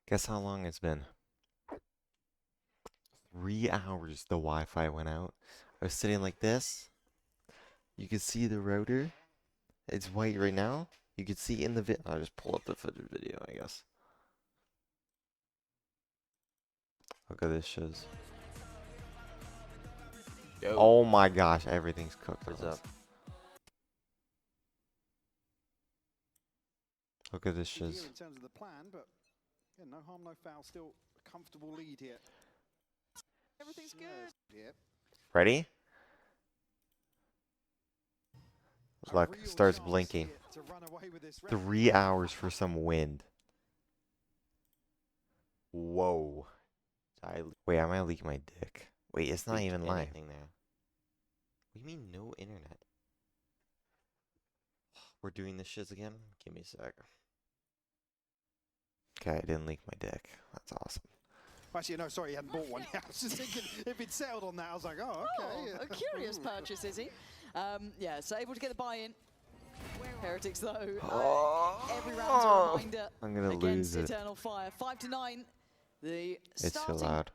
Guess how long it's been? 3 hours the Wi-Fi went out. I was sitting like this. You can see the router. It's white right now. You can see in the vid. I'll just pull up the footage video, I guess. Look at this shiz. Yo. Oh my gosh, everything's cooked. What's up? Look at this shiz. In terms of the plan, but yeah, no harm, no foul. Still a comfortable lead here. Everything's good. Yeah. Ready? Look, starts blinking. 3 hours for some wind. Whoa. Wait, I might leak my dick. Wait, it's not even live. There. What do you mean no internet? We're doing this shiz again? Give me a sec. Okay, I didn't leak my dick. That's awesome. Actually, no, sorry, he hadn't bought one. I was just thinking if he'd settled on that, I was like, oh, okay. Oh, a curious purchase, is he? Yeah, so able to get the buy-in. Heretics, though, every round's a reminder. I'm gonna against lose it. Eternal Fire. 5-9. The It's too starting loud.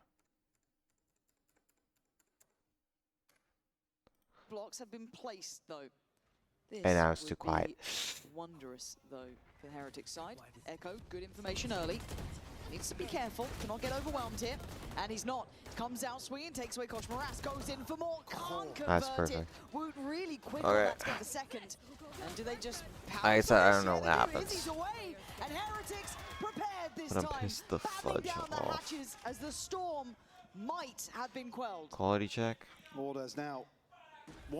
blocks have been placed, though. This And now it's too would quiet. be wondrous, though, for the Heretics side. Echo, good information early. Needs to be careful, cannot get overwhelmed here. And he's not. Comes out swinging, takes away Kosh Moras, goes in for more, can't That's convert it. perfect. Woot really quick on that to get the second. And do they just power I through don't this? know Yeah, what they do. happens. Izzy's away, and Heretics prepared this But I'm time. pissed the Battling fudge down the off. hatches as the storm might have been quelled. Quality check. Orders now.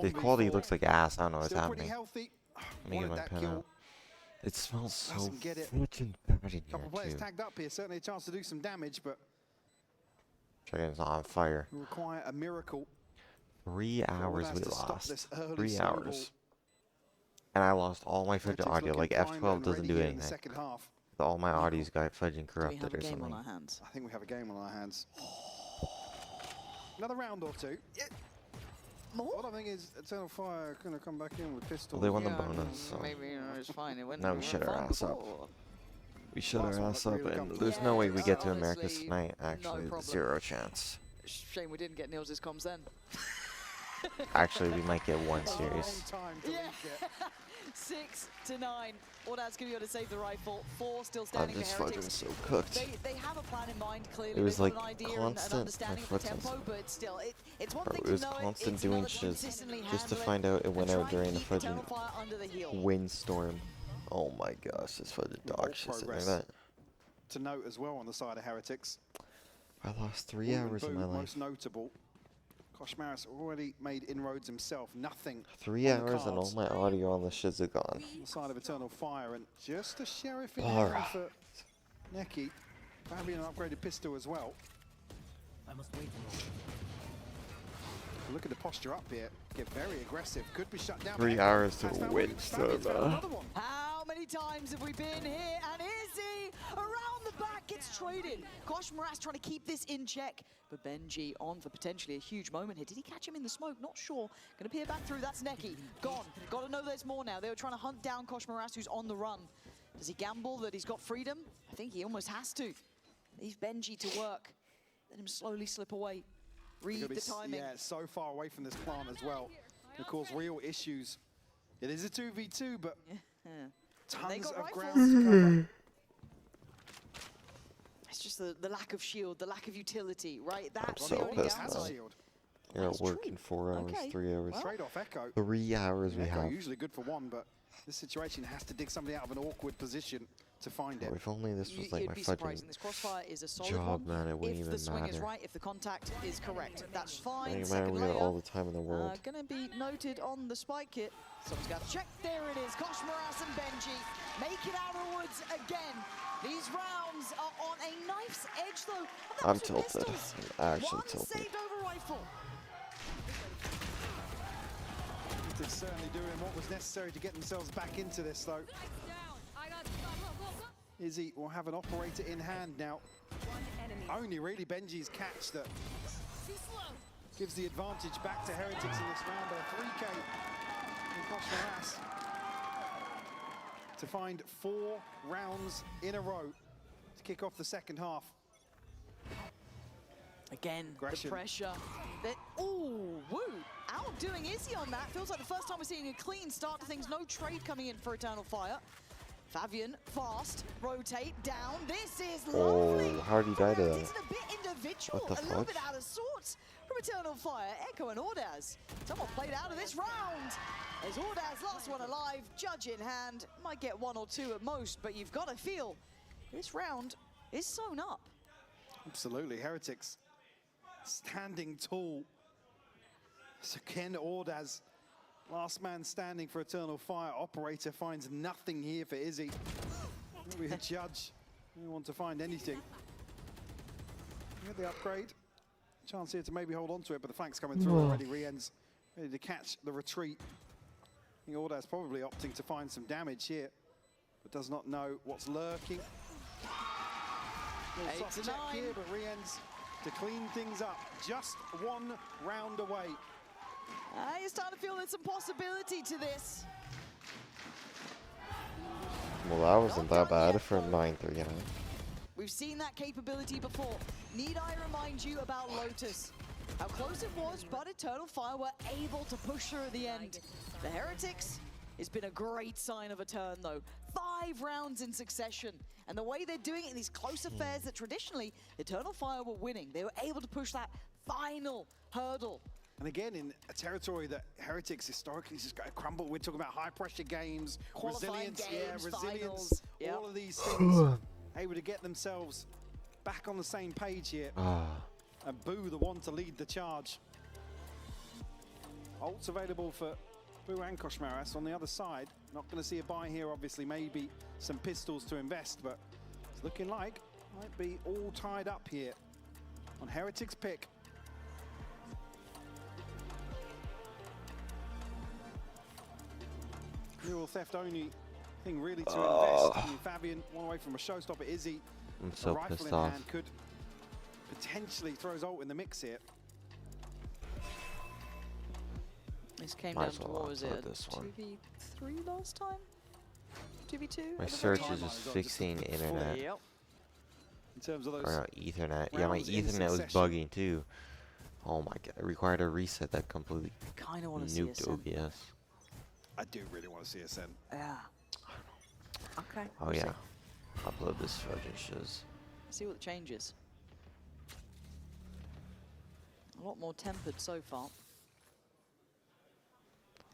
The quality 1v4. looks like ass. I don't know what's Still pretty happening. healthy. Let me get Wanted my that pen kill. out. It smells so Doesn't get it. fucking bad in Couple players here, too. tagged up here. Certainly a chance to do some damage, but Chicken's on fire. will require a miracle. 3 hours has we to stop lost. this early 3 snowball. hours. And I lost all my footage Heretics audio. looking Like primed F12 and doesn't ready do here in the anything. second half. All my audios got fudging Do we corrupted have a or game on something. our hands? I think we have a game on our hands. Another round or two. More? What I think is Eternal Fire going to come back in with pistols. Well, they won the bonus, so Maybe it's fine. It went now we shut our fine ass up. before. We shut Last our one ass looked up, really and comfortable. there's no way we get to honestly, America's tonight. no Actually, problem. 0 chance. Shame we didn't get Niels' comms then. Actually, we might get one series. Long time to Yeah. leak it. 6-9. Ordaz going to be able to save the rifle. 4 still I'm standing just for fucking Heretics. so cooked. They have a plan in mind, clearly. It was They've got like an idea and constant- an understanding my of the foot's tempo, but still, it's one Bro, thing it was to know constant it's doing another to shit consistently just to handle find out it and went try out and during the keep Eternal fudging Fire under the heel. windstorm. Oh my gosh, this fudging dog More shit. Like progress. that. To note as well on the side of Heretics. I lost 3 Wolf and hours of Boot, my life. most notable. Kosh Maris already made inroads himself. Nothing 3 on the hours and all cards. my audio on the shiz are gone. on the side of Eternal Fire, and just a sheriff in Alright. hand for Neki. Probably an upgraded pistol as well. I must wait a moment. Look at the posture up here. Get very aggressive. Could be shut down. 3 Echo hours to has found win, Fabian's found so, another one. How many times have we been here? And Izzy around the back gets traded. Kosh Moras trying to keep this in check. But Benji on for potentially a huge moment here. Did he catch him in the smoke? Not sure. Going to peer back through. That's Neki. Gone. Got to know there's more now. They were trying to hunt down Kosh Moras, who's on the run. Does he gamble that he's got freedom? I think he almost has to. Leave Benji to work. Let him slowly slip away. Read Gonna the be timing. Yeah, so far away from this plant as well. It cause real issues. It is a 2v2, but They tons got of rifles. ground to cover. It's just the lack of shield, the lack of utility, right? That's so the only pissed Has a now. downside. shield. You're at That's work true. in 4 hours, Okay. 3 hours. Well, Trade off Echo. 3 hours we Echo have. usually good for one, but this situation has to dig somebody out of an awkward position to find it. Bro, if only this was like You'd my be fucking surprising. This crossfire is a solid job, one. man. It wouldn't If even the swing is matter. right, if the contact is correct, that's fine. Doesn't matter, Second we got layer, all the time in the world. gonna be noted on the spike kit. Someone's got to check. There it is. Kosh Moras and Benji make it out of the woods again. These rounds are on a knife's edge, though. And I'm those are tilted. pistols. I'm actually One tilted. saved over rifle. It's certainly doing what was necessary to get themselves back into this, though. Izzy will have an operator in hand now. Only really Benji's catch that gives the advantage back to Heretics in this round, but a 3K in Kosh Moras to find 4 rounds in a row to kick off the second half. Again, Aggression. the pressure. Ooh, woo! Outdoing Izzy on that. Feels like the first time we're seeing a clean start to things. No trade coming in for Eternal Fire. Fabian, fast, rotate, down. This is lovely. Oh, how did he die to that? It's a bit individual, What the a little fudge? bit out of sorts from Eternal Fire. Echo and Ordaz. Someone played out of this round. As Ordaz, last one alive, judge in hand. Might get 1 or 2 at most, but you've got to feel this round is sewn up. Absolutely, Heretics standing tall. So Ken Ordaz, last man standing for Eternal Fire. Operator finds nothing here for Izzy. Maybe a judge. We want to find anything. Get the upgrade. Chance here to maybe hold on to it, but the flank's coming through already. Rien's ready to catch the retreat. I think Ordaz probably opting to find some damage here, but does not know what's lurking. 8 Soft to check 9. here, but Rien's to clean things up. Just 1 round away. You're starting to feel there's some possibility to this. Well, that wasn't that bad for 9-3. We've seen that capability before. Need I remind you about Lotus? How close it was, but Eternal Fire were able to push through at the end. The Heretics, it's been a great sign of a turn though. 5 rounds in succession. And the way they're doing it in these close affairs that traditionally Eternal Fire were winning, they were able to push that final hurdle. And again, in a territory that Heretics historically just got crumbled. We're talking about high pressure games, Qualifying resilience, games, resilience, finals, yep. all of these things. Able to get themselves back on the same page here. And Boo, the one to lead the charge. Ults available for Boo and Koshmaras on the other side. Not going to see a buy here, obviously. Maybe some pistols to invest, but it's looking like might be all tied up here on Heretics' pick. Neural theft only thing really to invest. I mean, Fabian, one away from a showstopper. Izzy, I'm a so rifle pissed in off. hand, could potentially throw his ult in the mix here. This came Might down as to, well what opt was for it, this one. 2v3 last time? 2v2? My at the search very is time? just Timeline is on fixing just internet. Yep. In terms of those, Or not Ethernet. Yeah, my rounds in Ethernet was succession. bugging too. Oh my god, it required a reset that completely Kind of want to see nuked us. OBS. I do really want to see us send. Yeah. Okay. Oh we'll see. yeah. Upload this fucking shiz. See what the change is. A lot more tempered so far.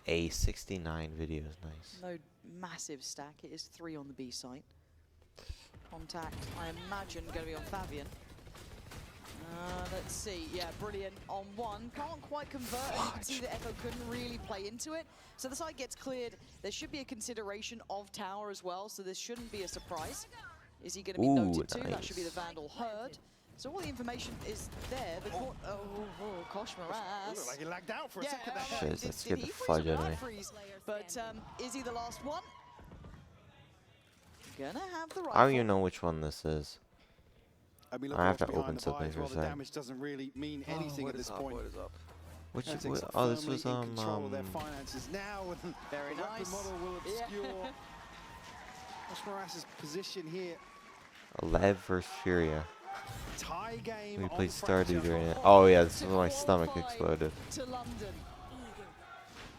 A 69 video is nice. No massive stack. It is 3 on the B site. Contact, I imagine, going to be on Fabian. Let's see. Yeah, brilliant on 1. Can't quite convert, and you can see that Echo couldn't really play into it. So the site gets cleared. There should be a consideration of tower as well, so this shouldn't be a surprise. Is he going to be noted too? That should be the Vandal heard. So all the information is there. The Koshmaras. Looked like he lagged out for a Yeah, second there. I Shiz, know. that Did scared he the freeze or fudge did out of I me. freeze? But is he the last one? Gonna have the rifle. I don't even know which one this is. I mean, look I have what's to behind open the something buy as for well. a The sec. damage doesn't really mean anything at this point. Which Heretics are oh, this firmly was in control of their finances now, and Very the weapon nice. model will Yeah. obscure Koshmaras' position here. Lev versus Furia. Tie game. We on played Fracture. Stardew during it. Oh yeah, this To is when my stomach qualify exploded. To London.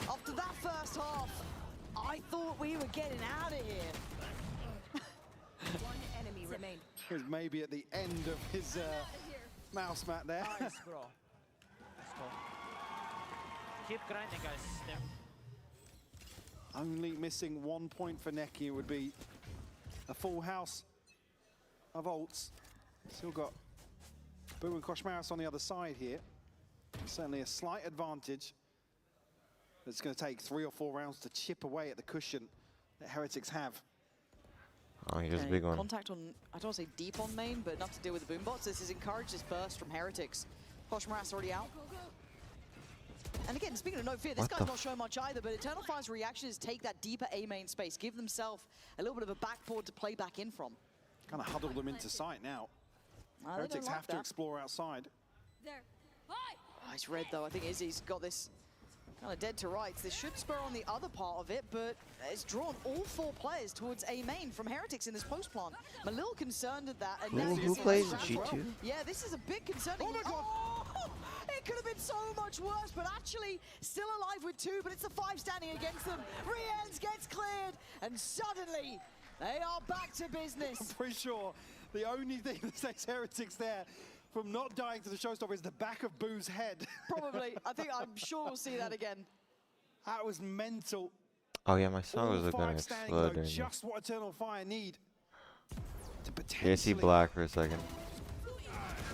After that first half, I thought we were getting out of here. One enemy remained. He was maybe at the end of his mouse mat there. Nice, bro. Let's go. Keep grinding, guys. There. Only missing 1 point for Neki would be a full house of ults. Still got Boo and Koshmaras on the other side here. Certainly a slight advantage. It's going to take 3 or 4 rounds to chip away at the cushion that Heretics have. Oh, here's a Okay, big one. Contact on, I don't want to say deep on main, but enough to deal with the boombots. This has encouraged this burst from Heretics. Koshmaras already out. And again, speaking of no fear, this What guy's the not showing much either, but Eternal Fire's reaction is take that deeper A main space, give themselves a little bit of a backboard to play back in from. Kind of huddle them into sight now. They don't Heretics like have to that. explore outside. There. Hi. Oh, he's red though. I think Izzy's got this Kind of dead to rights. This should spur on the other part of it, but it's drawn all 4 players towards A main from Heretics in this post plant. I'm a little concerned at that. And Who- now who you see plays this as G2? well. Yeah, this is a bit concerning. Oh my God. Oh, it could have been so much worse, but actually still alive with 2, but it's the 5 standing against them. Riens gets cleared, and suddenly they are back to business. I'm pretty sure the only thing that saves Heretics there from not dying to the showstopper is the back of Boo's head. Probably. I'm sure we'll see that again. That was mental. Oh yeah, my song was All going 5 to standing explode though, during this. just what Eternal Fire need to You're gonna see potentially black for a second.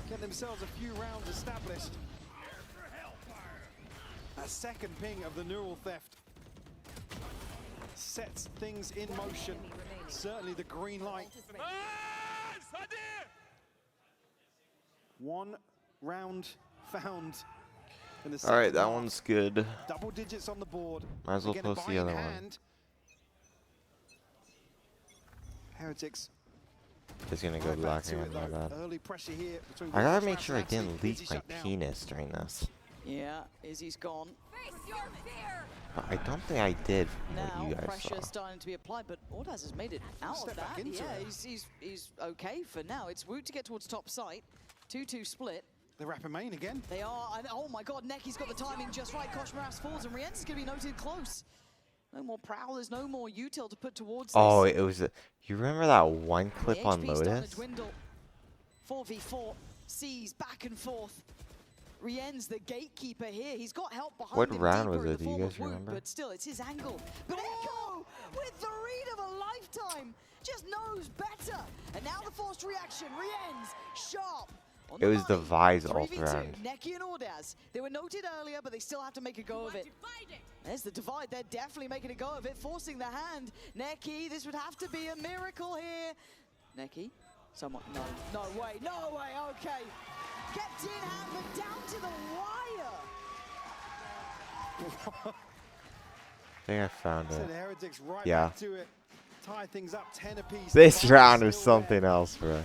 get themselves a few rounds established. A second ping of the neural theft sets things in motion. Certainly the green light. 1 round found in the All right, second that half. one's good. Double digits on the board. Might as well Again, a post buy the in other one. hand. Heretics It's gonna go right back black to again, it, my though. bad. Early pressure here between I gotta Williams, make sure I Rams, and didn't Anthony. leak Izzy my shut down. penis during this. Yeah, Izzy's gone. But I don't think I did from Now what you guys pressure saw. starting to be applied, but Ordaz has made it out Step of back that. into Yeah, it. he's okay for now. It's Woot to get towards top site. 2-2 split. The rapper main again. They are, and oh my god, Necky's got the timing just right. Koshmaras falls, and Rienz is going to be noted close. No more Prowlers, no more util to put towards Oh, this. it was. You remember that one The clip on HP starting to Lotus? dwindle. 4v4, C's back and forth. Rienz, the gatekeeper here. He's got help behind What him round deeper was in it? the Do you form guys of Woot, remember? But still, it's his angle. But Echo, with the read of a lifetime, just knows better. And now the forced reaction. Rienz, sharp. On It was the money. Vise ult 3v2, round. Necky and Ordaz. They were noted earlier, but they still have to make a go of it. There's the divide. They're definitely making a go of it, forcing the hand. Necky, this would have to be a miracle here. Necky, someone, no way, okay. Kept in hand, but down to the wire. I think I found Said it. Heretics right Yeah. back to it. Tie things up 10 apiece. This Five round was still there something else, bro.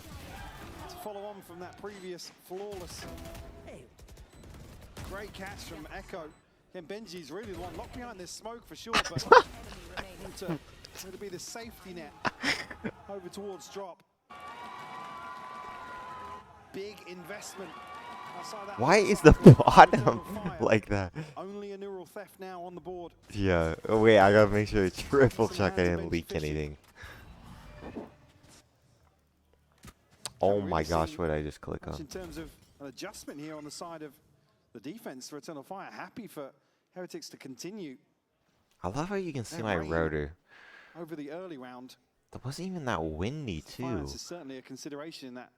to follow on from that previous flawless. Great catch from Echo. Again, Benji's really the one locked behind this smoke for sure, but to be the safety net over towards drop. Big investment outside that. Why is outside the of bottom Fire. like that? Only a neural theft now on the board. Yeah. Oh wait, I gotta make sure to triple Some check I hands are didn't Benji leak fishing. anything. Oh Haven't my really gosh, seen what did I just click much on? in terms of an adjustment here on the side of the defense for Eternal Fire. Happy for Heretics to continue I love how you can see That my rain. rotor. over the early round. That wasn't even that windy too. Defiance is certainly a consideration in that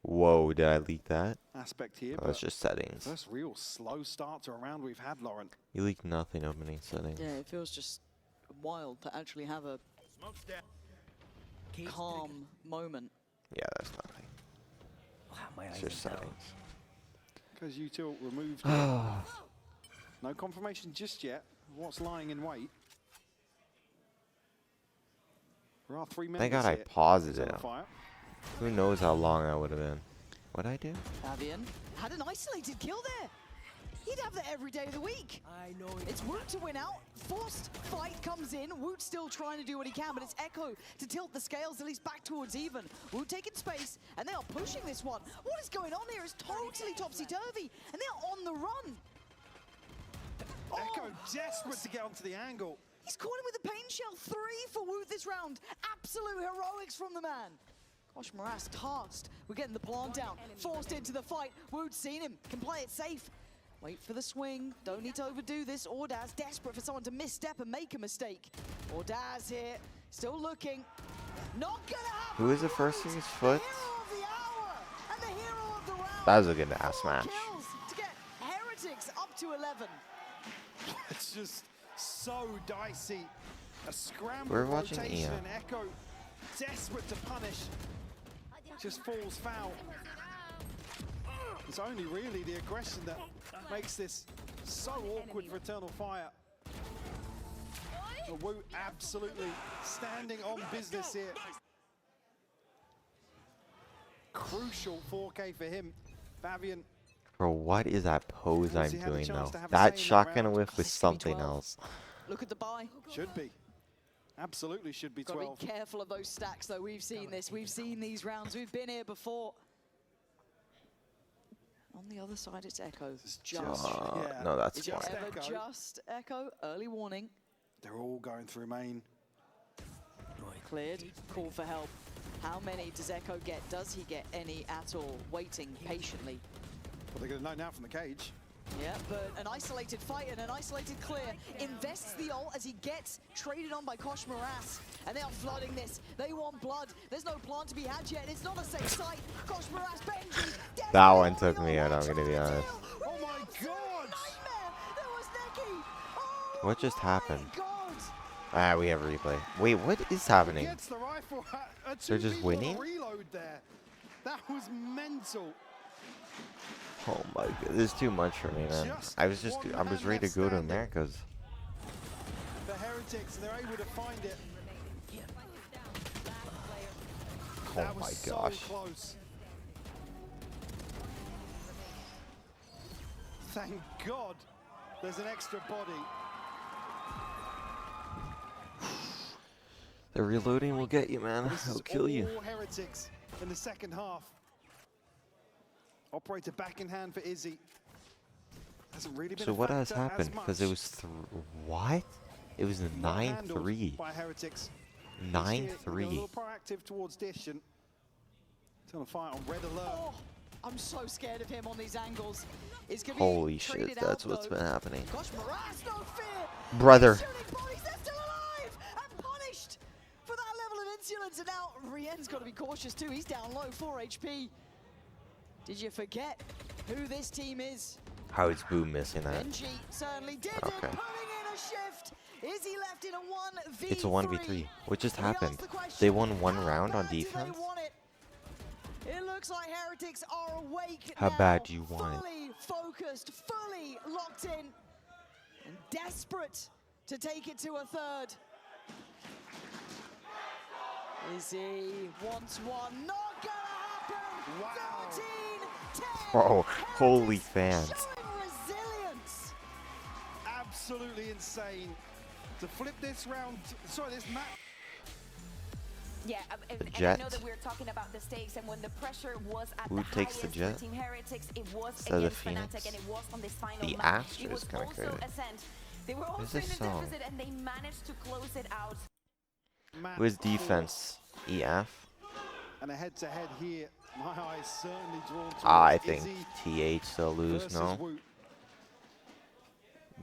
Whoa, did I leak that? aspect here. Oh, that's but just settings. first real slow start to a round we've had, Lauren. You leaked nothing opening settings. Yeah, it feels just wild to actually have a calm moment. Yeah, that's nothing. It's just settings. Because you two removed. No confirmation just yet. What's lying in wait? There are 3 members Thank God I here. paused it. Eternal Fire. Who knows how long I would have been. What'd I do? Fabian had an isolated kill there. He'd have that every day of the week. It's Woot to win out. Forced fight comes in. Woot still trying to do what he can, but it's Echo to tilt the scales at least back towards even. Woot taking space, and they are pushing this one. What is going on here is totally topsy-turvy, and they are on the run. Echo Oh, desperate to get onto the angle. he's caught him with a pain shell. 3 for Woot this round. Absolute heroics from the man. Gosh, Morass tasked. We're getting the plant down. Forced into the fight. Woot's seen him. Can play it safe. Wait for the swing. Don't need to overdo this. Ordaz desperate for someone to misstep and make a mistake. Ordaz here. Still looking. Not gonna happen. Who is the first thing his foot? The hero of the hour and the hero of the round. That was a good ass 4 match. kills to get Heretics up to 11. It's just so dicey. A scramble We're watching rotation EMEA. and Echo desperate to punish. Just falls foul. It's only really the aggression that makes this so awkward for Eternal Fire. But Woot absolutely standing on business here. Crucial 4K for him. Fabian Bro, what is that pose I'm he had a doing chance though? to have a That say in that shotgun round. whiff was This could be something 12. else. Look at the buy. Should be. Absolutely should be Got to 12. be careful of those stacks, though. We've seen this. We've seen these rounds. We've been here before. On the other side, it's Echo. Just. Yeah. No, that's Is it fine. Just ever Echo. just Echo? Early warning. They're all going through main. Cleared. Call for help. How many does Echo get? Does he get any at all? Waiting patiently. Well, they're going to know now from the cage. Yeah, but an isolated fight and an isolated clear invests the ult as he gets traded on by Kosh Moras. And they are flooding this. They want blood. There's no plant to be had yet. It's not a safe site. Kosh Moras, Benji. That one took me out, I'm gonna be honest. Oh my God! Nightmare! There was Neki! Oh What just my happened? God. Ah, we have a replay. Wait, what is happening? Gets the rifle. They're just winning? Reload there. That was mental. Oh my god, this is too much for me, man. I was ready to go to Americas. The Heretics, they're able to find it. Oh That my was gosh. so close. Thank God there's an extra body. The reloading will get you, man. This It'll is kill you. all Heretics in the second half. Operator back in hand for Izzy. Hasn't really been So a what has factor as happened? Because it much. was what? It was Well handled 9-3. by Heretics. 9-3. A little proactive towards Dish and it's on a fight on red alert. Oh, I'm so scared of him on these angles. It's gonna Holy be shit, traded that's out, what's though. been happening. Gosh, Moraz, no fear. Brother. Shooting bodies, they're still alive and punished for that level of insolence. And now Rien's got to be cautious too. He's down low, 4 HP. Did you forget who this team is? How is Boo missing that? Benji certainly did it, Okay. pulling in a shift. Is he left in a 1v3? It's a 1v3. What just We asked happened? the question, They won one how round on bad do they defense? want it? It looks like Heretics are awake How now, bad do you want it? fully focused, fully locked in, and desperate to take it to a third. Izzy wants one, not gonna happen. Wow. 13-10. Oh, holy Heretics fans. showing resilience. Absolutely insane. To flip this round, sorry, this match. Yeah, and I Jet. know that we're talking about the stakes, and when the pressure was at Who the takes the highest Jet? for Team Heretics, it was Instead of the against Fnatic, Phoenix? and it was on this final The map. Astra It is was kinda also crazy. Ascent. They were also in this a song? deficit, and they managed to close it out. Match Who is four. defense? EF? And a head-to-head here. My eyes certainly drawn towards I think Izzy TH they'll lose, versus no? Woot.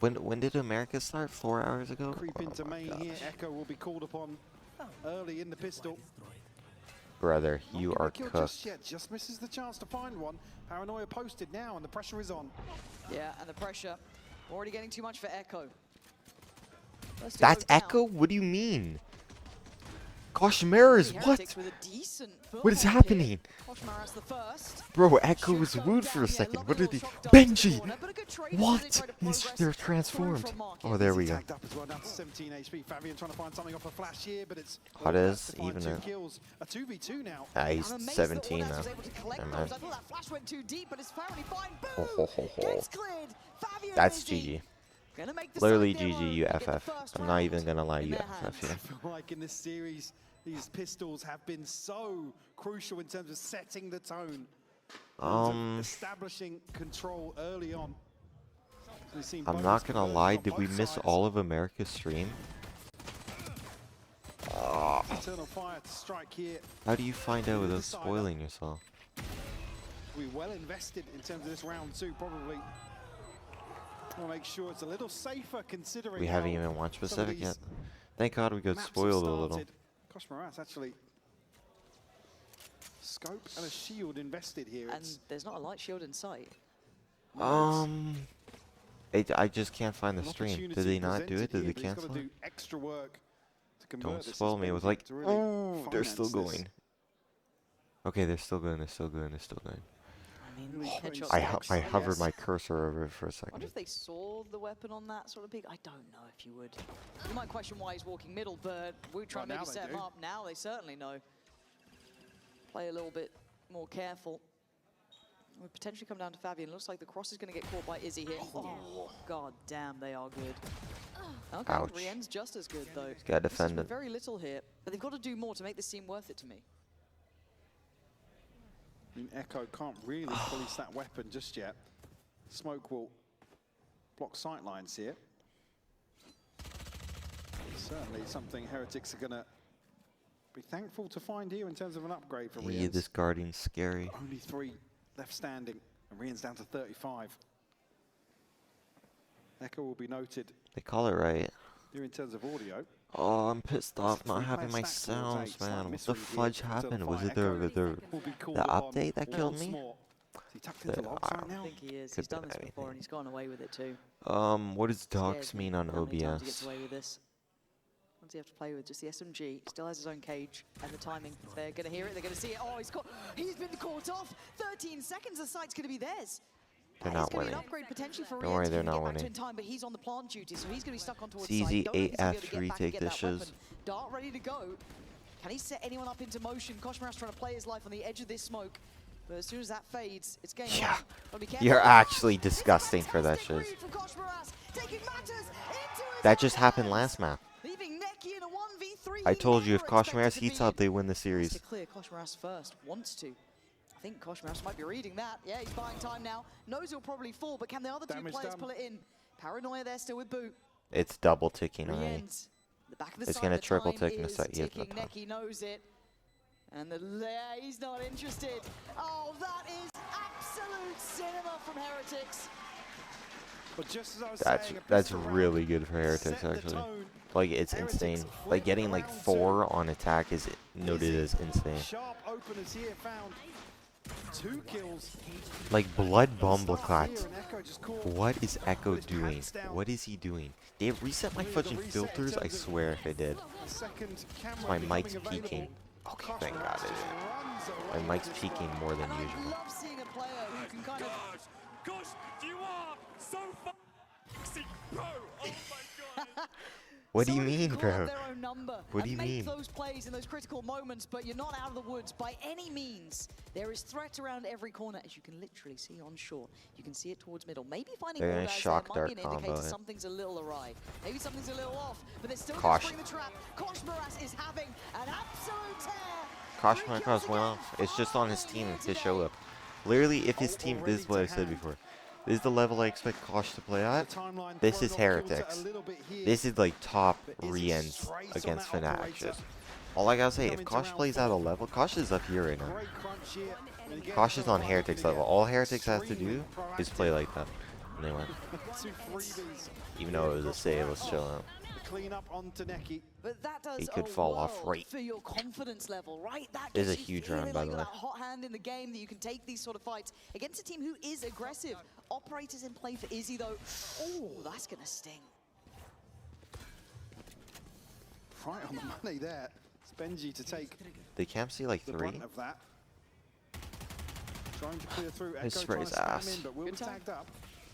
When did America start? 4 hours ago? Creep Oh into my main gosh. here. Echo will be called upon early in the pistol. Brother, Not you gonna are kill cooked. Just yet, just misses the chance to find one. Paranoia posted now, and the pressure is on. Yeah, and the pressure already getting too much for Echo. First to That's go down. Echo? What do you mean? Gosh, mirrors, what? Heretics with a decent What is foothold happening? here. Kosh Maras the first. Bro, Echo was Shoots wooed down, for a yeah, second. lovely What did little he? shock dart to the Benji! corner, but a good trade as they What? try to He's, progress they're through transformed. from market. Oh, there we Izzy go. tagged up as well, down to 17 HP. Fabian trying to find something off a flash here, but it's Hot all as, to find even 2 it. kills. A 2v2 now. Ah, he's I'm amazed 17 that now. Ordas was able to collect Never those. mind. I thought that flash went too deep, but it's apparently fine. Boom! Ho, ho, ho, ho. Gets cleared. Fabian That's Izzy GG. gonna make the Literally side their GG, own. you They get the FF. first I'm not round even gonna lie, in you their FF hands. here. I feel like in this series, these pistols have been so crucial in terms of setting the tone. in terms of establishing control early on. We've seen I'm bonus not gonna conversions lie, on did we both miss sides. all of America's stream? Eternal fire to strike here. How do you find out without Decider. spoiling yourself? We're well invested in terms of this round 2, probably. We'll make sure it's a little safer considering We haven't how even watched some of Pacific these yet. Thank God we got maps have spoiled a little. started. Kosh Maras actually scope and a shield invested here. And It's there's not a light shield in sight. I just can't find the an stream. Did opportunity they not do it? presented Did here, they but he's gotta cancel it? do extra work to convert Don't this spoil me. It was like, suspension to really oh, they're still finance this. going. Okay, they're still going. They're still going. They're still going. I mean, Really putting headshot some I Yes. I hovered Yes. my cursor over it for a I second. wonder if they saw the weapon on that sort of peak. I don't know if you would. You might question why he's walking middle, but we're trying Well, to maybe now set they him do. up. Now they certainly know. Play a little bit more careful. Would potentially come down to Fabian. Looks like the cross is going to get caught by Izzy here. Oh, god damn, they are good. Okay, Ouch. Rien's just as good though. Gotta defend This is it. very little here, but they've got to do more to make this seem worth it to me. I mean, Echo can't really police that weapon just yet. Smoke will block sight lines here. Certainly something Heretics are going to be thankful to find here in terms of an upgrade for Yeah, Rien's. this Guardian's scary. Only 3 left standing, and Rien's down to 35. Echo will be noted They call it right. here in terms of audio. Oh, I'm pissed off not 3 having player my stack towards sounds, A, slight man. What the misread here fudge from happened? Was it Echo will be called upon update that killed once me? more. Is he tucked into The- locks right I now? think he is. Could He's done be this before anything. and he's gone away with it too. What does docs Scares me mean on how many times he gets OBS? away with this. What does he have to play with? Just the SMG. Still has his own cage. And the timing. They're going to hear it. They're going to see it. Oh, he's been caught off. 13 seconds. The site's going to be theirs. They're That is not gonna be an winning. upgrade potentially for Don't worry, Rien's they're if he can not get back to winning. in time, but he's on the plant duty, so he's going to be stuck on towards It's easy, site. Don't think he's gonna be able to 8F get back and get that dishes. weapon. Dart ready to go. Can he set anyone up into motion? Koshmaras trying to play his life on the edge of this smoke. But as soon as that fades, it's game Yeah. on. Gotta be careful. You're actually It's a disgusting for that fantastic shiz. read from Koshmaras, taking matters into his That just own happened hands. last map. Leaving Neki in a 1v3. I He told you if never expected Koshmaras to heats be up, they win the Has series. to clear Koshmaras first. Wants to. I think Koshmaras might be reading that. Yeah, he's buying time now. Knows he'll probably fall, but can the other two Damage players done. pull it in? Paranoia there still with Boot. It's double ticking already. Rien's the back of the It's side, gonna the triple time tick in a is sec. He has no ticking. time. Neki knows it. And he's not interested. Oh, that is absolute cinema from Heretics. But just as I was That's saying, a that's pistol round really good for Heretics set the actually. tone. Like it's Heretics insane. flip Like getting like round 4 on attack is noted as insane. Sharp openers here found 2 kills. Like Blood Start here, Bumbleclat. and Echo just caught What is Echo his doing? pants down. What is he doing? They have reset my Clear the fudging reset in filters. I terms of swear if they did. a second camera My becoming mic's available. peaking. Okay, thank Koshmaras God it just is. runs My away mic's with this peaking one. more than And I usual. love seeing a player who can kind of... Gosh, you are so foxy, bro. Oh my god. What do you Somebody mean, can call up bro? their own number What do and you make mean? those plays in those critical moments, but you're not out of the woods by any means. There is threat around every corner, as you can literally see on shore. You can see it towards middle. Maybe finding They're more gonna guys shock there might be dart an indicator combo it. something's a little awry. Maybe something's a little off, but they're still going to Kosh. spring the trap. Koshmaras is having an absolute tear. Koshmaras 3 kills went again. off. It's just on his team Here to today. show up. Literally, if his All team, ready this is what I to said hand. before. This is the level I expect Kosh to play at. The timeline This thrown is off kilter Heretics. a little bit here, This is like top but is he Rien's straight on against that Fnatic. operator? Just all I gotta say, if Coming to Kosh round plays at a 5. level, Kosh is up here right now. Great crunch here. And again, Kosh is on Kosh Heretics looking level. to All get Heretics has to do extremely is play proactive. like that. And they went. 2 freebies. Even though it was a save, let's chill out. The clean up onto Neki. But that does He could a fall off world right. for your confidence level, right? That This is gets a you huge round, feeling by like the you're way. that hot hand in the game that you can take these sort of fights against a team who is aggressive. Operators in play for Izzy though. Oh, that's gonna sting. Right on the money there. It's Benji to take They can't see like the 3. brunt of that. Trying to clear through. His Echo trying spray's to spam ass. in, but will be Good time. tagged up.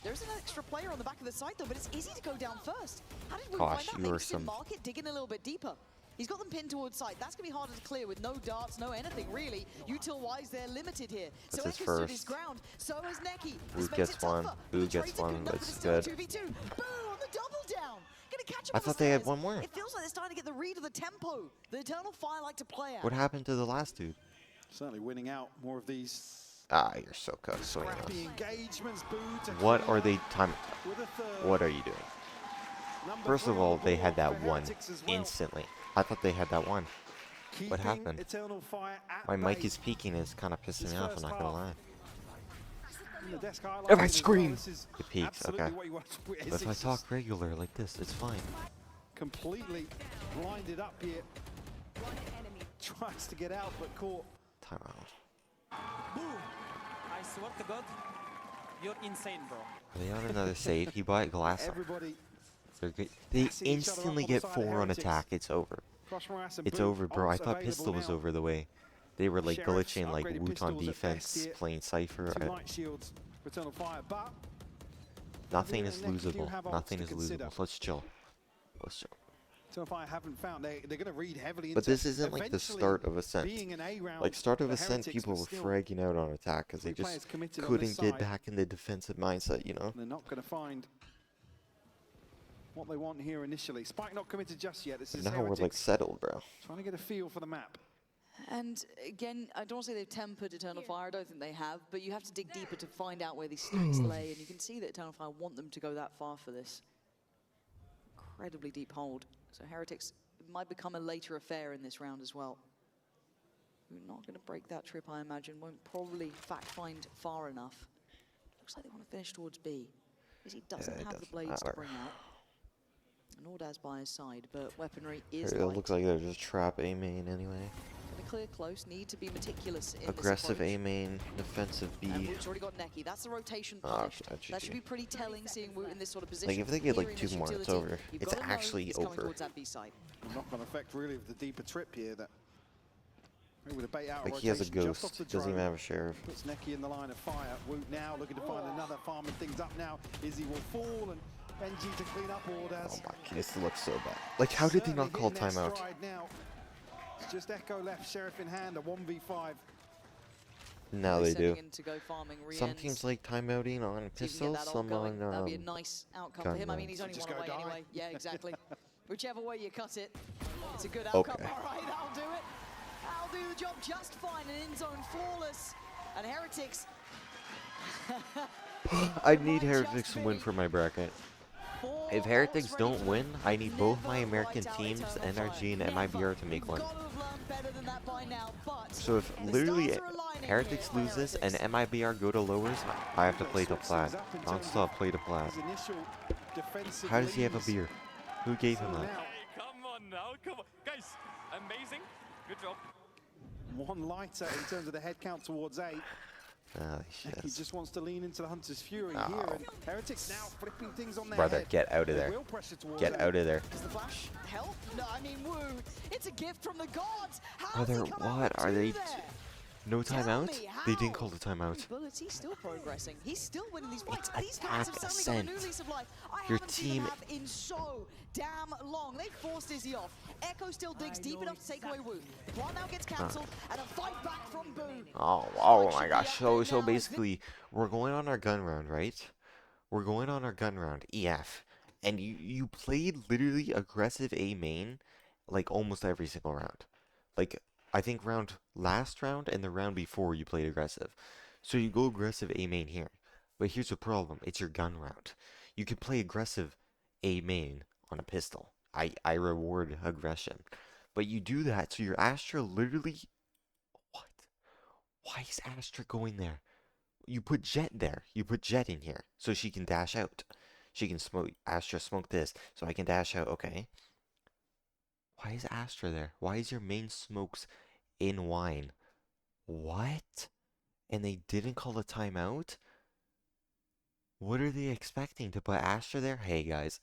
There's an extra player on the back of the site though, but it's easy to go down first. How did we Gosh, find you that? are Maybe Sim some- Market digging a little bit deeper. He's got them pinned towards site. That's gonna be harder to clear with no darts, no anything really. Util-wise, they're limited here. That's so his Echo stood his first. ground. So has Neki. Who This makes gets it tougher, one? but Who the gets trades are one? good enough, That's but it's still good. 2v2. Boo on the double down. Gonna catch him I on the thought they had stairs. one more. It feels like they're starting to get the read of the tempo. The Eternal Fire like to play at. What happened to the last dude? Certainly winning out more of these Ah, you're so cooked. scrappy engagements. Boo to What clear are they time? with a third. What are you doing? Number First 3 of on all, the they board had that for one Heretics as well. instantly. I thought they had that one. Keeping happened? Eternal Fire at My mic bay. is peaking and it's kind of pissing This me off, I'm first not gonna half. lie. In the desk highlighted If I as well, scream, this is it peaks, absolutely okay. what you want to But witness. if I It's talk just regular like this, it's fine. completely blinded up here. Tries to get out, but caught. Time out. Boom. I swear to God, you're insane, bro. Are they on another save? He bought glass. Everybody They're good. They gassing each other up instantly on the get side of 4 on Heretics. attack. It's over. Koshmaras and It's Boot over, bro. I ults thought available pistol was now. over the way. They were like Sheriff's glitching like upgraded Woot on pistols at defense, best here. playing Cypher. 2 light shields for Eternal Fire, but Nothing Here is and Neki do losable. have ults Nothing to is consider. losable. Let's chill. Let's chill. Fire haven't found. They're going to read heavily into But this isn't like the eventually start of Ascent. being an A round Like start of for Ascent, Heretics, people but were still fragging out on attack because they three players just committed on this couldn't get side. back in the defensive mindset, you know? They're not going to find what they want here initially. Spike not committed just yet. This is Now we're like Heretics settled, bro. trying to get a feel for the map. And again, I don't want to say they've tempered Eternal Fire, I don't think they have, but you have to dig deeper to find out where these stacks lay, and you can see that Eternal Fire want them to go that far for this. Incredibly deep hold. So Heretics might become a later affair in this round as well. We're not going to break that trip, I imagine. Won't probably fact find far enough. Looks like they want to finish towards B. Because he doesn't Yeah, it have the doesn't blades to matter. bring out. And Ordaz by his side, but weaponry is It light. looks like they're just trap A main anyway. Gonna clear close, need to be meticulous in Aggressive this A approach. main, defensive B. And Woot's already got Neki. That's the rotation Ah, punished. GG. That should be pretty telling, seeing Woot in this sort of position. Like if they get Here like in 2 this more, it's utility, over. you've It's gotta know actually he's coming over. towards that B side. Knock-on effect really of the deeper trip here that with a bait out Like of he has a rotation just off ghost, the doesn't even drone. have a sheriff. Puts Neki in the line of fire. Woot now looking to find another, farming things up now. Izzy will fall and Benji to clean up Ordaz. Oh my, this looks so bad. Like how did they not call timeout? Now. It's just Echo left, Sheriff in hand, a 1v5. Now they do. Sending in to go farming, Some re-ends. teams like timeouting on See if he can get pistols, that some going. on That'd be a nice outcome for gun him. I mean, he's only rounds. one Just away go die. anyway. Yeah, exactly. Whichever way you cut it, it's a good outcome. Okay. All right, that'll do it. That'll do the job just fine. An in-zone flawless. And Heretics. I need Heretics to win for my bracket. If Heretics don't win, I need both my American teams, NRG and MIBR, to make one. So if literally Heretics lose this and MIBR go to lowers, I have to play to plat. Non-stop play to plat. His initial defensive How does he have a leads. beer? Who gave him So that? now, Hey, come on now, come on. Guys, amazing. Good job. one lighter in terms of the head count towards A. Ah, He just wants to lean into the Hunter's Fury Oh. here, and Heretics now flipping things on their Brother, head. get out of They there. will pressure towards Get A. out of there. Does the flash help? No, I mean, woo. It's a gift from the gods. How Brother, does he come out what? with Are two they there? no Tell timeout? me They how. didn't call the timeout. Bullets, he's still progressing. He's still winning these fights. It's These guys have attack suddenly got a ascent. new lease of life. I Your haven't seen them team- have in so damn long. They forced Izzy off. Echo still digs deep enough to take away Wu. One now gets cancelled, and a fight back from Boo. Oh my gosh. So basically, we're going on our gun round, right? We're going on our gun round, EF. And you played literally aggressive A main like almost every single round. Like I think last round and the round before you played aggressive. So you go aggressive A main here. But here's the problem, it's your gun round. You can play aggressive A main on a pistol. I reward aggression. But you do that, so your Astra literally... What? Why is Astra going there? You put Jet there. You put Jet in here, so she can dash out. She can smoke... Astra smoke this, so I can dash out, okay. Why is Astra there? Why is your main smokes in wine? What? And they didn't call a timeout? What are they expecting? To put Astra there? Hey guys,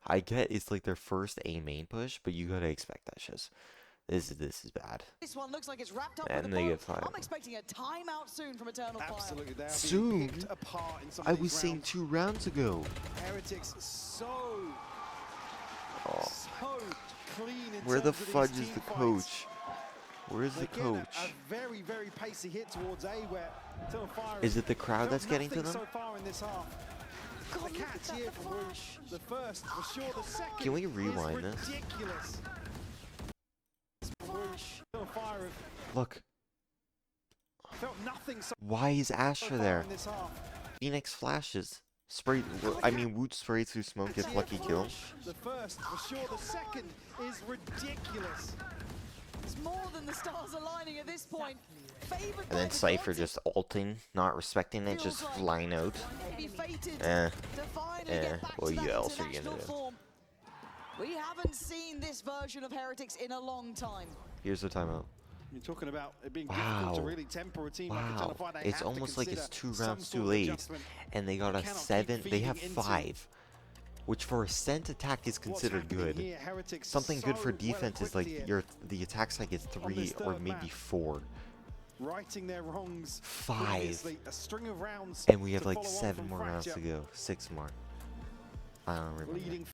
I get it's like their first A main push, but you gotta expect that shit. This is bad. This one looks like it's wrapped up And with they a get bow. five. I'm expecting a timeout soon from Eternal Fire. Absolutely, they are Soon? being picked apart in some I of was these saying rounds. 2 rounds ago. Heretics so Oh, clean in where the terms of these fudge is team the fights. coach? Where's the They get coach? a very, very pacey hit towards A, where Eternal Fire Is it the crowd felt that's getting to nothing them? so far in this half. God, The look at catch that, here the from Rouge. flash. The first, for sure, the second. Can we is rewind this? ridiculous. Rouge, Eternal Fire Look, have felt nothing so why is Astra far there? in this half. Phoenix flashes. Spray. I mean, Woot sprays through smoke, gets Here lucky for kill. Rouge. The first, for sure, the second is ridiculous. It's more than the stars aligning at this point. Favored And by then the Cypher gods. just ulting, not respecting it, just Feels like flying out. Maybe fated Eh. to finally Eh. get back What to that else are you international gonna do? form. We haven't seen this version of Heretics in a long time. Here's the timeout. You're talking about it being Wow. difficult to really temper a team like Wow. Eternal Fire. They It's have to almost like it's consider 2 some rounds sort too of late. adjustment. And they got They a cannot keep 7. They have feeding into 5. Which for Ascent attack is What's considered happening good. here, Heretics Something good so for defense is well-equipped like here, the attack side gets 3 this or third maybe map. 4. righting their wrongs 5. previously. A string of rounds And we have to like follow on 7 from more rounds Fracture. to go. 6 more. I don't remember. Leading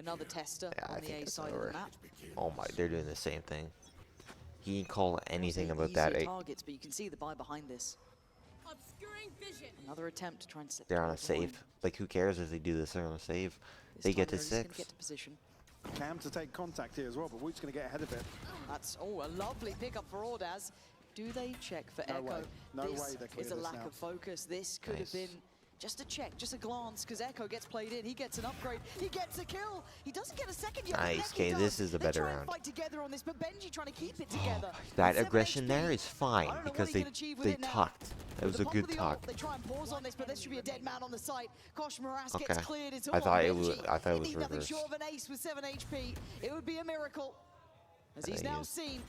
another tester Yeah, I on the think A it's side of over. the map. Oh my, they're doing the same thing. He didn't call anything Say about that. easier targets, but you can see the buy behind this. Another attempt to try and set They're on a the point. save. Like, who cares if they do this? They're on a save. This They time get to Heritage is gonna 6. get to position. Cam to take contact here as well, but Woot's going to get ahead of it. That's a lovely pickup for Ordaz. Do they check for No Echo? way. No This way they clear is a this lack now. of focus. This could have been just a check, just a glance, because Echo gets played in. He gets an upgrade. He gets a kill. He doesn't get a second yet. Nice. Neki Okay, does. this is the They better try and round. fight together on this, but Benji trying to keep it together. That With 7 aggression there HP. is fine I don't know because what he they can achieve with they it now. tucked. It With was the a bump good of the tuck. ult, they try and pause on this, but there should be a dead man on the site. Kosh Moras Okay. gets cleared. It's all I thought on it Benji. was- I thought it He was needs nothing reversed. short of an ace with 7 HP. It would be a miracle. As I he's think now he is. seen.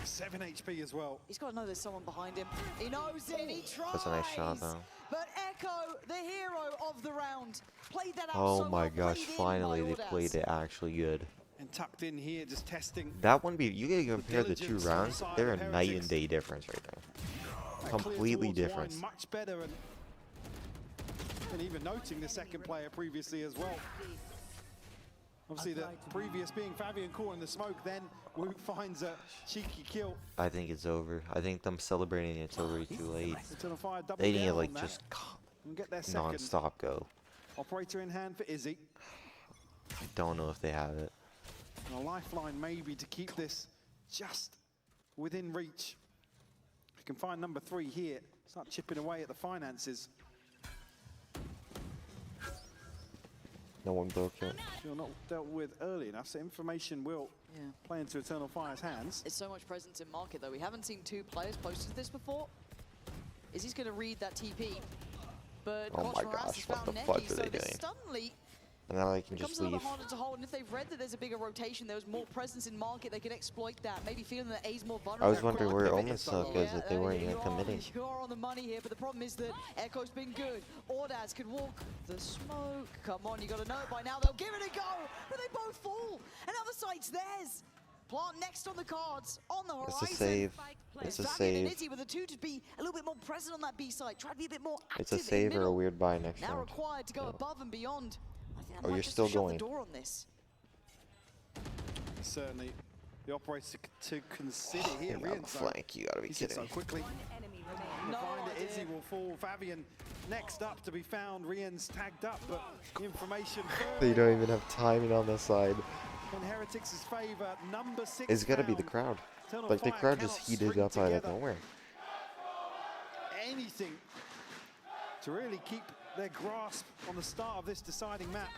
7 HP as well. He's got to know there's someone behind him. He knows it, he tries. That's a nice shot, though. But Echo, the hero of the round, played that out Oh so my well, gosh, played in finally by they Ordaz. played it actually good. And tucked in here, just testing. That one, you gotta compare the two diligence on the rounds. side They're of a night and Heretics. day difference right there. That clear Completely towards wine different. much better, and even noting the second player previously as well. Obviously, the previous being Fabian caught in the smoke, then Woot finds a cheeky kill. I think it's over. I think them celebrating it's over too late. Eternal Fire double They need down to on like that just and get their second. non-stop go. Operator in hand for Izzy. I don't know if they have it. And a lifeline maybe to keep this just within reach. If you can find number 3 here, start chipping away at the finances. No one broke it. You're not dealt with early enough, so information will play into Eternal Fire's hands. It's so much presence in market, though. We haven't seen 2 players posted this before. Izzy's going to read that TP, but Oh Kosh my Moras gosh, has what found the Neki, fuck are so they this doing? suddenly And now they can becomes just a little leave. bit harder to hold, and if they've read that there's a bigger rotation, there was more presence in market, they can exploit that. Maybe feeling that A's more vulnerable. I was wondering where Quick, Omen Suck is if they weren't even committing. You are on the money here, but the problem is that Echo's been good. Ordaz can walk the smoke. Come on, you got to know it by now. They'll give it a go, but they both fall. Another site's theirs. Plant next on the cards, on the horizon. It's a save. It's a Fabian and save. Izzy with the 2 to be a little bit more present on that B side. Try to be a bit more active It's a in save or a middle. weird buy next Now round. required to go Yeah. above and beyond. I think I'd Oh, like you're just still to shut going. the door on this. Certainly, the operator to consider here. You're on the Rian's flank. You gotta be He sits kidding so me. quickly. No Find it. Izzy idea. will fall. Fabian next up to be found. Rian's tagged up, but information They don't even have timing on the side. in Heretics' favor. Number 6 It's gotta be the found. crowd. Eternal Like the Fire crowd just cannot heated string up out of together nowhere. anything to really keep their grasp on the start of this deciding map.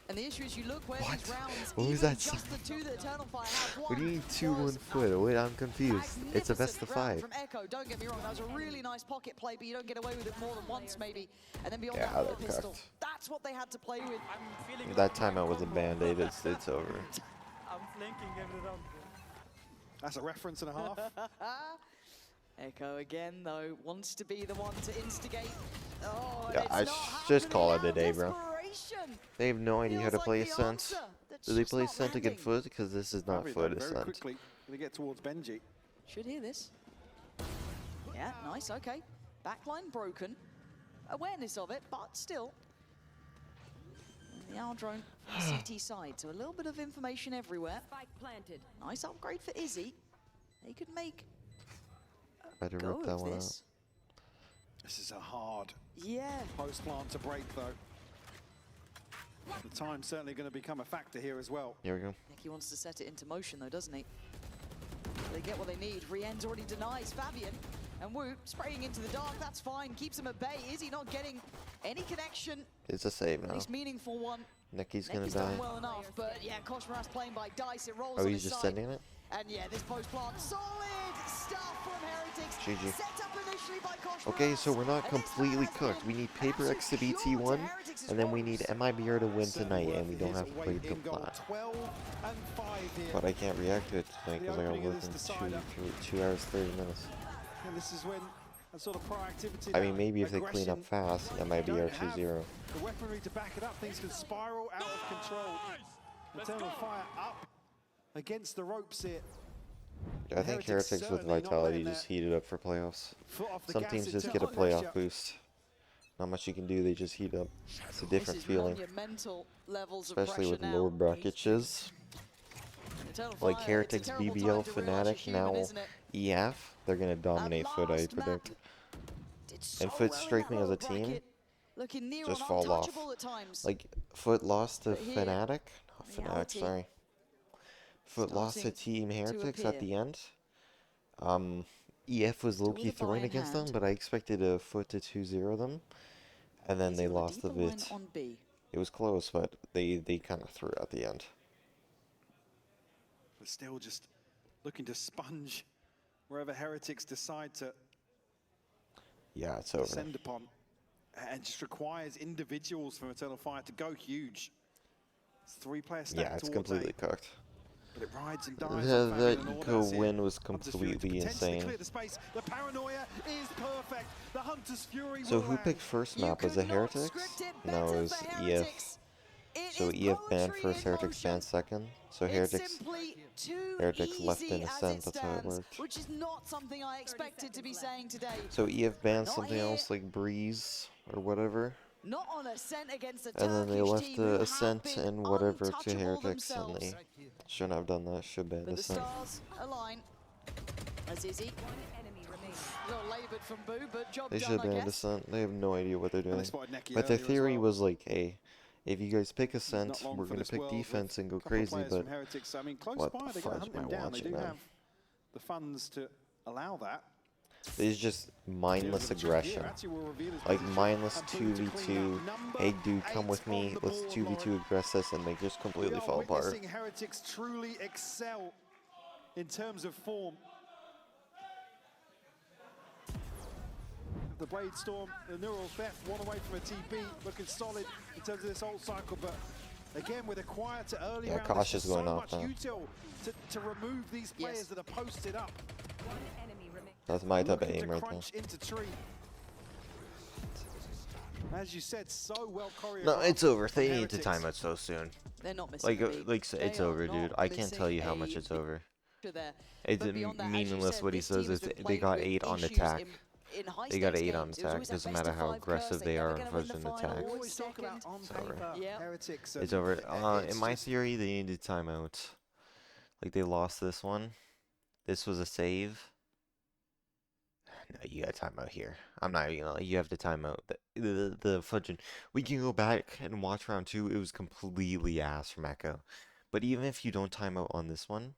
And the issue is you look where What? these rounds, What was even that just sound? the 2 that Eternal Fire have won. What do you mean 2-1 was foot? Wait, I'm confused. It's a best magnificent of round 5. From Echo, don't get me wrong, that was a really nice pocket play, but you don't get away with it more than once maybe. And then beyond Yeah, that, they're the pistol. cooked. That's what they had to play with. I'm feeling That timeout was a band-aid. It's over. I'm flanking every round. That's a reference and a half. Echo again, though, wants to be the one to instigate. Oh, and Yeah, it's I not just happening call it now. a day, bro. Desperation They have no idea how to feels play like the Ascent. answer that's Do they just play not Ascent against landing. Foot? Because this is not Fabian Foot very Ascent. quickly going to get towards Benji. Should hear this. Yeah, nice, okay. Backline broken. Awareness of it, but still. And the drone CT side, so a little bit of information everywhere. Spike planted. Nice upgrade for Izzy. They could make Better go rip that of one out. this. This is a hard Yeah, post plant to break, though. The time's certainly going to become a factor here as well. Here we go. Neki wants to set it into motion though, doesn't he? They get what they need. Rien's already denies Fabian. And Woot spraying into the dark, that's fine. Keeps him at bay. Is he not getting any connection? It's a save At now. least meaningful one. Neki's gonna Neki's die. done well enough, but yeah, Kosh Moras playing by dice. It rolls Oh, on he's his just side. sending it? And yeah, this post plant, solid stuff from Heretics. GG. Set up initially by Kosh Okay, Moras. so we're not And this completely has cooked. been We need an Paper absolute X to cure BT1, to Heretics' and then we need woes. MIBR to win Certainly tonight, and worth we don't his have to play weight in gold. Dupla. 12 and 5 here. But I can't react to it tonight because I The gotta opening of work in this decider. 2 hours, 30 minutes. And this is when a sort of proactivity. I mean, maybe if they clean up aggression, fast, don't MIBR have 2-0. the weaponry to back it up, things can spiral out of control. Eternal Fire up against the ropes here. I think Heretics Heretics with certainly not Vitality letting just heated up for playoffs. Foot off the Some gas teams in just terms get a of pressure. playoff boost. not much you can do. They just heat up. It's a This different is feeling, monumental levels of especially pressure with now. lower bracketages. Eternal Like Fire, Heretics, it's a terrible BBL, time to relaunch a Fnatic, human, now isn't it? EF. They're gonna dominate That Foot, I last map predict. did so And Foot well in strike that me as lower a team, bracket, looking near just on fall off. untouchable at times. Like Foot lost to But here, Fnatic, not Fnatic, reality sorry. Foot lost to starting Team to Heretics at appear. the end. EF was Still low-key with a buy throwing in against them, hand. but I expected a Foot to 2-0 them. And then Easy they on the lost a deeper line bit. on B. It was close, but they kind of threw at the end. But still just looking to sponge wherever Heretics decide to Yeah, it's over. descend upon. And just requires individuals from Eternal Fire to go huge. It's 3-player stack Yeah, it's towards completely A, cooked. but it rides and dies The, on the Fabian and eco Ordaz here. win was Hunter's Fury to completely potentially insane. clear the space. The paranoia is perfect. The Hunter's Fury So will who land. picked first You map? Was could it not Heretics? script it No, it better was for EF. Heretics. It So is EF banned poetry first, in Heretics banned motion. second. So It's Heretics simply too Heretics left easy in as ascent, it that's how it stands, worked. which is not something I expected to be saying today. So EF banned Not something here. else like Breeze or whatever. Not on Ascent against a And then they Turkish left team the who have Ascent been and whatever to untouchable Heretics, and themselves. they shouldn't have done that. Should ban But the Ascent. stars align. As Izzy. A little laboured from Boo, but job They done, should I ban guess. Ascent. They have no idea what they're And they doing. spotted Neki But the earlier as theory well. was like, hey, if you guys pick Ascent, Not long we're for gonna this pick world defense with and go a couple of crazy. players But from Heretics. I mean, close what by, the they're going to fudge hunt am them I down. They watching, do man? have the funds to allow that. it's just mindless Check here. aggression. Actually, we'll reveal his Like position. mindless And Boo to clean 2v2. up. Number Hey dude, come 8 with me. on the Let's board, 2v2 Lauren. aggress us, and they just We completely are fall apart. witnessing Heretics truly excel in terms of form. The Blade Storm, the Neural Theft, one away from a TP, looking solid in terms of this ult cycle, but again with a quieter early Yeah, round, Kosh there's is just going so off much now. util to remove these players Yes. that are posted up. That's my type of Looking aim to right there. crunch into tree. As you said, so well choreographed. No, it's over. from They need to Heretics. time it so soon. They're not missing a beat. It's They over, are dude. not I can't tell missing you how a much it's beat over. there. It's But beyond that, as you meaningless said, what he this team says. has Is been they plagued got with 8 on issues attack. in high They got stakes 8 on games. There's attack. always that Doesn't best matter of how 5 aggressive curse. they They're are never on gonna win first the and final attack. or Always talk about second. on It's over. paper, Yeah. Heretics. It's over. it's In my just- theory, they needed timeout. Like they lost this one. This was a save. No, you got timeout here. I'm not even gonna lie. You have to timeout. The fudging. We can go back and watch round 2. It was completely ass from Echo. But even if you don't timeout on this one,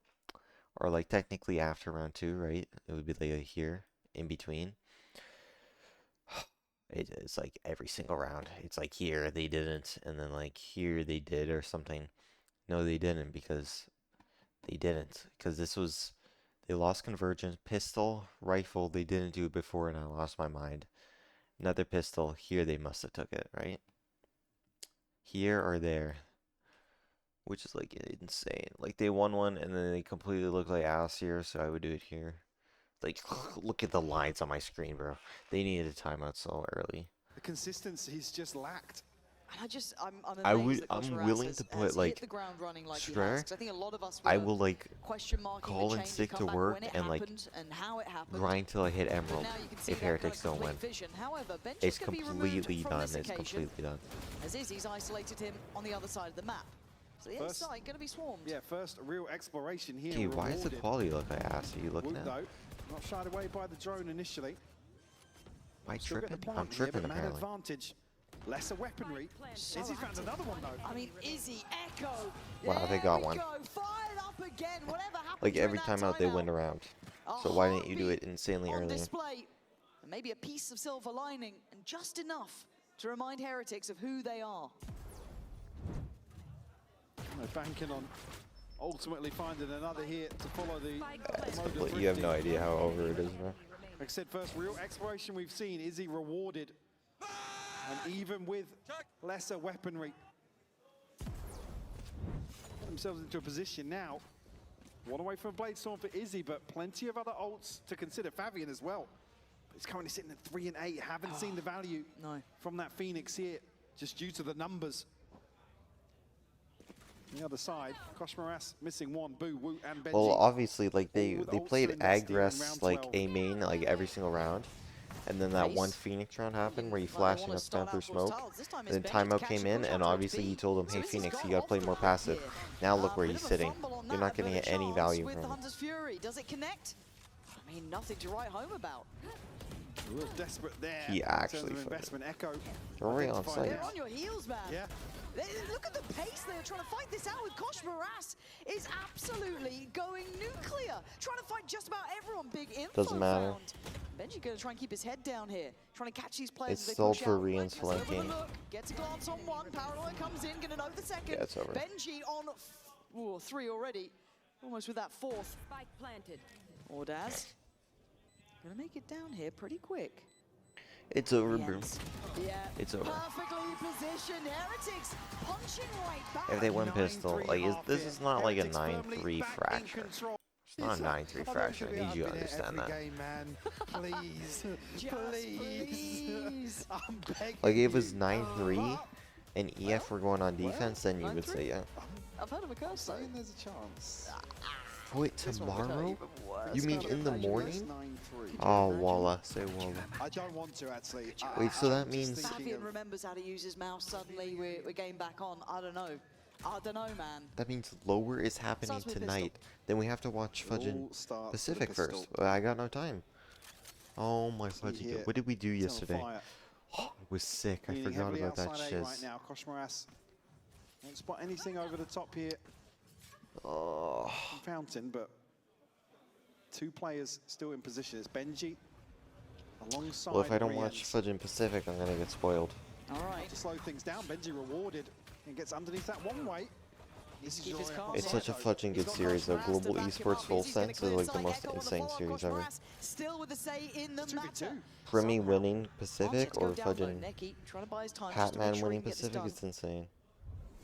or like technically after round 2, right? It would be like here in between. It's like every single round. It's like here they didn't, and then like here they did or something. No, they didn't because this was they lost convergence, pistol, rifle. They didn't do it before, and I lost my mind. Another pistol here. They must have took it right here or there, which is like insane. Like they won one, and then they completely look like ass here. So I would do it here. Like look at the lines on my screen, bro. They needed a timeout so early. The consistency's just lacked. And I'm amazed that Kosh I'm Moraz willing has, to has put hit like the ground running like he Swear, has. 'Cause I think a lot of us I were will like question marking call the and change stick of to comeback work when it and like happened and how it happened. grind till I hit But emerald now you can see if that kind of Heretics don't complete win. vision. However, Benji It's could be removed completely from done. this It's occasion, completely done. as Izzy's isolated him on the other side of the map. So the First- inside going to be swarmed. Yeah, first real exploration here. Dude, why does the rewarded. quality look like ass? Are you looking Woot, at? though, not shied away by the drone initially. Am I Still get the tripping? point I'm here, tripping but man apparently. advantage. Lesser weaponry. So Izzy found active. another one though. I mean, Izzy, Echo. Wow, they there got we one. Go. Fired up again. Whatever happened Like during every that time out they win timeout. a round. A So why didn't you do it heartbeat insanely on earlier? display. And maybe a piece of silver lining, and just enough to remind Heretics of who they are. They're banking on ultimately finding another here to follow the It's mode of complete- you have no drifting. idea how over it is, bro. Like I said, first real exploration we've seen. Izzy rewarded. And even with lesser weaponry, put themselves into a position now. One away from a Blade Storm for Izzy, but plenty of other ults to consider. Fabian as well. But he's currently sitting at 3 and 8. Haven't seen the value No. from that Phoenix here, just due to the numbers. On the other side, Kosh Moraz missing one. Boo, Woot, and Benji. Well, obviously, like All with they ults played are invested in aggress round like 12. A main like every single round, and then that one Nice. Phoenix round happened where he Well, they flashed wanna enough start down through out for smoke, Styles. This time and it's then Benji to timeout catch came the in, push and out obviously he B. told him, So hey Izzy's Phoenix, got you gotta off play the more back passive. here. Now look where Bit he's of a sitting. fumble on You're that, not but gonna a get any chance value with from the him. Hunter's Fury. Does it connect? I mean, nothing to write home about. A little desperate there. He in terms actually of fucking- investment. Echo. They're already on identified site. They're on your heels, man. Yeah. Look at the pace they're trying to fight this out with. Kosh Moras is absolutely going nuclear. Trying to fight just about everyone. Big info Doesn't matter. found. Benji going to try and keep his head down here. Trying to catch these players It's as they sold push for out. Rian's Let's have a flanking. look. Gets a glance on one. Paranoia comes in. Going to know the second. Yeah, it's over. Benji on 3 already. Almost with that fourth. Spike planted. Ordaz. Going to make it down here pretty quick. It's over, bro. Yes. Yeah. It's over. Perfectly positioned. Heretics punching right back. If they win pistol, 9-3 like half this here. is not like a Heretics firmly 9-3 back in fracture. control. It's not a 9-3 I know fracture. it I need you to should be. I've been here understand every that. game, man. Please, Just please. I'm begging Like if it was you. 9-3 and EF were going on defense, then you would say yeah. I've heard of a curse though. Saying there's a chance. Wait, This one would hurt tomorrow? even worse. You mean in the Imagine morning? 9-3. Oh, Walla. Say Walla. I don't want to actually. Wait, so that I'm just means- thinking Fabian of- remembers how to use his mouse suddenly. We're getting back on. I don't know. I don't know, man. That means lower is happening Starts with tonight. pistol. Then we have to watch It fudging all starts with a Pacific pistol. first. I got no time. Oh my See fudgy. here, What did we do it's on yesterday? fire. It was sick. I Leaning forgot heavily about that outside A shiz. right now. Kosh Moras won't spot anything over the top here. Oh. Fountain, but two players still in position. It's Benji alongside. Well, if I don't Rian. watch fudging Pacific, I'm gonna get spoiled. All right. To slow things down, Benji rewarded and gets underneath that one way. Needs to keep his Joy calm. It's on such a Echo. fudging good He's got series though. Kosh Moras to Global back him Esports up. Full Izzy's gonna Sense is clear like the side. most Echo on the insane follow-up. series Kosh ever. Moras still with the say in the 2v2. matter. For me, Somehow winning wants it Pacific to go or down low. fudging Neki trying to buy his time just to make Hatman sure he winning can get this Pacific done. is insane.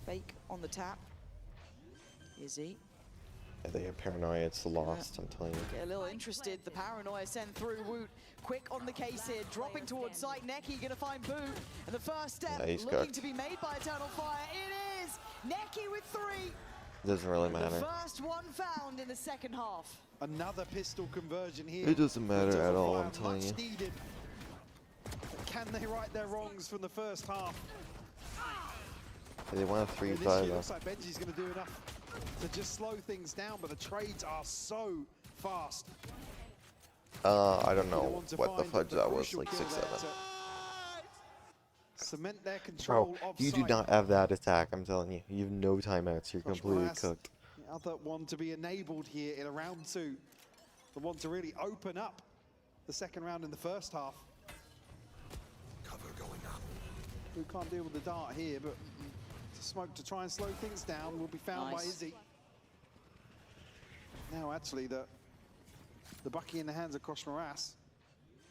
Fake on the tap. Izzy. I think paranoia, it's lost, I'm telling you. Get a little interested. The paranoia sent through Woot. Quick on the case here. Dropping towards site. Neki gonna find Boo. And the first step Nice looking cut. to be made by Eternal Fire. It is! Neki with 3. Doesn't really The matter. first one found in the second half. Another pistol conversion here. It doesn't matter Eternal at all, Fire, I'm telling much you. needed. Can they right their wrongs from the first half? They won a Initially, 3-5 it though. looks like Benji's going to do enough to just slow things down, but the trades are so fast. I don't They know want to what the find fudge that was, crucial like kill 6-7. there to Cement their control Bro, of you do site. not have that attack, I'm telling you. You have no timeouts, you're Kosh completely Moras, cooked. The other one to be enabled here in a round 2. The one to really open up the second round in the first half. Cover going up. Who can't deal with the dart here, but to smoke to try and slow things down will be found by Nice. Izzy. Now actually the bucky in the hands of Kosh Moras.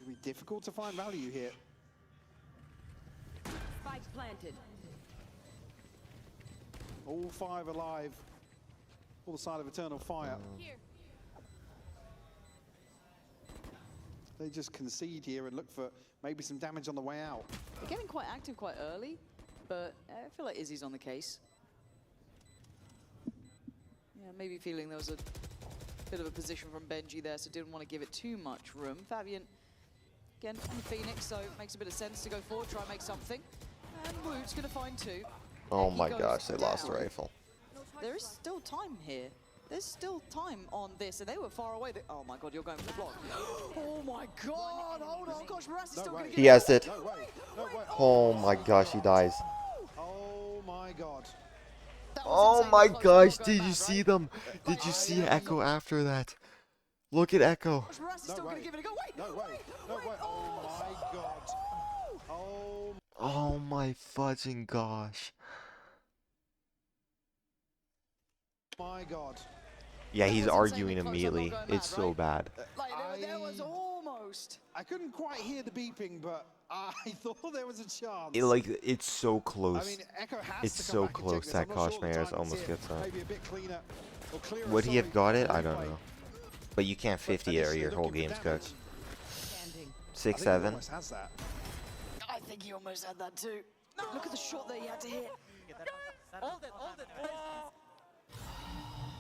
It'll be difficult to find value here. Spike planted. All 5 alive. All the side of Eternal Fire. Here. They just concede here and look for maybe some damage on the way out. They're getting quite active quite early, but I feel like Izzy's on the case. Yeah, maybe feeling there was a bit of a position from Benji there, so didn't want to give it too much room. Fabian, again, on the Phoenix, so it makes a bit of sense to go forward, try and make something. And Woot's going to find 2. Oh Neki my goes gosh, they lost the down. rifle. There is still time here. There's still time on this, and they were far away. Oh my god, you're going for the block. Oh my god, hold on. Gosh, Moras is No still going way. to He get has it. No way, no way. Oh my gosh, he dies. Oh my god. That was Oh insane, my close gosh, call, did going you back, see right? them? Did you see Echo after that? Look at Echo. Gosh, Moras is No still going way. to give it a go. Wait, No way. No way. Oh my god. Oh Oh my fudging gosh. my god. Yeah, That he's was arguing insanely close, I'm not immediately. going It's mad, so right? bad. Like, there was almost. I couldn't quite hear the beeping, but I thought there was a chance. It's so close. I mean, Echo has It's to come so back and check close this. that I'm not Kosh sure the Moras timing's almost here. gets that. Maybe a bit cleaner. Or clearer, Would he have sorry, got it? I replay. don't know. But you can't But 50 it or initially your whole looking for game's damage. cooked. Standing. I think he 6-7. almost has that. I think he almost had that too. Look at the shot that he had to hit. Hold it, hold it.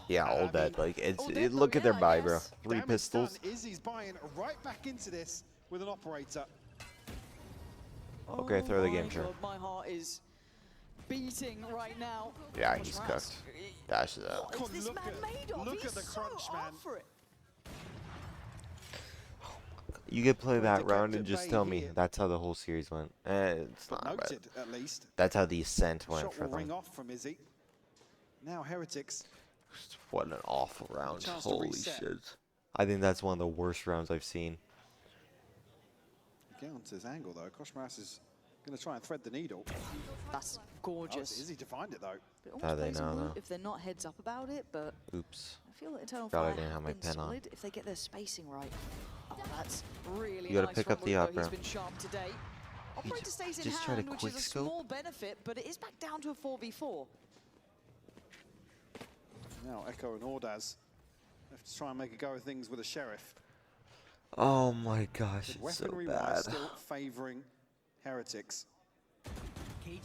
Yeah, I all mean, dead. Like, it's all dead though, look at their yeah, I buy, bro. guess. 3 Damage pistols. done. Izzy's buying right back into this with an operator. Okay, throw the game, my sure. God, my heart is beating right now. Yeah, Kosh he's Mraz. cooked. Dashes out. What is this Look man at- made of? look He's at the so crunch, up man. for it. You could play Well, that kept round at and just bay tell me here. that's how the whole series went. It's But not, but noted, at least. that's how the ascent went Shot for will ring them. off from Izzy. Now Heretics. What an awful round. chance to Holy reset. shit. I think that's one of the worst rounds I've seen. Get onto this angle though. Kosh Mraz is going to try and thread the needle. That's Oh, it's gorgeous. easy to find it though. It How almost they plays a know, moot though? if they're not heads up about it, but Oops. I feel that Eternal Forgot I Fire didn't have have my been pen on. solid if they get their spacing right. Oh, that's really You gotta nice pick from up the Rubo. upper. He's been sharp today. Operator stays in just tried hand, a which quick is a scope. small benefit, but it is back down to a 4v4. Now Echo and Ordaz have to try and make a go of things with a Sheriff. Oh my gosh, But it's so weaponry bad. wise still favouring Heretics. Cage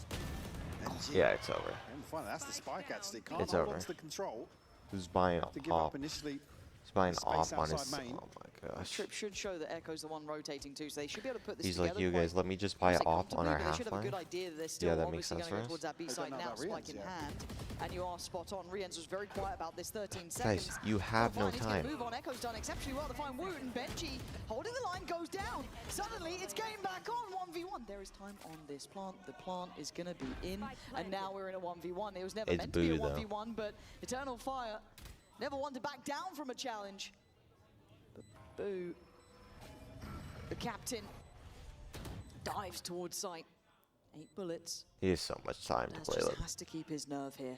NG. Yeah, it's over. And finally, that's the spike actually. Can't It's hold over. on to the control Who's buying to give up off? initially. He's buying space off on his. outside main. Oh my gosh. Trip should show that Echo's the one rotating too, so they should be able to put this He's together like, you quite guys, let me just buy honestly off on comfortably, our but they half should have a line. good idea that they're still that makes obviously sense going for to go us. towards that B I don't side know now, about spike Rienz, in yeah. hand, and you are spot on. Rienz was very quiet about this 13 seconds. Guys, you have no Fine, he's gonna time. move on. Echo's done exceptionally well to find Woot, and Benji holding the line goes down. Suddenly, it's game back on 1v1. There is time on this plant. The plant is going to be in, and now we're in a 1v1. It was never It's meant to be a boo, though. 1v1, but Eternal Fire never one to back down from a challenge. But Boo, the captain, dives towards sight. 8 bullets. He has so much time to Daz play just with. has to keep his nerve here.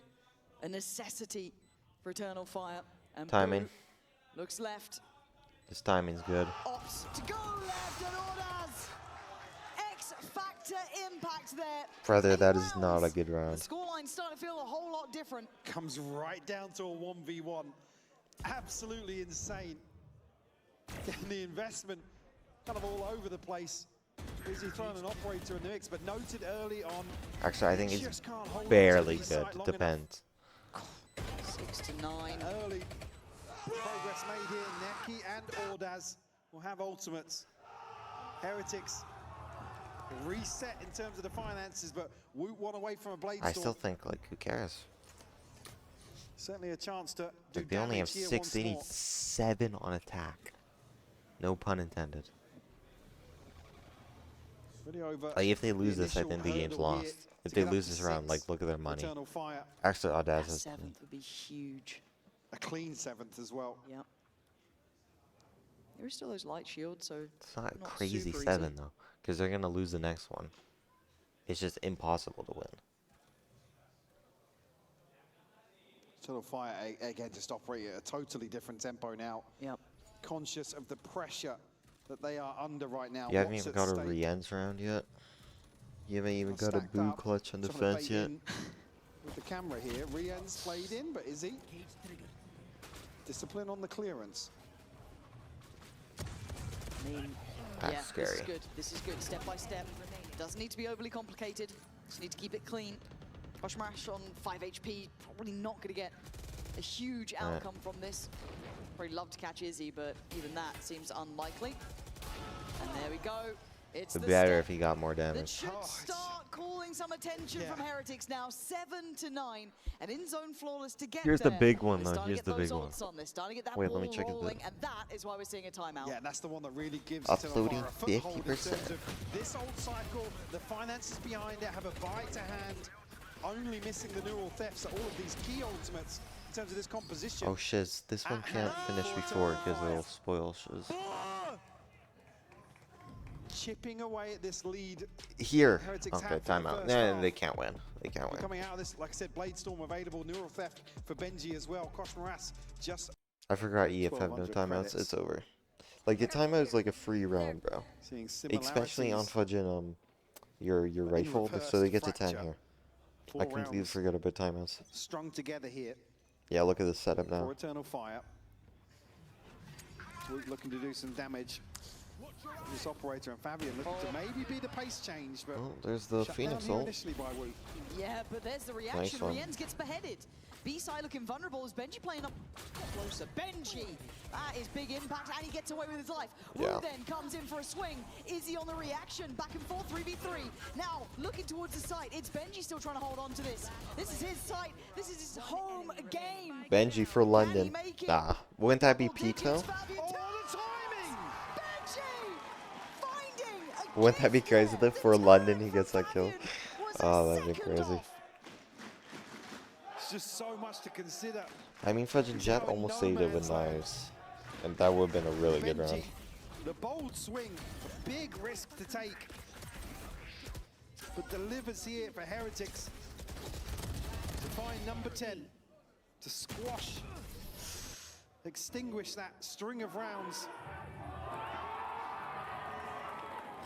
A necessity for Eternal Fire. And Timing. Boo looks left. His timing's good. Opts to go left, and Ordaz. X-Factor impact there. Brother, 8 that is not a rounds. good The round. scoreline's starting to feel a whole lot different. Comes right down to a 1v1. Absolutely insane. And the investment kind of all over the place. Is he throwing an operator in the mix, but noted early on. Actually, I think he it's just can't hold on to barely his good. sight long Depends. 6 to 9. enough. Early progress made here. Neki and Ordaz will have ultimates. Heretics reset in terms of the finances, but Woot one away from a blade I storm. still think, like, who cares? Certainly a chance to do Like, they only have damage here 6, once they more. need 7 on attack. No pun intended. Really over Like, if they the lose this, I initial think the game's hurdle here lost. If to they get up lose to this round, 6 like, look at their money. Eternal Fire, Actually, That Audacious. 7th would be huge. a clean 7th as well. Yep. There are still those light shields, so It's not a not crazy super 7, easy. though. Because they're going to lose the next one. It's just impossible to win. Eternal Fire, again, just operating at a totally different tempo now. Yep. Conscious of the pressure that they are under right now. You haven't What's even at got a stake? Rienz round yet. You haven't even Well, got a stacked boo up. clutch on Some of the defense bait yet. in with the camera here. Rienz played in, but is he? Cage triggered. Discipline on the clearance. I mean, That's yeah, this scary. is good. This is good, step by step. Doesn't need to be overly complicated. Just need to keep it clean. Kosh Mraz on 5 HP, probably not going to get a huge outcome from this. Probably love to catch Izzy, but even that seems unlikely. And there we go. It's It'd the be better step if he got more that damage. should Oh, start calling some attention Yeah. from Heretics now. 7 to 9, and in zone flawless to get Here's the there. big one, They're though. starting Here's to get the big those one. ults on. They're starting to get that Wait, let ball me check it rolling, out. and that is why we're seeing a timeout. Yeah, and that's the one that really gives Uploading Eternal Fire a foothold in 50%. terms of this old cycle. The finances behind it have a buy to hand. Only missing the neural thefts at all of these key ultimates in terms of this composition. Oh shiz, this one can't finish before because it'll spoil shiz. Chipping away at this lead. Here. Heretics Okay, have for the timeout. first Nah, half. they can't win. They can't win. Coming out of this, like I said, Blade Storm available, neural theft for Benji as well. Kosh Mraz just I forgot EF have no 1200 timeouts. credits. It's over. Like the timeout is like a free round, bro. seeing similarities. Especially on fudging your rifle, so they get to 10 here. Four I completely rounds forgot about timeouts. strung together here Yeah, look at this setup for now. Eternal Fire. Woot looking to do some damage. This operator and Fabian looking to maybe be the pace change, but Oh, there's the shut Phoenix down here ult. initially by Woot. Yeah, but there's the reaction. one. Rienz gets beheaded. B-side looking vulnerable as Benji playing up closer. Benji, that is big impact, and he gets away with his life. Yeah. Wu then comes in for a swing. Izzy on the reaction, back and forth, 3v3. Now, looking towards the site, it's Benji still trying to hold on to this. This is his site, this is his home game. Benji for London. Nah, wouldn't that be peak though? Wouldn't that be crazy though? For London, he gets that kill. Oh, that'd be crazy. It's just so much to consider. I mean, Fudge and Jet almost saved it with knives, and that would have been a really good round. The bold swing, a big risk to take, but delivers here for Heretics to find number 10 to squash, extinguish that string of rounds.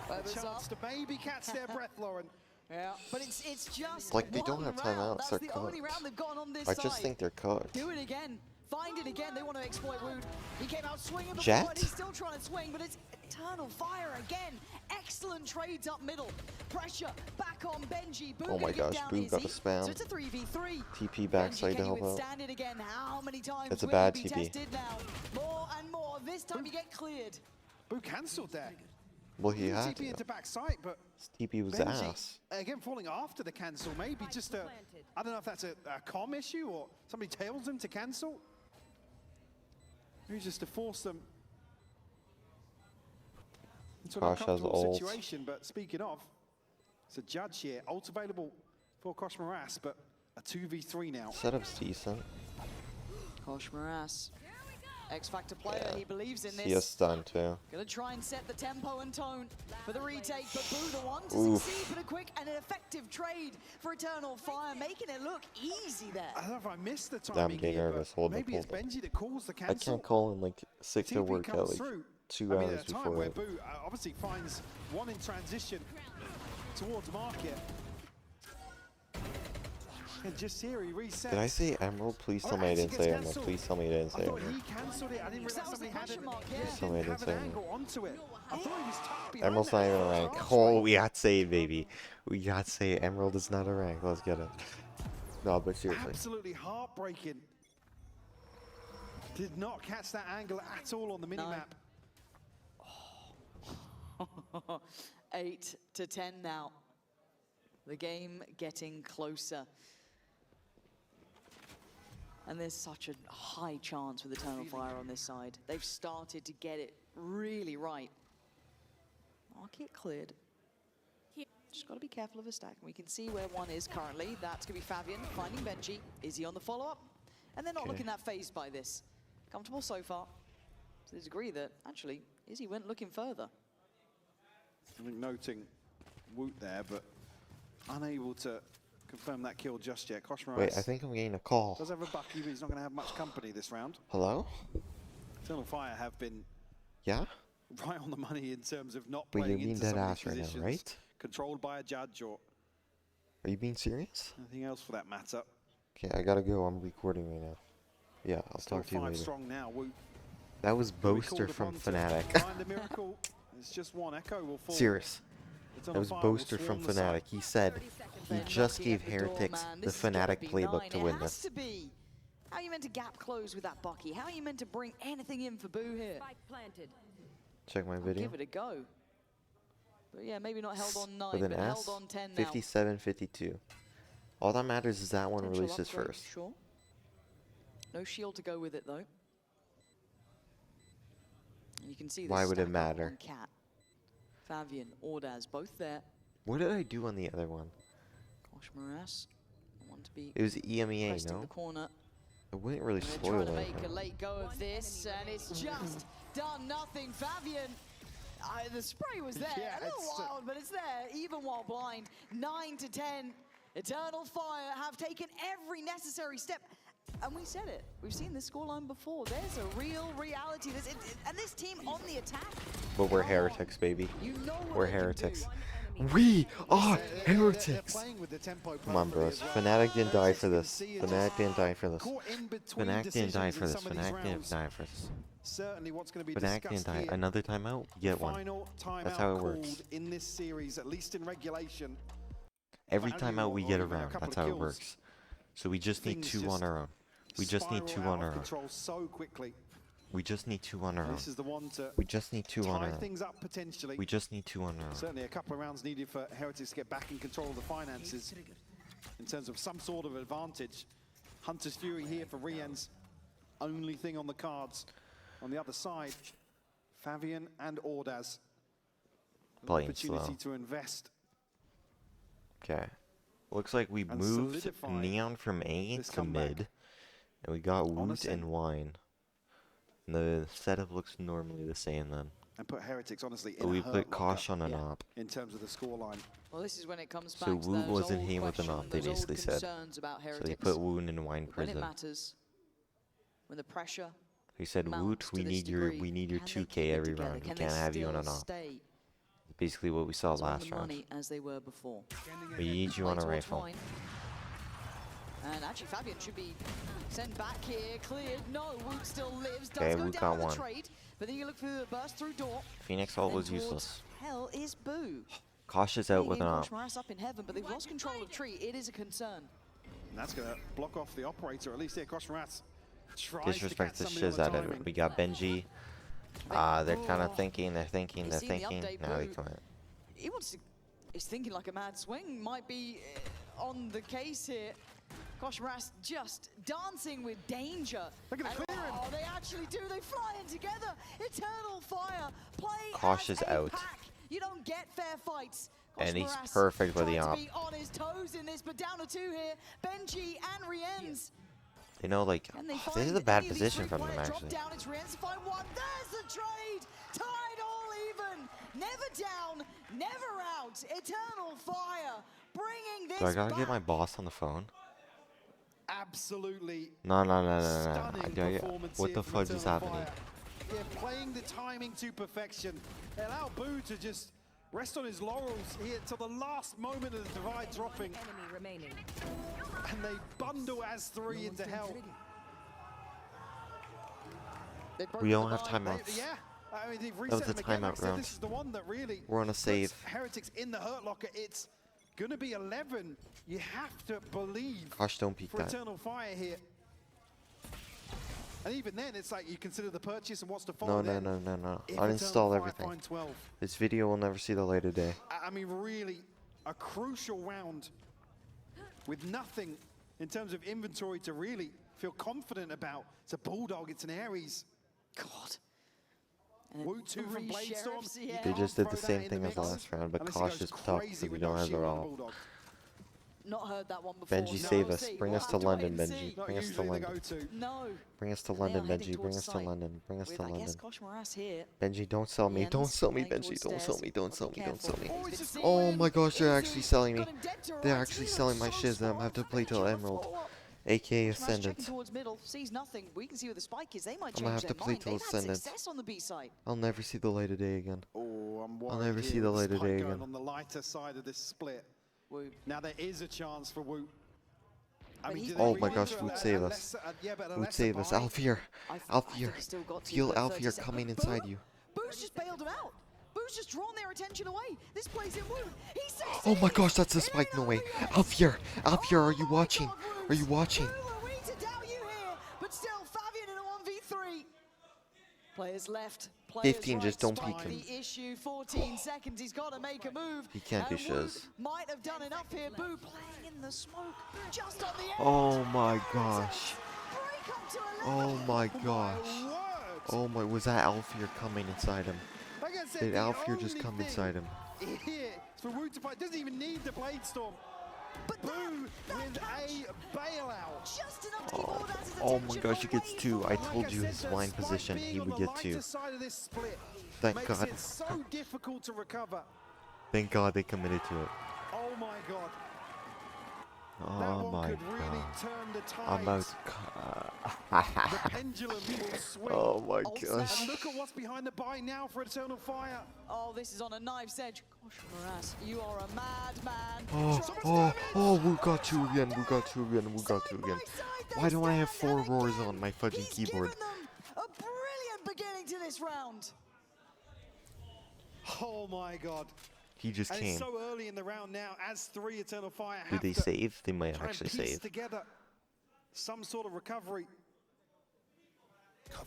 A chance to maybe catch their breath, Lauren. Yeah, but it's just Like, they don't have timeouts, That's they're the only cooked. round they've gone on this I side. just think they're cooked. Do it again. Find it again. They want to exploit Wood. He came out swinging before, Jet? and he's still trying to swing, but it's Eternal Fire again. Excellent trades up middle. Pressure back on Benji. Boo Oh my gonna get gosh, down Boo got a Izzy. spam. So it's a 3v3. TP Benji, backside to can you help out. withstand it again? How many times It's a will bad you be TP. tested now? More and more. This time you get cleared. Boo cancelled there. Well, he had TP into to. back sight, but His TP was Benji, ass. again, falling after the cancel. Maybe just a, I don't know if that's a comm issue or somebody tails him to cancel. Maybe just to force them into an Kosh has uncomfortable ult. situation. But speaking of, it's a judge here. Ult available for Kosh Moras, but a 2v3 now. Setup's decent. Kosh Moras. X-Factor player, Yeah. he believes in this. He has stun too. Gonna try and set the tempo and tone for the retake, but Boo the one to Oof. succeed, but a quick and an effective trade for Eternal Fire, making it look easy there. I don't know if I missed the I'm timing getting here, nervous. but Hold maybe up, it's hold up. Benji that calls the I cancel. can't call in like 6 to TP work comes out like through. 2 I mean, hours at a time before where it. Boo obviously finds one in transition towards market. And just here he resets. Did I say Emerald? Please tell me I didn't say Emerald. Please tell me I didn't I say thought Emerald. he cancelled it. I didn't realize That was somebody the had question it. mark, yeah. Tell me I Didn't didn't have say an Emerald. angle onto it. I thought he was tucked behind Emerald's that. not even a rank. Oh, we got to say it, baby. We got to say it. Emerald is not a rank. Let's get it. No, but seriously. Absolutely heartbreaking. Did not catch that angle at all on the minimap. 8 to 10 now. The game getting closer. And there's such a high chance with Eternal Fire on this side. They've started to get it really right. Market cleared. Just got to be careful of a stack. We can see where one is currently. That's going to be Fabian finding Benji. Izzy on the follow-up. And they're not Okay. looking that phased by this. Comfortable so far. To the degree that, actually, Izzy went looking further. I think noting Woot there, but unable to confirm that kill just yet. Kosh Wait, Moras I think I'm getting a call. does have a bucky, but he's not going to have much company this round. Hello? Eternal Fire have been Yeah? right on the money in terms of not Wait, you're playing being into dead some of ass these right now, positions, right? controlled by a judge or Are you being serious? anything else for that matter. Okay, I gotta go. I'm recording right now. Yeah, I'll Still talk to you 5 later. strong now. Woot That was will be Boaster called from upon to Fnatic. find a miracle. It's just one. Echo will fall. Serious. Eternal That was Fire will Boaster swarm from the site. Fnatic. He said he Ben just knocking gave at the door, Heretics man. the This is gonna Fnatic be playbook 9. to win It has this. to be. How are you meant to gap close with that Bucky? How are you meant to bring anything in for Boo here? Spike planted. Check my I'll video. give it a go. But yeah, maybe not held on 9, With an but S, held on 10 now. 57-52. All that matters is that one Potential releases upgrade, first. Sure. No shield to go with it though. And you can see the Why would it stack up matter? on Cat. Fabian, Ordaz, both there. What did I do on the other one? Kosh Moras, one to be It was EMEA, pressed in no? the corner. It wouldn't really They're spoil trying to anything. make a late go of this, and it's just done nothing. Fabian, the spray was there, Yeah, a little it's, wild, but it's there, even while blind. 9 to 10, Eternal Fire have taken every necessary step. And we said it, we've seen this scoreline before. There's a real reality. And this team on the attack. But we're come on. heretics, baby. You know what We're they can do. heretics. We are They're heretics! playing with the tempo Come on, perfectly bros. as well. Fnatic didn't die Heretics for you can this. see are Fnatic just didn't die for this. caught in between Fnatic didn't die decisions for in this. some of these Fnatic didn't rounds. die for this. Certainly what's going to be Fnatic discussed didn't die. here. Another timeout? Get one. Final timeout That's how it called works. in this series, at least in regulation. Every Value timeout we or get even a around. couple That's of how it kills. works. So we just need things 2 just on our own. We just need 2 spiral on out our of own. control so quickly. We just need 2 on our And own. this is the one to We just need 2 on tie our own. things up potentially. We just need 2 on our own. Certainly a couple of rounds needed for Heretics to get back in control of the finances in terms of some sort of advantage. Hunter's Fury here for Rien's only thing on the cards. On the other side, Fabian and Ordaz. An Playing opportunity slow. to invest. Okay. Looks like we And moved solidify Neon from A this to comeback. mid. And we got Woot Honestly. and Wine. And the setup looks normally the same then. And put Heretics, honestly, But in we a hurt put Kosh locker on an Yeah. op. in terms of the scoreline. Well, this is when it comes back So to Woot those wasn't old here with an op, they questions, those old basically said. concerns about So they Heretics. put Woot in Wine But when it prison. matters, when the pressure He said, mounts Woot, to we this need degree, your can they 2K keep it every together? round. We Can can't they have you on still an op. stay Basically what we saw as on last the round. money as they were before? We need you Play on a towards rifle. Wine. And actually, Fabian should be sent back here, cleared. No, Woot still lives, does Okay, go Woot down got with the one. trade. But then you look for the burst through door. Phoenix ult Then was towards useless. hell is Boo. Kosh is out with an op. Kosh up in heaven, but they've lost control of Tree. It is a concern. And that's going to block off the operator, at least here. Kosh tries to Disrespect catch the somebody on shiz the out of it. timing. We got Benji. They're kind of thinking, they're thinking. He's seen the update, Now they Boo. come in. He wants to. He's thinking like a mad swing. Might be on the case here. Kosh just dancing with danger. Look at the And- clearing. Oh, they actually do. They fly in together. Eternal Fire. Play Kosh as is a out. pack. You don't get fair fights. Kosh And he's Moras perfect with the trying to op. be on his toes in this, but down to 2 here. Benji and Rienz. They know, like, Can they this find is a bad any of these position 3 from them, players? Drop actually. down, it's Rienz to find one. There's the trade. Tied all even. Never down, never out. Eternal Fire bringing this Do I gotta back. get my boss on the phone? Absolutely No. stunning performance What here the from fudge is Eternal happening? Fire. Yeah, playing the timing to perfection. They allow Boo to just rest on his laurels here till the last moment of the divide dropping, Enemy remaining. and they bundle as 3 into hell. They've We broken don't the have bind. timeouts. Yeah, I mean, they've was reset the them again. Like I timeout said, round. this is the one that really We're on a puts save. Heretics in the hurt locker. It's gonna be 11. You have to believe Kosh, don't peek for that. Eternal Fire here. And even then, it's like you consider the purchase and what's to follow. No. then. If Eternal Uninstall Fire everything. find 12. This video will never see the light of day. I mean, really, a crucial round with nothing in terms of inventory to really feel confident about. It's a Bulldog, it's an Ares. God. And Woot 2 from 3 Bladestorm. sheriffs, You yeah. They can't just did throw the that same in thing the as mix last round, but unless he Kosh goes is tough crazy because we with don't no have the shield on raw. Bulldog. Not heard that one before. Benji, so save we'll us. see. Bring We'll us have to wait London, and Benji. see. Not Bring us to usually the London. go-to. No. Bring us to They are London, heading Benji. towards Bring the us to site London. Bring us With, to I guess, London. Kosh Moras here. Benji, don't sell me. Jens Don't sell me, playing Benji. towards Don't sell stairs. me. Don't Gotta sell be me. Don't sell me. careful. Oh, He's it's been a Oh seen. my gosh, they're Izzy actually selling me. got him dead to They're rights. actually He selling looks my so shiz. I'm smart. have to play till Trying to Emerald. follow up. AKA Kosh Moras checking Ascendant. towards middle, sees nothing. We can see where the spike is. They might I'm gonna change have to their play mind. till They've had Ascendant. success on the B side. I'll never see the light of day again. Oh, I'm worried never here see the with light of spike day going again. on the lighter side of this split. Woot. Now there is a chance for Woot. But he's do not they Oh really my go gosh, to Woot a save us. lesser- yeah, but a Woot lesser save us. buy? Alfier. I think Alfier. he's still got to Feel for 30 Alfier seconds. coming Boo- inside you. Boo's just bailed him out. Boo's just drawn their attention away. This plays in Woot. He Oh my succeeds. gosh, that's a It spike. ain't No way. over yet. Alfier. Alfier, are you Oh my watching? God, Woot. Are you watching? Who are we to doubt you here? But still, Fabian in a 1v3. Players left. Players 15, right. just don't Spike peek him. The issue, 14 seconds. He's got to make a move. He can't do And Woot shiz. might have done enough here. Boo playing in the smoke. Just on the edge. Oh my gosh. Break up to 11. Oh my gosh. Word. Oh my, was that Alfier coming inside him? Like I said, Did the Alfier just only come thing inside him? Here is for Woot to fight. Doesn't even need the Bladestorm. But Boo that with catch, a bailout. just enough to keep Oh, Ordaz's oh my attention gosh, he gets away 2. from I him. told Like you said, his the line spike position, being he on would the get 2. lighter side of this split Thank makes God. it so difficult to recover. Thank God they committed to it. Oh my God. That Oh one my could really God. turn the I'm about tides. to... The pendulum will swing. Oh my Oh, gosh. And look at what's behind the buy now for Eternal Fire. Oh, this is on a knife's edge. Gosh, Moras, you are a madman. Oh, we got 2 again, we got 2 again, we got 2 again. Why don't I have 4 roars on my fudging He's keyboard? given them a brilliant beginning to this round. Oh my God. He just And came. it's so early in the round now as 3 Eternal Fire Do have they to save? They might try and actually piece save. together some sort of recovery.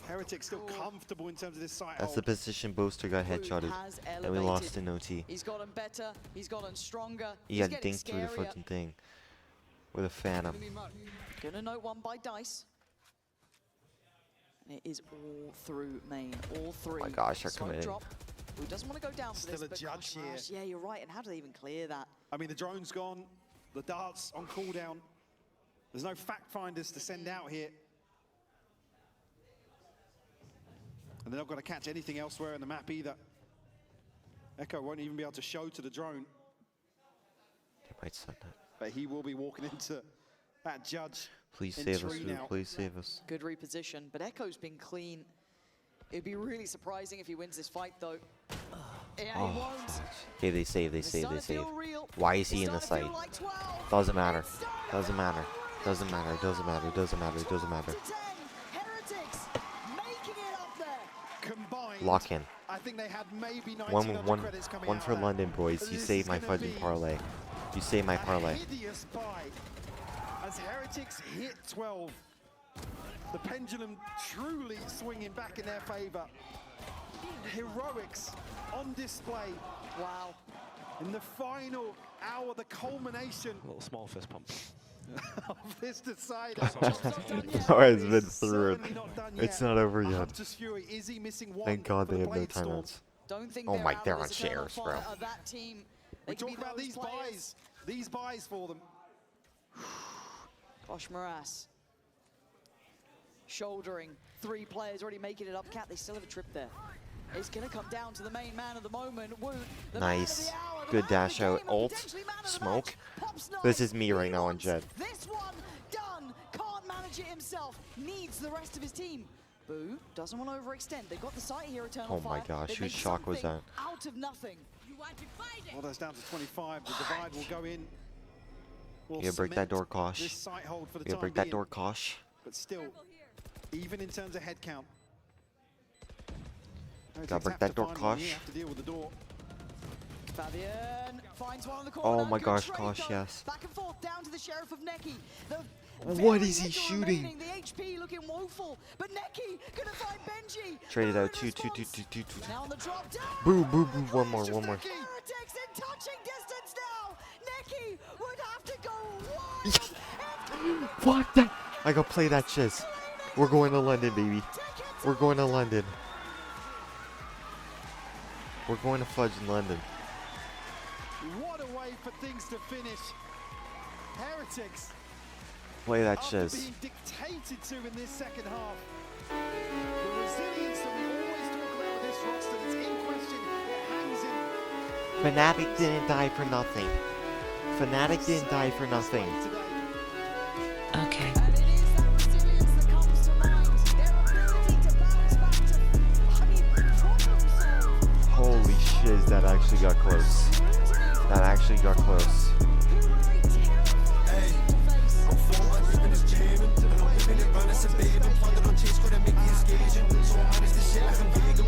Heretic still comfortable in terms of this site That's the hold. position Boaster got headshotted. Has And we lost in OT. He's gotten better. He's gotten stronger. He He's got getting dinked through the scarier. fucking thing. With a Phantom. Gonna note one by Dice. And it is all through main. All three. Oh my gosh, they're Smoke coming in. drop. Who doesn't want to go down for Still this? a but judge here. Gosh, yeah, you're right. And how do they even clear that? I mean, the drone's gone, the dart's on cooldown. There's no fact finders to send out here. And they're not going to catch anything elsewhere in the map either. Echo won't even be able to show to the drone, They might stun that. but he will be walking into that judge. Please in save us, tree Luke. now. Please save us. Good reposition, but Echo's been clean. It'd be really surprising if he wins this fight, though. Yeah, he Oh, won't. fuck. Okay, they save, they It's save, starting they to save. feel real. Why is he It's in the starting to site? feel like 12. Doesn't matter. It's starting to Doesn't matter. feel Doesn't matter. Doesn't matter. Doesn't matter. Doesn't matter. 12 to 10. Heretics making it up there. Combined, Lock in. I think they had maybe 19 One credits coming one out for of that. London, boys. You This saved is my gonna fudging be parlay. You saved my a parlay. hideous buy as Heretics hit 12. The pendulum truly swinging back in their favor. Heroics on display Wow. in the final hour, the culmination A little small fist pump. of this decider. Alright, it's been It's through it. certainly not done It's yet. not over A yet. Hunter's Fury, is he missing one? Thank God for they the have no Blade Storm? timeouts. Don't think Oh they're my, out they're of on this eternal shares, bro. fire of that team. They We could talk be about those these players. these buys for them. Kosh Moras. Shouldering. 3 players already making it up. Cat, they still have a trip there. It's going to come down to the main man of the moment. Woot, the man of Nice. the hour, the Good man of dash the out. game, and Ult. potentially man of the Smoke. match. Pops This knife. is me right He now on wants Jet. This one done. Can't manage it himself. Needs the rest of his team. Boo doesn't want to overextend. They've got the site here, Eternal Oh my Fire. gosh, They've whose made shock was something that? out of nothing. You want to fight it? Well, that's down to 25. The divide will go in. Will You break that cement door, Kosh. This site hold for the You time break that being. door, Kosh. But still, even in terms of head count. Gotta break that door, Kosh. You have to deal with the door. Fabian finds one on the corner. Oh my Good gosh, trade, Kosh, though. yes. Back and forth down to the Sheriff of Neki. The What very is he little shooting? remaining, the HP looking woeful, but Neki gonna find Benji. Traded No out two. response. Now on the drop down. Boo, boo, boo. One more, Gracious one more. Neki. Heretics in touching distance now. Neki would have to go wild. What the? I gotta play that shiz. We're going to London, baby. We're going to London. We're going to fudge in London. What a way for things to finish. Heretics, Play that after shiz. being dictated to in this second half. The resilience that we always talk about with this roster that's in question, it hangs in. Fnatic didn't die for nothing. Fnatic didn't die for nothing. Today. Okay. And it is that resilience that comes to mind. Their ability to bounce back to, problem solve. Holy shiz, that actually got close. That actually got close.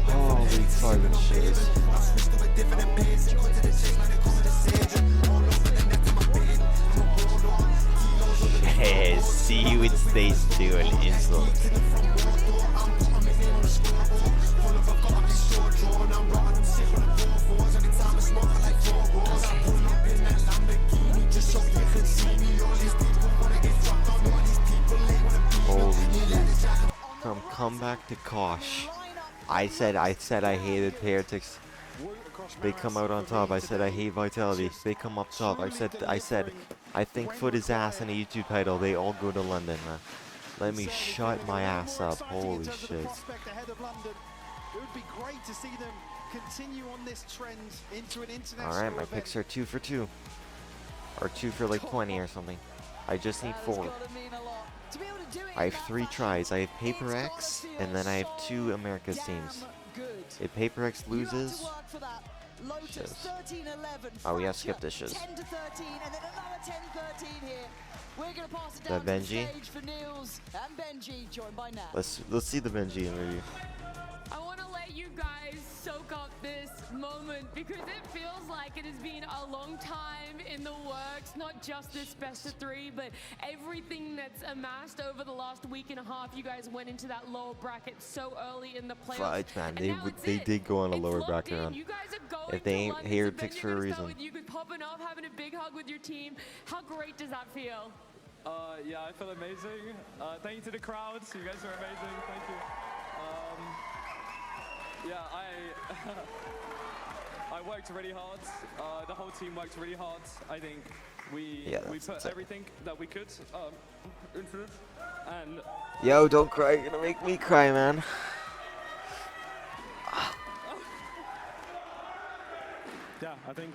Holy fucking shiz. Hey, see you in stage 2 and insult. Holy shit. From comeback to Kosh. I said I hated Heretics. They come out on top. I said I hate Vitality. They come up top. I said I think Foot is ass in a YouTube title. They all go to London, man. Let me shut my ass up. Holy shit. It would be great to see them continue on this trend into an international Alright, my event. picks are 2 for 2. Or 2 for like 20 or something. I just need 4. I have 3 tries. I have Paper X, and then I have 2 America's teams. If Paper X loses, shiz. 13-11. Oh, yeah, skip this shiz. 10-13, and then another 10-13 here. We're gonna pass it The down to the Benji? stage for Niels and Benji, joined by Nat. let's see the Benji in review. I want to let you guys soak up this moment because it feels like it has been a long time in the works, not just this best of 3, but everything that's amassed over the last week and a half. You guys went into that lower bracket so early in the playoffs. Fudge, man. and They now it's they it. did go on a It's lower locked bracket in. run. You guys are going If they to ain't London. here, So it Ben, picks you're for a gonna start reason. with you popping off, having a big hug with your team. How great does that feel? Yeah, I feel amazing. Thank you to the crowds. You guys are amazing. Thank you. Yeah, I worked really hard. The whole team worked really hard. I think we put everything that we could into it. And Yo, don't cry. You're gonna make me cry, man. Yeah, I mean,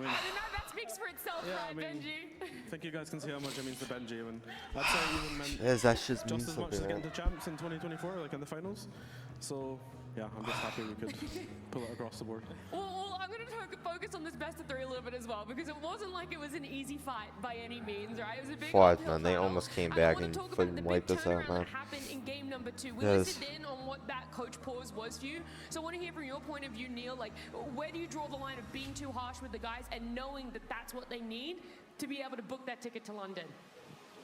that speaks for itself, yeah, right, I mean, Benji? I think you guys can see how much it means to Benji, and I'd say even meant Yes, that just means just as much as something, getting right? to champs in 2024, like in the finals. So yeah, I'm just happy we could pull it across the board. Well, I'm going to focus on this best of 3 a little bit as well because it wasn't like it was an easy fight by any means, right? It was a big Fudge, uphill man. They battle. almost came I back wanna and talk about fucking the big wiped us out, turnaround man. that happened in game number 2. We Yes. listened in on what that coach pause was for you. So I want to hear from your point of view, Neil. Like, where do you draw the line of being too harsh with the guys and knowing that that's what they need to be able to book that ticket to London?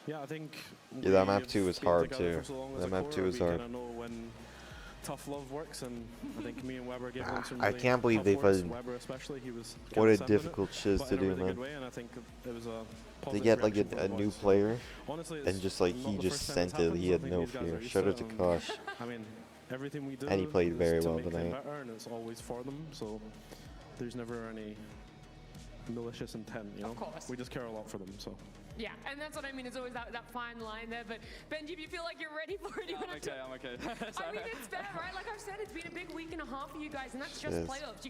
Yeah, I think. Yeah, that map we've 2 was been hard together too. for so long as That a map core, 2 was we hard. kinda know when tough love works, and I think me and Weber gave them some I really can't believe tough they works. fucking- Weber especially, he was What a kinda sending it, difficult shiz but to in a do, really man. good way, and I think it was a To positive get like reaction a from the new boys. player Honestly, and it's just like not he the just first time sent it's it, happened, he so I had think no these guys are fear. used Shout to out to it, and Kosh. I mean, everything we do And he played is very to well make them tonight. better, and it's always for them, so there's never any malicious intent, you know? Of course. We just care a lot for them, so. Yeah, and that's what I mean. It's always that fine line there. But Benji, if you feel like you're ready for it, you I'm wanna okay, I'm okay. I mean, it's fair, right? Like I've said, it's been a big week and a half for you guys, and that's just Yes. playoffs.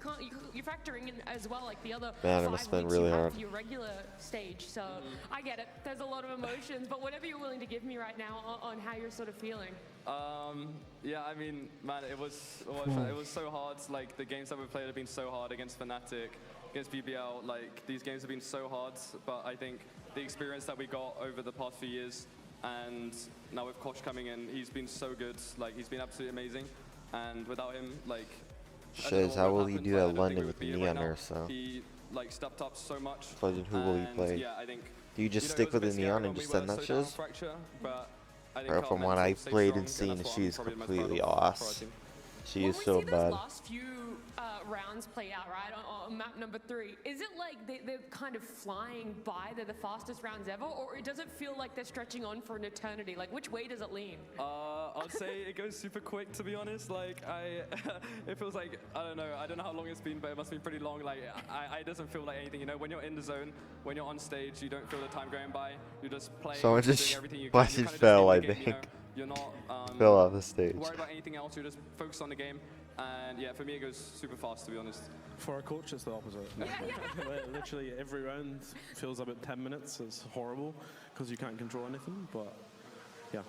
You're factoring in as well, like the other Man, it 5 must've been weeks really you have hard. for your regular stage. So I get it. There's a lot of emotions, but whatever you're willing to give me right now on how you're sort of feeling. Yeah, I mean, man, it was so hard. Like the games that we played have been so hard against Fnatic, against BBL. Like these games have been so hard, but I think the experience that we got over the past few years, and now with Kosh coming in, he's been so good. Like he's been absolutely amazing, and without him, like I don't know Shiz, what how would will have he happened, do but I that don't think London we with would the be here Neon right now. nurse, though? He like stepped up so much. Fudging, who will he and, play? Yeah, I think. Do you just know, it stick was with a the bit scary Neon when and we just were send that so down shiz? fracture, but I think Bro, our from what mental I've stayed played strong, and seen, that's what she's probably the most completely proud of for our awesome. team. She When is we so see those bad. last few rounds play out, right, on map number 3, is it like they're kind of flying by, they're the fastest rounds ever, or does it feel like they're stretching on for an eternity? Like, which way does it lean? I'd say it goes super quick, to be honest. Like, it feels like, I don't know how long it's been, but it must be pretty long. Like, it doesn't feel like anything, you know? When you're in the zone, when you're on stage, you don't feel the time going by. You just play, Someone doing just everything you can. watched You're it kinda just fell, in I the game, you think. know? You're not Fell off the stage. worried about anything else. You're just focused on the game. And yeah, for me, it goes super fast, to be honest. For our coach, it's the opposite. Literally every round feels about 10 minutes. It's horrible because you can't control anything, but yeah.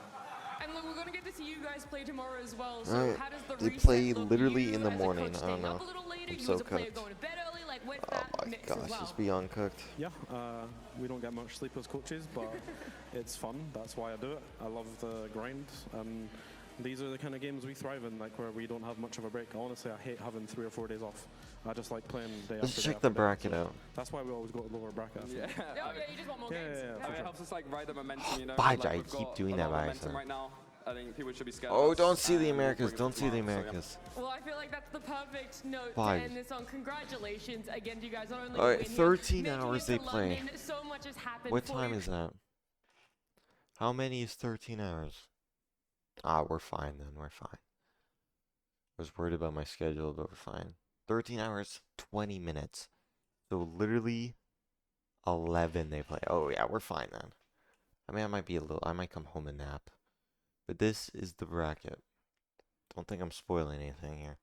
And look, we're going to get to see you guys play tomorrow as well. So Alright, how does the they reset play look? literally You in the as a morning, coach I don't staying up know. a little later, I'm you so as a player cooked. going to bed early, like where's Oh that my mix gosh, as well? it's beyond cooked. Yeah, we don't get much sleep as coaches, but it's fun. That's why I do it. I love the grind. And these are the kind of games we thrive in, like where we don't have much of a break. Honestly, I hate having 3 or 4 days off. I just like playing day Let's after day check after the day. bracket So out. That's why we always go to lower bracket. I think. Yeah. Oh, yeah, you just want more Yeah, games. yeah, yeah, I for mean, it sure. helps us like ride the momentum, you know. Fudge, like, I we've keep got doing a that lot of by momentum accident. right now. I think people should be scared. Oh, of us, don't see the and we'll Americas. bring it Don't see the tomorrow, so, yeah. Americas. Well, I feel like that's the perfect note Fine. to end this on. Congratulations again to you guys. Not only Alright, win here, 13 making hours it they to play. London, so much has happened What for time you. is that? How many is 13 hours? Ah, we're fine then. We're fine. I was worried about my schedule, but we're fine. 13 hours, 20 minutes. So literally 11 they play. Oh yeah, we're fine then. I mean, I might come home and nap. But this is the bracket. Don't think I'm spoiling anything here.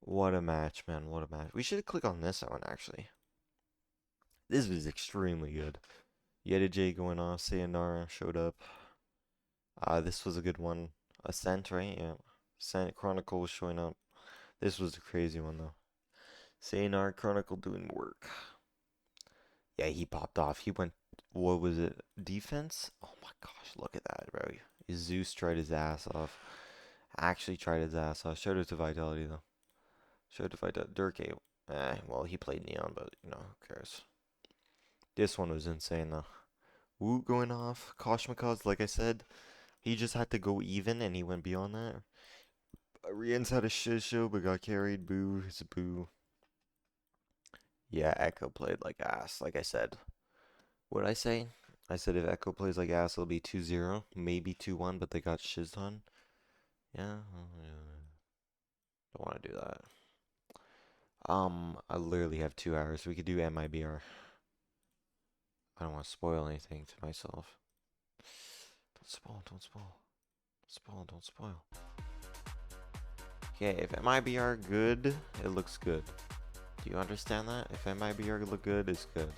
What a match, man. What a match. We should click on this one, actually. This was extremely good. Yeta J going off. Sayonara showed up. This was a good one. Ascent, right? Yeah. Ascent Chronicle was showing up. This was a crazy one, though. Sayonara Chronicle doing work. Yeah, he popped off. He went, what was it? Defense? Oh my gosh, look at that, bro. Zeus tried his ass off. Actually tried his ass off. Showed it to Vitality, though. Showed if I did Durkay. Well, he played Neon, but you know, who cares? This one was insane though. Woot going off. Koshmakov's, like I said, he just had to go even, and he went beyond that. Rian's had a shit show, but got carried. Boo, it's a boo. Yeah, Echo played like ass, like I said. What'd I say? I said if Echo plays like ass, it'll be 2-0, maybe 2-1, but they got shizzed on. Yeah, don't want to do that. I literally have 2 hours. We could do MIBR. I don't want to spoil anything to myself. Don't spoil, don't spoil. Spoil, don't spoil. Okay, if MIBR good, it looks good. Do you understand that? If MIBR look good, it's good.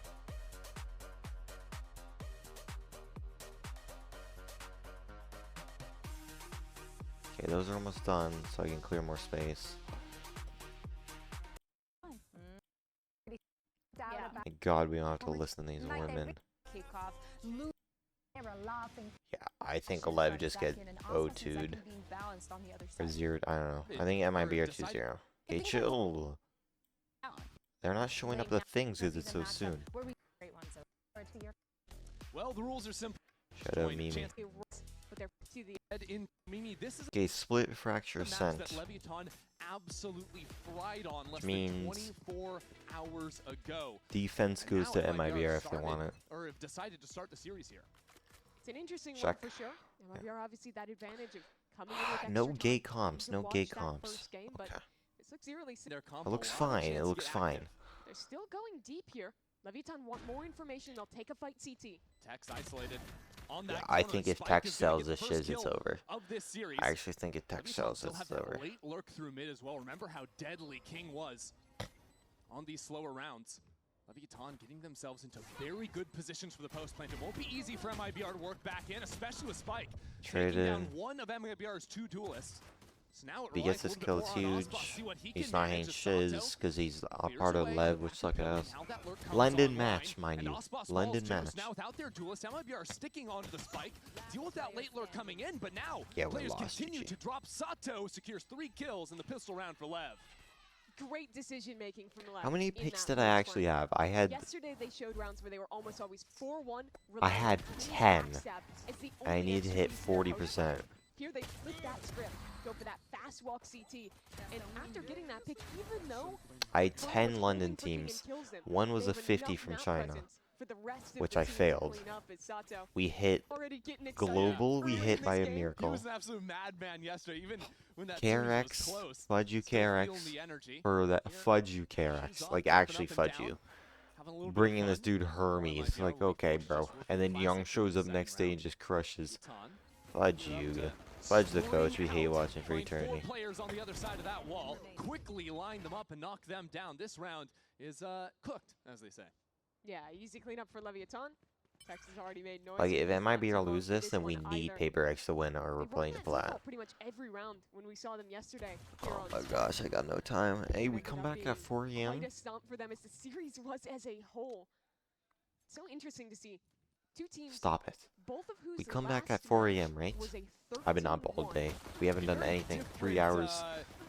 Okay, those are almost done, so I can clear more space. Thank God we don't have to listen to these women. Yeah, I think 11 just get O2'd. Or 0, I don't know. I think MIB are 2-0. Okay, chill. They're not showing up the things because it's so soon. Well, the rules are simple. Shout out Mimi. Okay, split fracture sent. Absolutely fried on less Means than 24 hours ago. Defense goes to MIBR if they want it. Or have decided to start the series here. It's an interesting Check. one for sure. MIBR obviously that advantage of coming in with No extra gay time comps, to no watch gay that comps. first game, but Okay. this looks eerily It looks fine, it looks fine. They're still going deep here. Leviton want more information. They'll take a fight CT. Tex isolated. On Yeah, that I corner, think if Spike Tex is gonna sells get this the shiz, first it's kill over. of this series. I actually think if Tex Leviton sells, still it's have that over. late lurk through mid as well. Remember how deadly King was on these slower rounds. Leviton getting themselves into very good positions for the post plant. It won't be easy for MIBR to work back in, especially with Spike. Trade Taking down in. one of MIBR's 2 duelists. So now it If he relies gets a his little bit kill, it's more on huge. Ozbot, see what he He's can not manage hitting as Sato shiz because he's a clears part of away. Lev, which suck ass. Now that lurk comes London online, match, mind and you. Ozbot falls London too. So match. now without their duelist, MIBR are sticking onto the Spike. Deal with that late lurk coming in, but now Yeah, we players lost, continue GG. to drop. Sato secures 3 kills in the pistol round for Lev. Great decision making from the left. How many in picks that did I first actually one. have? I had Yesterday they showed rounds where they were almost always 4-1. I had 10. I I need to hit 40%. Here they flip that script, go for that fast walk CT, and after getting that pick, even though I had Pro 10 was London hoping for King teams. and kills them, One was they a have 50 enough from map China, presence for the rest of which the I team to failed. clean up as Sato We hit already getting excited global, we early hit in by this a game. He miracle. was an absolute madman yesterday, even when that series was KRX, close. fudge you Still feeling KRX, the energy. or that Here, fudge you she's KRX, on, like jumping actually up and fudge down, you. having a little bit of Bringing this fun. dude More Hermes, MIBR like will okay push bro. just with And the then Young classic shows up second next day round. and just crushes. Leviton Fudge moved up you. to Fudge the scoring coach, we hate out, watching for playing 4 eternity. players on the other side of that wall, quickly line them up and knock them down. This round is cooked, as they say. Yeah, easy cleanup for Leviathan. Texas already made noise. Like if It's not MIBR too long lose for this, then we one need either. Paper X to win, or we're They've run playing that flat. default pretty much every round when we saw them yesterday. Here Oh on my Smash. gosh, I got no time. Hey, we Ended come up back being at 4 a.m. Quite a stomp for them as the series was as a whole. So interesting to see. Two teams, Stop it. both of whose We come back last at 4 match a.m., right? was a I've been up all 13-1. day. We haven't done Very anything. different, 3 hours.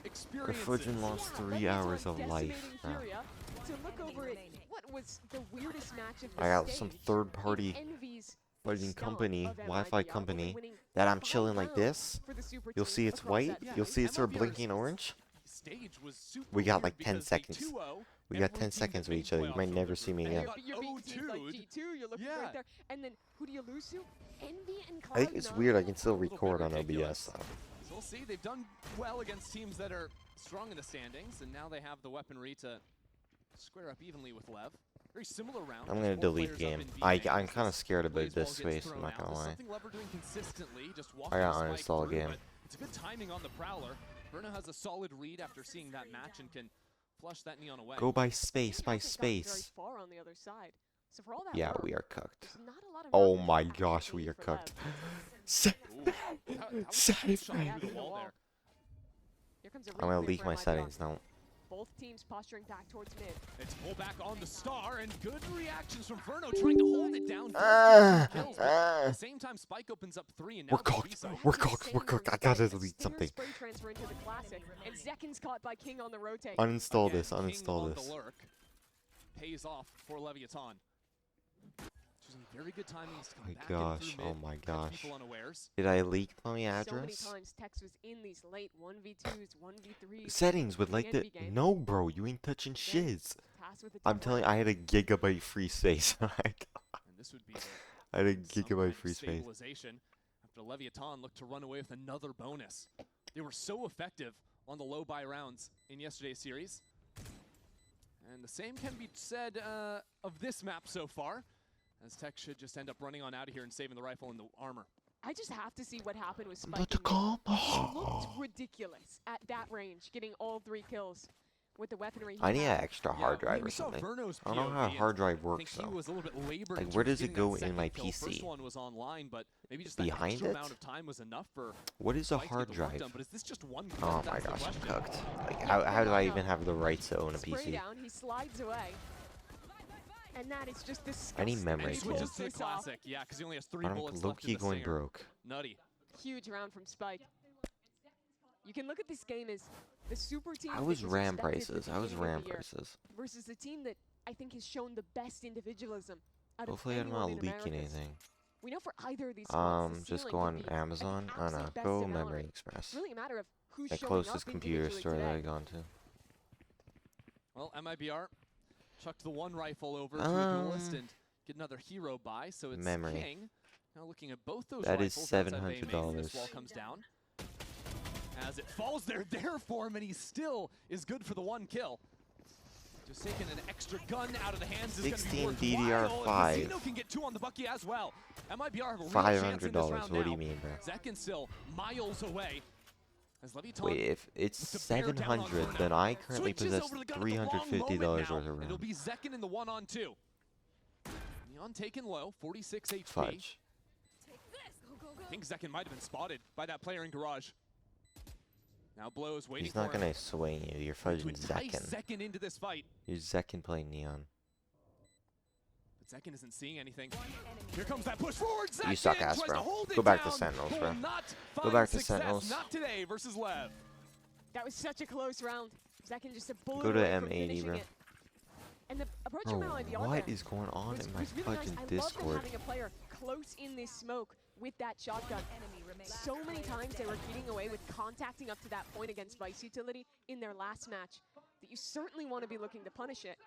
The experiences. Fujin lost 3 hours of life. Decimating Furia to look over at what was the weirdest match of the I got some stage. third-party It envies fighting stomp company, of Wi-Fi MIBR, company, winning that I'm 5 chilling like rounds this. for the super You'll team see it's across white. that Yeah, You'll see it start MIBR's blinking orange. Stage was super We got weird like 10 because they seconds. 2-0 We got every 10 team seconds that with made each other. You playoffs might from never the see me group. again. And You're being teased like 0-2'd. G2, you're looking Yeah. right there. And then who do you lose to? Envy and Cloud9. I think it's weird I can still A little bit record on ridiculous. OBS though. So we'll see. They've done well against teams that are strong in the standings, and now they have the weaponry to square up evenly with Lev. Very similar round. I'm just gonna 4 delete players up game. in B I'm main. kind of scared about Blaze Ball this gets space. I'm thrown not out. gonna This is lie. something Lev are doing consistently, just I walking gotta the spike uninstall through, game. but it's good timing on the Prowler. Verna has a solid read after seeing that match and can flush that Neon away. Go by space, Envy by hasn't gotten very space. far on the other side. So for all that Yeah, work, we are cooked. there's not a lot of Oh round my to actually gosh, we gain are for cooked. Lev. Ooh, that was a good shot Save through the wall there. Here comes a I'm gonna reclear leak for my MIBR. settings now. Both teams posturing back towards mid. It's pull back on the star, and good reactions from Verno trying to hold it down. Does get some kills, but at the same time, Spike opens up 3, and now We're cooked. B-side. We're cooked. We're cooked. I gotta A delete Stinger something. spray transfer into the classic, and Zekin's caught by King on the rotate. Uninstall Again, this. King Uninstall on this. the lurk. Pays off for Leviathan. Choosing very good timings to come My back in gosh. through Oh mid, my catch gosh. people unawares. Did I leak my So many address? times Tex was in these late 1v2s, 1v3s. Settings would like the. the game. No, bro. You ain't touching shiz. Tasked with the I'm top telling you, lane. I had a gigabyte free space. And this would be I had a some kind gigabyte of free space. stabilization after Leviathan looked to run away with another bonus. They were so effective on the low buy rounds in yesterday's series. And the same can be said of this map so far, as Tech should just end up running on out of here and saving the rifle and the armor. I just have to see what happened with Spike. But to calm. He looked ridiculous at that range, getting all 3 kills with the weaponry. I he need had. an extra hard drive or something. I don't know how a hard drive works He though. was a little bit labored in Like, where terms does of it getting go that in my second kill. First PC? one was online, but maybe just that Behind extra it? amount of time was enough for What is a Spike to get hard the work drive? done, but is this just one Oh kill? my That's the gosh, I'm question. cooked. Like, how do I even have the rights to own a Spray PC? down, he slides away. And that is just disgusting. I need memory And he too. switches to the This off. classic, yeah, because he only has 3 I'm bullets left in low-key the going Stinger. broke. Nutty. Huge round from Spike. You can look at this game as the super team. I that was RAM expected at prices. the I was beginning of RAM the year prices. versus a team that I think has shown the best individualism out Hopefully of I'm anyone not in leaking Americas. anything. We know for either of these squads, the Just ceiling go could on be at the Amazon. I don't know. absolute best Go in Memory Valorant. Express. It's really a matter of who's The showing closest up computer individually store that today. I've gone to. Well, MIBR chucked the one rifle over to a duelist and get another hero buy, so it's Memory. King. Now looking at both those That is rifles outside of A main, $700. This wall comes down. As it falls there for him, and he still is good for the 1 kill. Just taking an extra gun out of the hands is going to be 16 worthwhile. DDR5. And Casino can get 2 on the Bucky as well. MIBR have a real chance in this $500. round What do now. you mean, bro? Zekin still miles away. As Leviathan Wait, if it's looks to bear down on 700, Verno. then I currently Switches possess over the gun at the wrong $350 moment worth now, of and it'll RAM. be Zekin in the 1-on-2. Neon taken low, 46 HP. Fudge. I think Zekin might have been spotted by that player in garage. Now Blows waiting He's not for him gonna swing you. You're to fudging entice Zekin. Zekin into this fight. You're Zekin playing Neon. But Zekin isn't seeing anything. Here comes that push forward. Zekin You suck ass, tries bro. to hold Go it back to down, Sentinels, but bro. will not Go find back to success. Sentinels. Not today versus Lev. That was such a close round. Zekin just a bullet Go to away from M80, finishing bro. it. And the approach Bro, from MIBR what there is going on was, in my was really fucking nice. I love Discord? them having a player close in this smoke with that shotgun. So many times they were getting away with contacting up to that point against Vice Utility in their last match that you certainly want to be looking to punish it.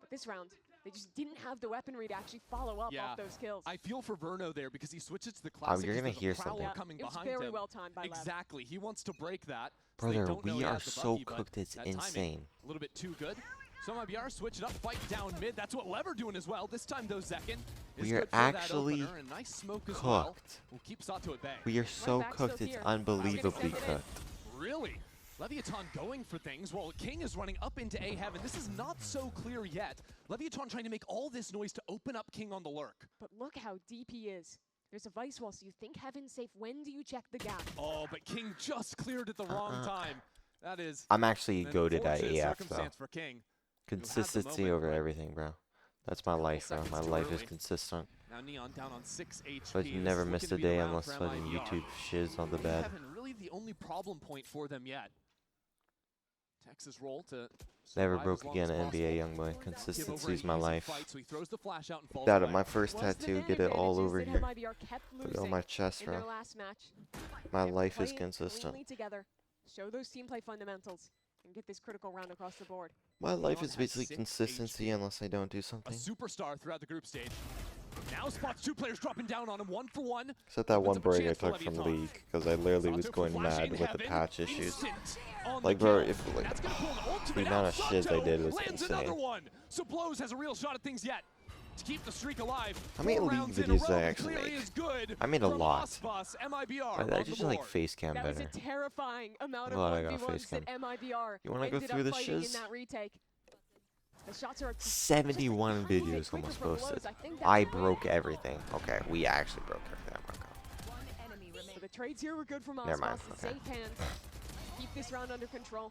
But this round, they just didn't have the weaponry to actually follow up off those kills. I feel for Verno there because he switches to the classic. you're gonna there's a hear prowler something. coming It was behind very him. well timed by Lev. Exactly. He wants to break that. So they Brother, don't know we he are has the so Bucky, but cooked, it's that timing, insane. a little bit too good. So MIBR switch it up, fight down mid. That's what Lever doing as well. This time though, Zekin is We are good for that actually opener, and nice smoke as well. Cooked. We'll keep Sato at bay. We are so back, cooked, still it's here. unbelievably Gonna send it cooked. Really? Leviathan going for things while King is running up into A heaven. This is not so clear yet. Leviathan trying to make all this noise to open up King on the lurk. But look how deep he is. There's a Vice wall, so you think heaven's safe. When do you check the gap? Oh, but King just cleared at the wrong time. That is I'm actually an goated at unfortunate AF though. circumstance for King. Consistency moment, over but everything, bro. That's my life, bro. seconds My too life is early. consistent. Now Neon down on 6 HP. But This you is never looking missed to a be the day round unless for fucking MIBR. YouTube shiz on the bed. Heaven really the only problem point for them yet. Texas roll to Never survive broke as long again, as NBA possible. youngboy. Give over Consistency is an my easy life. fight, so he throws the flash out and falls Got it, away. my first Was the tattoo. man Get it all advantages over that here. MIBR kept Put it on losing my chest, in their bro. last match. My They life is played consistent. cleanly together, show those team play fundamentals, and get this critical round across the board. My life Leon is has basically 6 consistency HP. unless I don't do A something. superstar throughout the group stage. Now spots 2 players dropping down on him, 1-for-1. Except that Opens one up a break I chance for took from Leviathan. League because I literally was Sato going flash mad in with the heaven, patch issues. instant on Like, the bro, kill. if like That's gonna pull an ultimate the amount out. of shit I Sato did was lands another insane. one. So Blows has a real shot at things yet. To keep the streak alive. How many 4 League rounds in a videos did row. I The actually clear make? is good I made a from lot. Osbus, MIBR I on the just like board. face cam That was a better. terrifying amount of Glad I got 1v1s face that cam. MIBR You wanna go ended through up this fighting in shiz? that retake. The shots are 71 just a tiny bit videos quicker almost for Blows. posted. I think that's I why- broke everything. Okay, we actually broke everything. Oh my God. So the trades here were good from Never mind, Osmos. okay. Safe hands. Keep this round under control.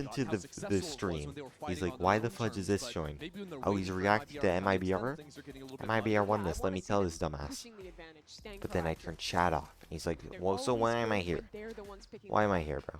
listened to the stream. He's like, why the fudge is this showing? Oh, he's reacting to MIBR? MIBR won this, let me tell this dumbass. Pushing the advantage, staying But then I proactive. turned chat off. He's like, They're well, so always why am I good here? when they're the ones picking Why the am I fight. here, bro?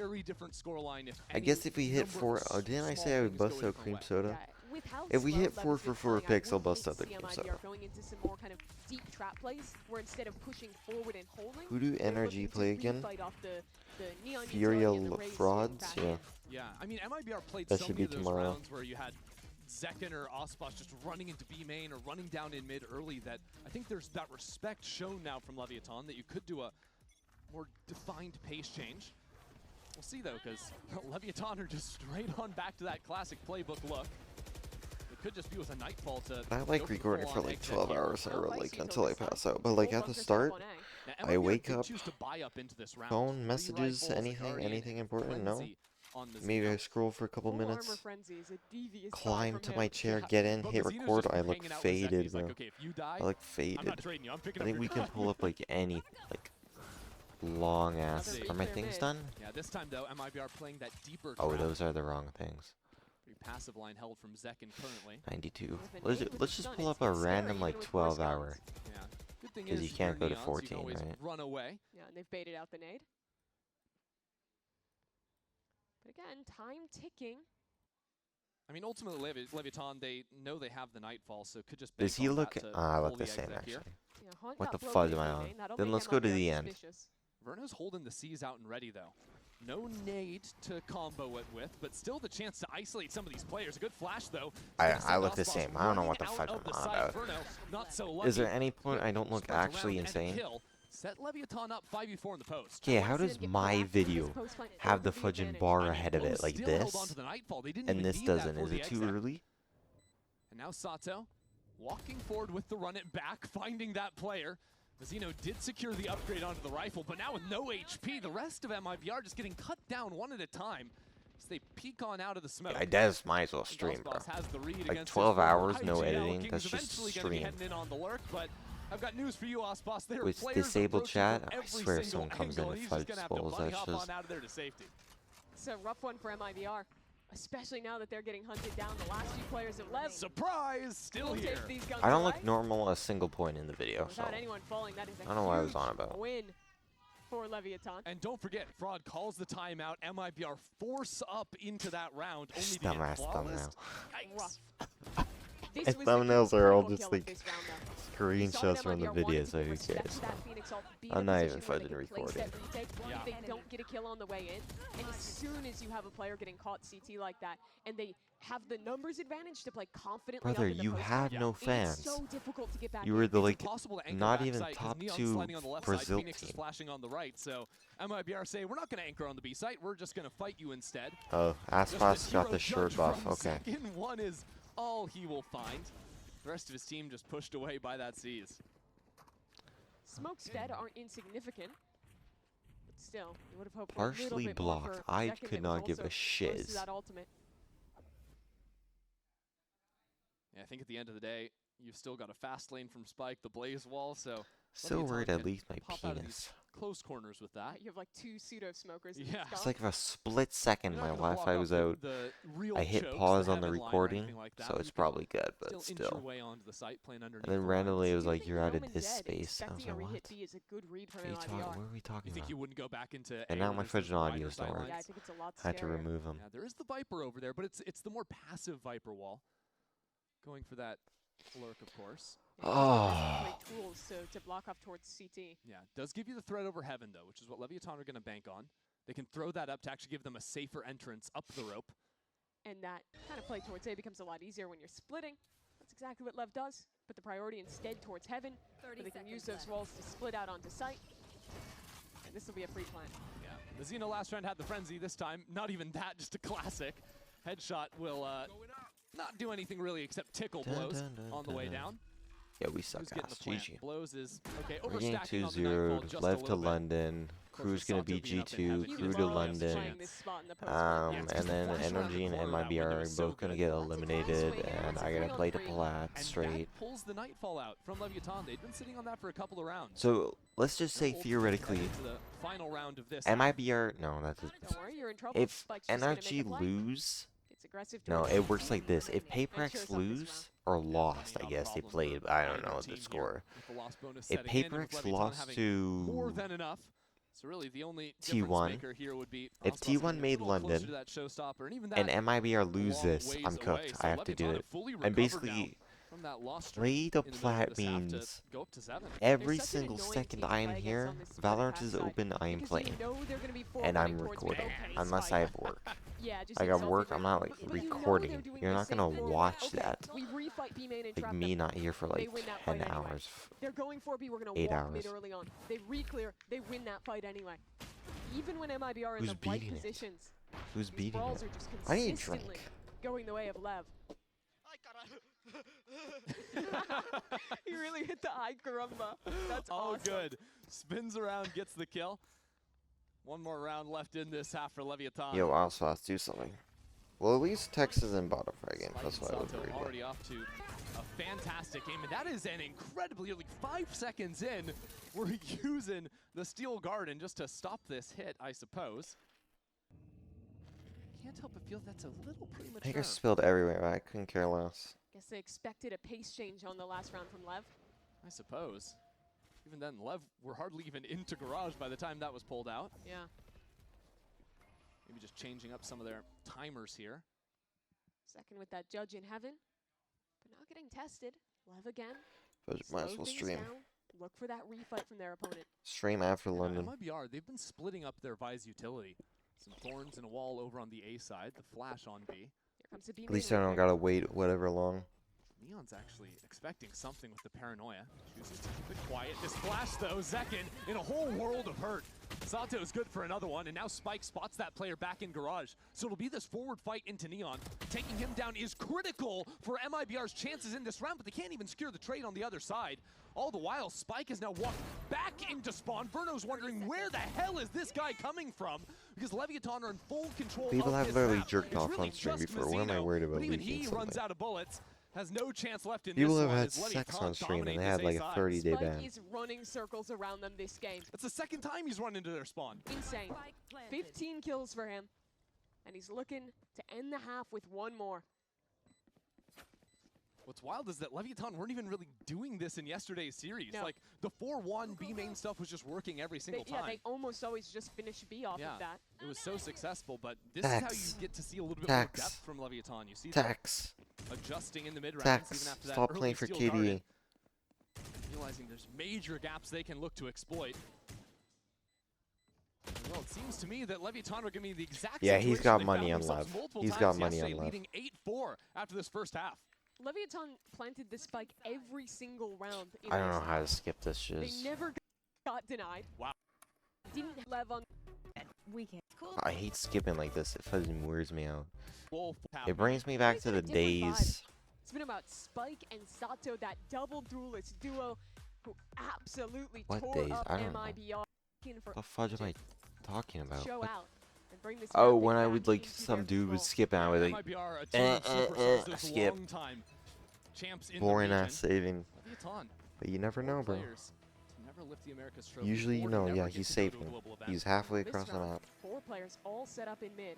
very different scoreline if I guess if we hit 4, oh, didn't I say I would bust out cream soda? with how If we slow hit 4 Levy's for been 4 playing, I picks, I'll would bust hate out the to see game, MIBR so. going into some more kind of deep trap plays, where instead of pushing forward and holding, Who do they're Energy looking to play again? refight off the Neon Furia utility and the Raze Frauds? back Yeah. in. Yeah, I mean, MIBR played That so should many be of those tomorrow. rounds where you had Zekken or Ospas just running into B main or running down in mid early, that I think there's that respect shown now from Leviathan that you could do a more defined pace change. We'll see though, because Leviathan are just straight on back to that classic playbook look. It could just be with a Nightfall to I like go for the recording for full-on like exit 12 here. hours, I Well, really Vice like Util until I this time. pass out. But like Full at the bunker start, setup on A. Now, I MIBR wake did up, choose to buy up into this round. phone 3 messages, rifles, a anything, Guardian, anything and important? No. Frenzy on the Maybe I Xeno. scroll for a couple Full armor minutes, frenzy is a devious buy climb from to him. my chair, Yeah, get in, but hit Xeno's record. just I look hanging out with Zek. faded, He's like, bro. okay, if you die, I look I'm not faded. trading you. I'm picking I up think your we can gun. pull up like any, like, long ass. Another Are my retake things mid. done? Yeah, this time though, MIBR playing that deeper Oh, trap. those are the wrong things. Pretty passive line held from Zekken currently. 92. With an Let's, eight with let's the just stun, pull up it's a scary random even like with 12 worse hour. guns. Yeah. Good thing 'Cause is you can't they're go to neon, so you 14, can always right? run away. Yeah, and they've baited out the nade. But again, time ticking. I mean, ultimately, Leviathan, they know they have the Nightfall, so could just Does bank he on look? that to I pull look the exec same here. actually. Yeah, Hunt What got the broken fudge am I in on? lane. That'll Then make let's go to MIBR the end. suspicious. Verno's holding the C's out and ready, though. No nade to combo it with, but still the chance to isolate some of these players. A good flash, though. I look the same. I don't know what the fudge I'm on about. Verno, not so Is there lucky. any point I don't look Sprint around actually and insane? kill. Set Leviathan up 5v4 in the post. Okay, how Once they does get my proactive in video this post fight, have the over the fudging advantage. bar I mean, ahead of Lowe's it like still held this? onto the Nightfall. They didn't And even this need that doesn't? for Is the it too exec. early? And now Sato walking forward with the run it back, finding that player. Xeno did secure the upgrade onto the rifle, but now with no HP, the rest of MIBR just getting cut down one at a time as they peek on out of the smoke. I does might as well And stream, bro. Osboss has the read Like against 12 his former hours, no IGL. editing. King's That's just eventually gonna be stream. heading in on the lurk, but I've got news for you, Osboss. There are With players disabled approaching chat, from I every swear if single someone comes in angle, and he's just fudge gonna have to skulls, bunny that's hop just... on out of there to safety. It's a rough one for MIBR, especially now that they're getting hunted down. The last few players have left. Surprise! Still We'll here. take these guns I don't away. look normal a single point in the video, so... Without anyone falling, that is a I don't know what I was huge on about. win for Leviathan. And don't forget, Fraud calls the timeout. MIBR force up into that round, only to get Dumbass flawless. thumbnail. Rough. My This was the thumbnails are all critical just kill of like this round, though. We saw screenshots that from the MIBR wanted video, to so who respect cares? that Phoenix ult, be in I'm a not position even where they fudging can place recording. that retake. Yeah. If they don't get a kill on the way in, and as soon as you have a player getting caught CT like that, and they have the numbers advantage to play confidently Brother, up in the you post have fight, no it's fans. so difficult to get back You in. were the It's like impossible to anchor not even backside 'cause top Neon's 2 sliding on the left Brazil side, Phoenix is team. flashing on the right, so MIBR say we're not going to anchor on the B site, we're just going to fight you instead. Oh, Just Aspas zero got the shirt judge buff. from Okay. Second one is all he will find. The rest of his team just pushed away by that C's. Smokes dead aren't insignificant, but still, you would have hoped for a little Partially bit more blocked. for I Second could that not was give a also close shiz. to that ultimate. Yeah, I think at the end of the day, you've still got a fast lane from Spike, the Blaze Wall, so So Leviathan worried I can leaked my pop out of these penis. close corners with that. You have like 2 pseudo smokers. in Yeah. this It's comp. like for a split second You're my not gonna block Wi-Fi up was the- out. the real I hit chokes, pause the on the heaven line or recording, anything like that, so but it's you can probably good, but still inch still. your way onto the site, playing underneath And then the randomly it lines. was like, Using you're out of Roman this dead, space. I was expecting like, a re-hit what? B is a good read from What are, what MIBR. are we talking You think about? you wouldn't go back into And A now when my there's those fudging wider audios don't sight work. Yeah, I lines? think it's a lot Had to scarier. remove them. Yeah, there is the Viper over there, but it's the more passive Viper wall. Going for that lurk, of course. Oh. Great tools to block off towards CT. Yeah, does give you the threat over Heaven, though, which is what Leviathan are going to bank on. They can throw that up to actually give them a safer entrance up the rope. And that kind of play towards A becomes a lot easier when you're splitting. That's exactly what Lev does. Put the priority instead towards Heaven, where they can use those walls to split out onto site. And this will be a free plant. Yeah, the Xeno last round had the Frenzy this time. Not even that, just a classic. Headshot will not do anything really except tickle Dun, blows dun, dun, on the dun, way dun. down. Yeah, we suck Who's getting ass. the plant? GG. Blows is, okay, We're getting overstacking on the Nightfall 2-0. just a Lev to little bit. London. course, Crew's with gonna Sato be being up in G2. heaven, You Crew as to well as London. playing this spot in the post Yeah, And just the then flash around Energy the and corner, that MIBR window are is so both gonna good. get Lots of eliminated, swing, and and it's I a gotta play to 3-on-3. plat And straight. that pulls the Nightfall out from Leviathan. They've been sitting on that for a couple of rounds. So let's just say They're ultimately theoretically, headed to the final round of this. MIBR. No, that's Don't worry, you're in trouble. if Spike's just gonna make NRG a play. lose. It's aggressive No, towards it CT. works like this. If And shows Paperex up this lose or lost, I Not a guess they problem played. for But I don't either know team the here, score. with the loss bonus If setting in, and with Paperex Leviathan lost having to more than enough So really, the only T1. difference maker here would be If Ospas getting T1 a made little closer London to that showstopper, and even and that MIBR a lose long this, ways I'm away. cooked. So I have to do Leviathan it. fully And recovered basically, now from that loss streak play the in the middle of plat this half to means go up to 7. every They're such an single annoying second team to I am play against here, on this split Valorant pack is side, open, I am because playing. you know they're gonna be And I'm forwarding towards recording. okay, Unless Spike. I have work. Yeah, just I got insulting work, them. I'm not like But you know recording. they're doing You're the not same gonna thing. watch Okay, that. we refight B main and Like trap me them. not here for They like win that 10 fight anyway. hours. They're going for B, we're gonna 8 walk hours. mid early on. They re-clear, they win that fight anyway. Even when MIBR are in Who's the right beating it? positions, Who's these beating brawls it? are just I need a consistently drink. going the way of Lev. He really hit the high caramba. That's Oh, awesome. good. Spins around, gets the kill. One more round left in this half for Leviathan. Yo, Oswas, do something. Well, at least Texas in bottom fragging. Spike That's and what I would Salto read. already off to a fantastic game, and that is an incredibly, like 5 seconds in, we're using the Steel Garden just to stop this hit, I suppose. Can't help but feel that's a little premature. I think I spilled everywhere, but I couldn't care less. Guess they expected a pace change on the last round from Lev. I suppose. Even then, Lev were hardly even into Garage by the time that was pulled out. Yeah. Maybe just changing up some of their timers here. Second with that judge in heaven, but now getting tested. Lev again. But might as Slow well things stream. down. Look for that refight from their opponent. Stream after Yeah, London. MIBR, they've been splitting up their Vise utility. Some thorns and a wall over on the A side, the flash on B. Here comes the B At least main I don't right gotta wait whatever long. Neon's actually expecting something with the paranoia. Chooses to keep it quiet. This flash, though, Zekin in a whole world of hurt. Sato's good for another one, and now Spike spots that player back in Garage. So it'll be this forward fight into Neon. Taking him down is critical for MIBR's chances in this round, but they can't even secure the trade on the other side. All the while, Spike has now walked back into spawn. Verno's wondering where the hell is this guy coming from? Because Leviathan are in full control People of have this literally map. jerked It's off really on stream just before. What am I Mazzino, worried about but even leaking he something? runs out of bullets. Has no chance left in People this have one had as sex Leviathan on stream and dominate they had this like A a side. 30-day Spike ban. is running circles around them this game. That's the second time he's run into their spawn. Insane. Spike planted. 15 kills for him. And he's looking to end the half with one more. What's wild is that Leviathan weren't even really doing this in yesterday's series. No. Like, the 4-1 B main stuff was just working every single Yeah, time. they almost always just finish B off Yeah. of that. It was so successful, but this is how Tax. you get to see a little bit more Tax. depth from Leviathan. You see them Tax. adjusting in the mid-rounds, Tax. even after that Stop early playing for Steel KDA. Garden, realizing there's major gaps they can look to exploit. Well, it seems to me that Leviathan are going to be the exact Yeah, he's situation got they money found on themselves Lev. multiple He's times got money on yesterday, Lev. leading 8-4 after this first half. Leviathan planted the spike every single round. In I don't this. know how to skip this They shiz. never got denied. Wow. Didn't have Lev on. We can't. Cool. I hate skipping like this. It fucking wears me out. Wolf It brings me back It's to been a the different days. It's been about Spike and Sato, that double duelist duo who absolutely What tore days? up I don't know. MIBR. For What the fudge am I talking about? show What- out and bring this Oh, map when I back would like into some their dude would control. skip and I would like MIBR, a team of superstars, those skip. long-time champs in boring the ass region. saving. Leviathan, But you never know, bro. players to never lift the Americas trophy Usually you or know, never yeah, get he's to go to a saving. global event. He's halfway This across the round, map. 4 players all set up in mid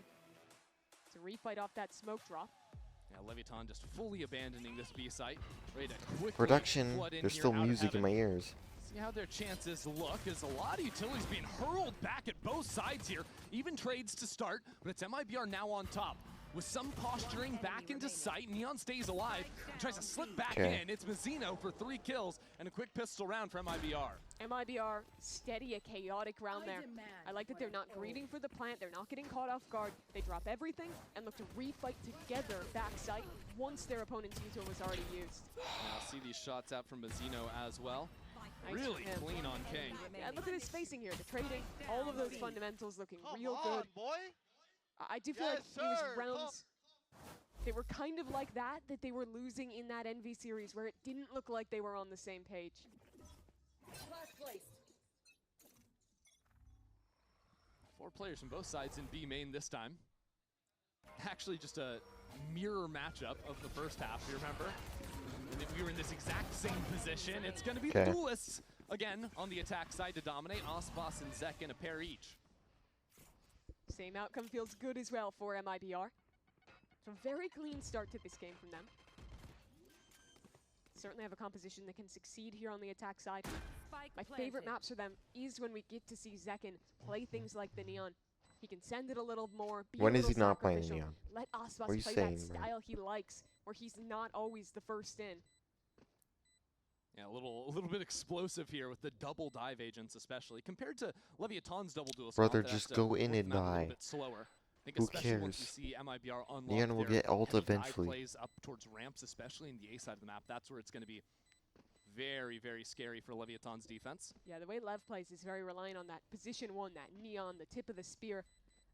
to refight off that smoke drop. Yeah, Leviathan just fully abandoning this B site. Ready to quickly Production, flood in there's here still out of music in heaven. my ears. See how their chances look, as a lot of utilities being hurled back at both sides here. Even trades to start, but it's MIBR now on top. With some posturing back into sight, Neon stays alive and tries to slip back Okay. in. It's Mazzino for 3 kills and a quick pistol round for MIBR. MIBR, steady, a chaotic round there. I like that they're not greeting for the plant, they're not getting caught off guard. They drop everything and look to refight together backside once their opponent's util was already used. Now see these shots out from Mazzino as well. Nice Really from him. clean on King. Yeah, look at his spacing here, the trading, all of those fundamentals looking real good. I do feel like it was rounds. They were kind of like that they were losing in that NV series where it didn't look like they were on the same page. Last place. 4 players from both sides in B main this time. Actually just a mirror matchup of the first half, you remember? And if we were in this exact same position, it's going to be the Okay. duelists again on the attack side to dominate. Ospas and Zek in a pair each. Same outcome feels good as well for MIBR. So a very clean start to this game from them. Certainly have a composition that can succeed here on the attack side. My favorite maps for them is when we get to see Zekken play things like the Neon. He can send it a little more, be When a is little he not playing sacrificial, Neon? let What are you Aspas play saying, that bro? style he likes, where he's not always the first in. Yeah, a little bit explosive here with the double dive agents, especially compared to Leviathan's double dual Brother, swamp that has just to go work in the and map a little die. bit slower. I think Who especially once we cares? see MIBR unlock Neon will their get ult heavy dive eventually. plays up towards ramps, especially in the A side of the map. That's where it's going to be very, very scary for Leviathan's defense. Yeah, the way Lev plays is very reliant on that position one, that Neon, the tip of the spear.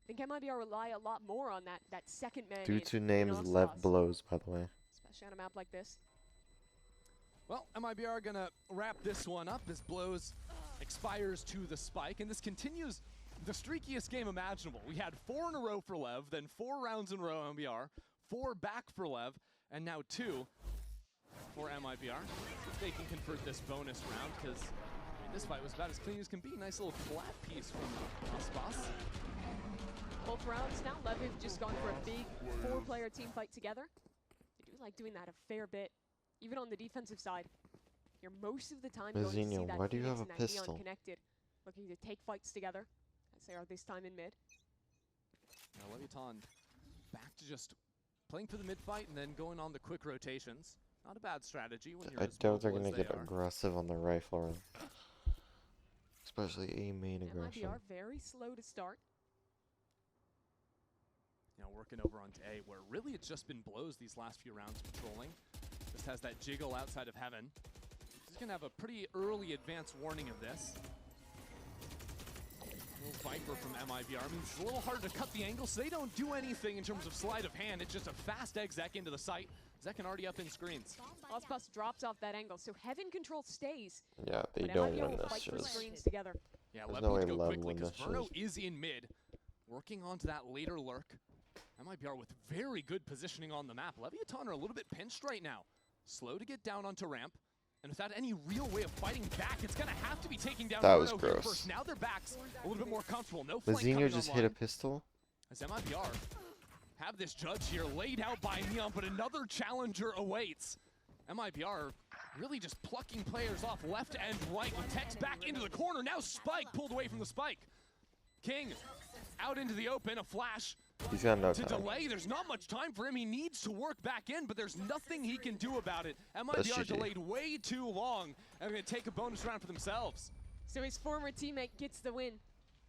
I think MIBR rely a lot more on that second man Dude, who in names Lev Aspas, Blows, by the way. especially on a map like this. Well, MIBR are going to wrap this one up as Blows expires to the spike, and this continues the streakiest game imaginable. We had 4 in a row for Lev, then 4 rounds in a row MIBR, 4 back for Lev, and now 2 for MIBR. If they can convert this bonus round, because this fight was about as clean as can be. Nice little flat piece from Aspas. Both rounds now, Lev have just gone for a big 4-player team fight together. They do like doing that a fair bit, even on the defensive side. You're most of the time going to see Mazinho, that why do you Phoenix have and a that pistol? Neon connected, looking to take fights together, as they are this time in mid. Now Leviathan back to just playing for the mid fight and then going on the quick rotations. Not a bad strategy when you're I as doubt they're mobile gonna as they get are. aggressive on the rifle. Especially A main aggression. MIBR very slow to start. You know, working over onto A, where really it's just been Blows these last few rounds patrolling. Just has that jiggle outside of heaven. He's gonna have a pretty early advance warning of this. Little Viper from MIBR. I mean, it's a little hard to cut the angle, so they don't do anything in terms of sleight of hand. It's just a fast exec into the site. Zekken already up in screens. Aspas drops off that angle, so heaven control stays. Yeah, they But don't MIBR win will this fight for shiz. screens together. Yeah, There's Lev no needs way to go Lev quickly win because this Verno shiz. is in mid, working onto that later lurk. MIBR with very good positioning on the map. Leviathan are a little bit pinched right now. Slow to get down onto ramp, and without any real way of fighting back, it's gonna have to be taking down That was Verno here gross. first. Now their backs a little bit more comfortable. No flank Mazinho coming just hit online. a pistol. As MIBR have this judge here laid out by Neon, but another challenger awaits. MIBR really just plucking players off left and right with Tex back into the corner. Now Spike pulled away from the spike. King out into the open, a flash He's got no to time. delay. There's not much time for him. He needs to work back in, but there's nothing he can do about it. MIBR GG. delayed way too long, and going to take a bonus round for themselves. So his former teammate gets the win.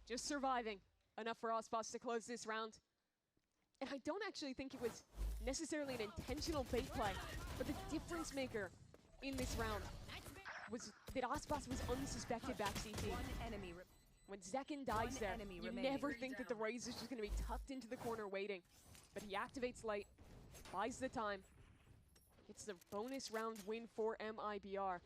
Just surviving. Enough for Aspas to close this round. And I don't actually think it was necessarily an intentional bait play, but the difference maker in this round was that Aspas was unsuspected back CT. When Zekken dies there, you never think that the Raze is just going to be tucked into the corner waiting. But he activates late, buys the time, gets the bonus round win for MIBR.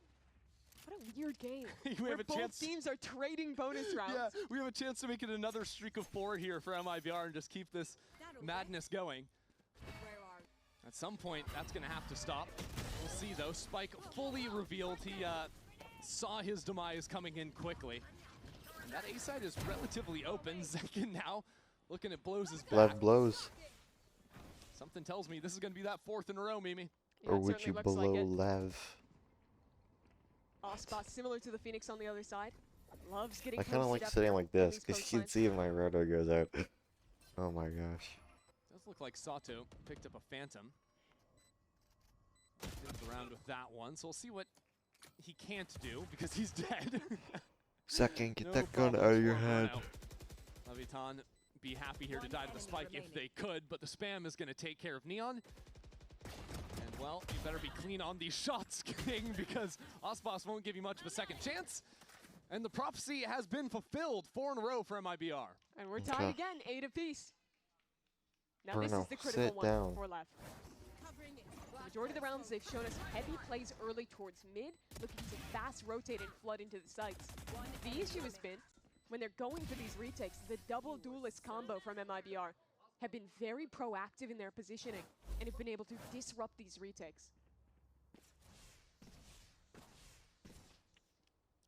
What a weird game. We where have a both chance. teams are trading bonus rounds. Yeah, we have a chance to make it another streak of 4 here for MIBR and just keep this madness going. At some point, that's going to have to stop. We'll see, though. Spike fully revealed. He saw his demise coming in quickly. And that A side is relatively open. Zekken now looking at Blows' back. Lev Blows. Something tells me this is going to be that 4th in a row, Mimi. Yeah, Or it would certainly you looks like blow it. Lev? Aspas similar to the Phoenix on the other side. Loves getting I kind of posted like up sitting here like on this these because you can coastlines. see if my rotor goes out. Oh my gosh. Does look like Sato picked up a Phantom. Goes around with that one, so we'll see what he can't do because he's dead. Second, get No that gun out problems of your for head. Bruno. Leviathan be happy here to die to the spike if they could, but the spam is going to take care of Neon. And well, you better be clean on these shots, King, because Aspas won't give you much of a second chance. And the prophecy has been fulfilled, 4 in a row for MIBR. And we're tied Okay. again, 8 apiece. Now this Bruno, is the critical sit one down. for left. The majority of the rounds, they've shown us heavy plays early towards mid, looking to fast rotate and flood into the sites. The issue has been, when they're going for these retakes, the double duelist combo from MIBR have been very proactive in their positioning and have been able to disrupt these retakes.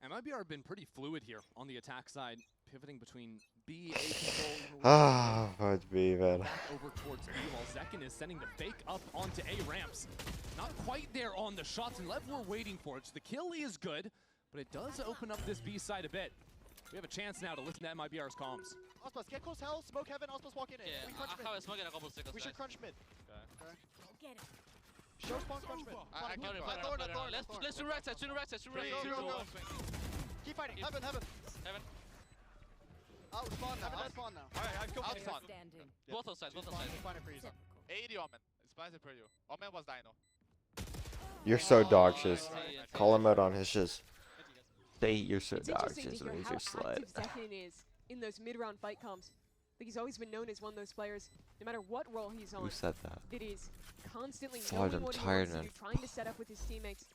MIBR have been pretty fluid here on the attack side, pivoting between B, A control. Ah, fudge be man. Back over towards B while Zekken is sending the fake up onto A ramps. Not quite there on the shots, and Lev were waiting for it. So the kill is good, but it does open up this B side a bit. We have a chance now to listen to MIBR's comms. Ospas, get close hell, smoke heaven, Ospas walk in. Yeah, We crunch I have a smoke in a couple seconds. We should crunch mid. Go get it. Show spawn crunch mid. I Thorn. Let's do right side, right side, right side. Go. Keep fighting. Heaven. Heaven. Out spawn now. Alright, I've killed Last one. standing. Both on sides. Find it for you. 80 Omen. Spicy for you. Omen was Dino. You're so dog shiz. Call him out on his shiz. Say you're so It's dog interesting shiz to when hear he's how your slut. active Zekin is in those mid-round fight comms. Like he's always been known as one of those players, no matter what role he's on, Who said that? that is constantly God, knowing I'm what he tired, wants to man. do, trying to set up with his teammates.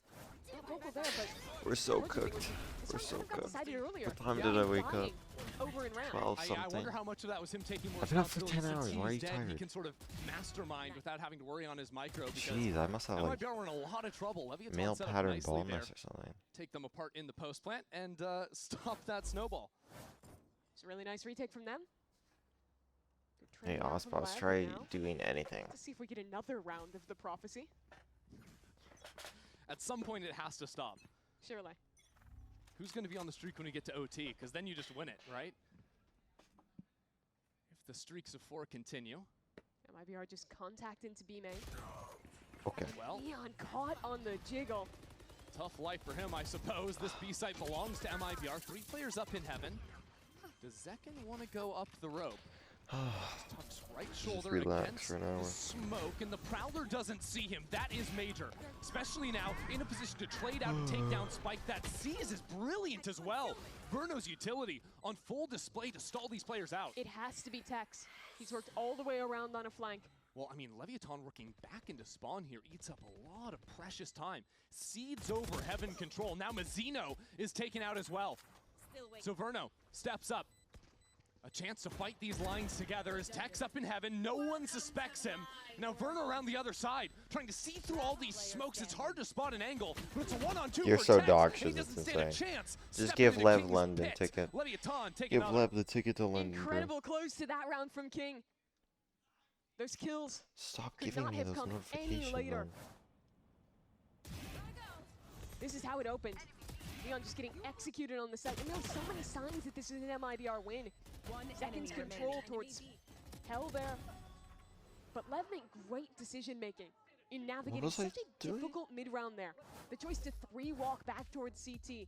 Not vocal there, but We're so unfortunately, cooked. it's We're what so kind of got cooked. decided earlier. What time Yeah. did I wake up? Dying over in round. 12 I something. wonder how much of that was him taking more I've been up for 10 responsibility hours. since Why are you he's dead. He tired? can sort of mastermind without having to worry on his micro because Jeez, I must have like MIBR were in a lot of trouble. Leviathan male set up pattern nicely there. baldness or something. Take them apart in the post plant and stop that snowball. It's a really nice retake from them. They're Hey, trending out from Ospas, left try now. doing anything. Let's see if we get another round of the prophecy. At some point, it has to stop. Surely. Who's going to be on the streak when we get to OT? Because then you just win it, right? If the streaks of 4 continue. MIBR just contact into B main. Okay. Well, Neon caught on the jiggle. tough life for him, I suppose. This B site belongs to MIBR. 3 players up in heaven. Does Zekin want to go up the rope? Tucks right shoulder relax against for an hour. the smoke, and the Prowler doesn't see him. That is major, especially now in a position to trade out and take down Spike. That Seize is brilliant as well. Verno's utility on full display to stall these players out. It has to be Tex. He's worked all the way around on a flank. Well, I mean, Leviathan working back into spawn here eats up a lot of precious time. Seeds over heaven control. Now Mazzino is taken out as well. Still waiting. So Verno steps up. A chance to fight these lines together as Tex up in heaven. No one suspects him. Now Verno around the other side, trying to see through all these smokes. It's hard to spot an angle, but it's a 1-on-2 You're for so Tex. dog He shit, doesn't it's stand a insane. chance. Just Stepping give into Lev King's London pit. ticket. Leviathan taking Give another. Lev the ticket to London, bro. Incredible close to that round from King. Those kills Stop could giving not me have those come any notifications, later. man. This is how it opened. Leon just getting executed on the side. And there are so many signs that this is an MIBR win. Zekin's control towards hell there. But Lev made great decision making in navigating was I such a doing? difficult mid round there. The choice to 3-walk back towards CT,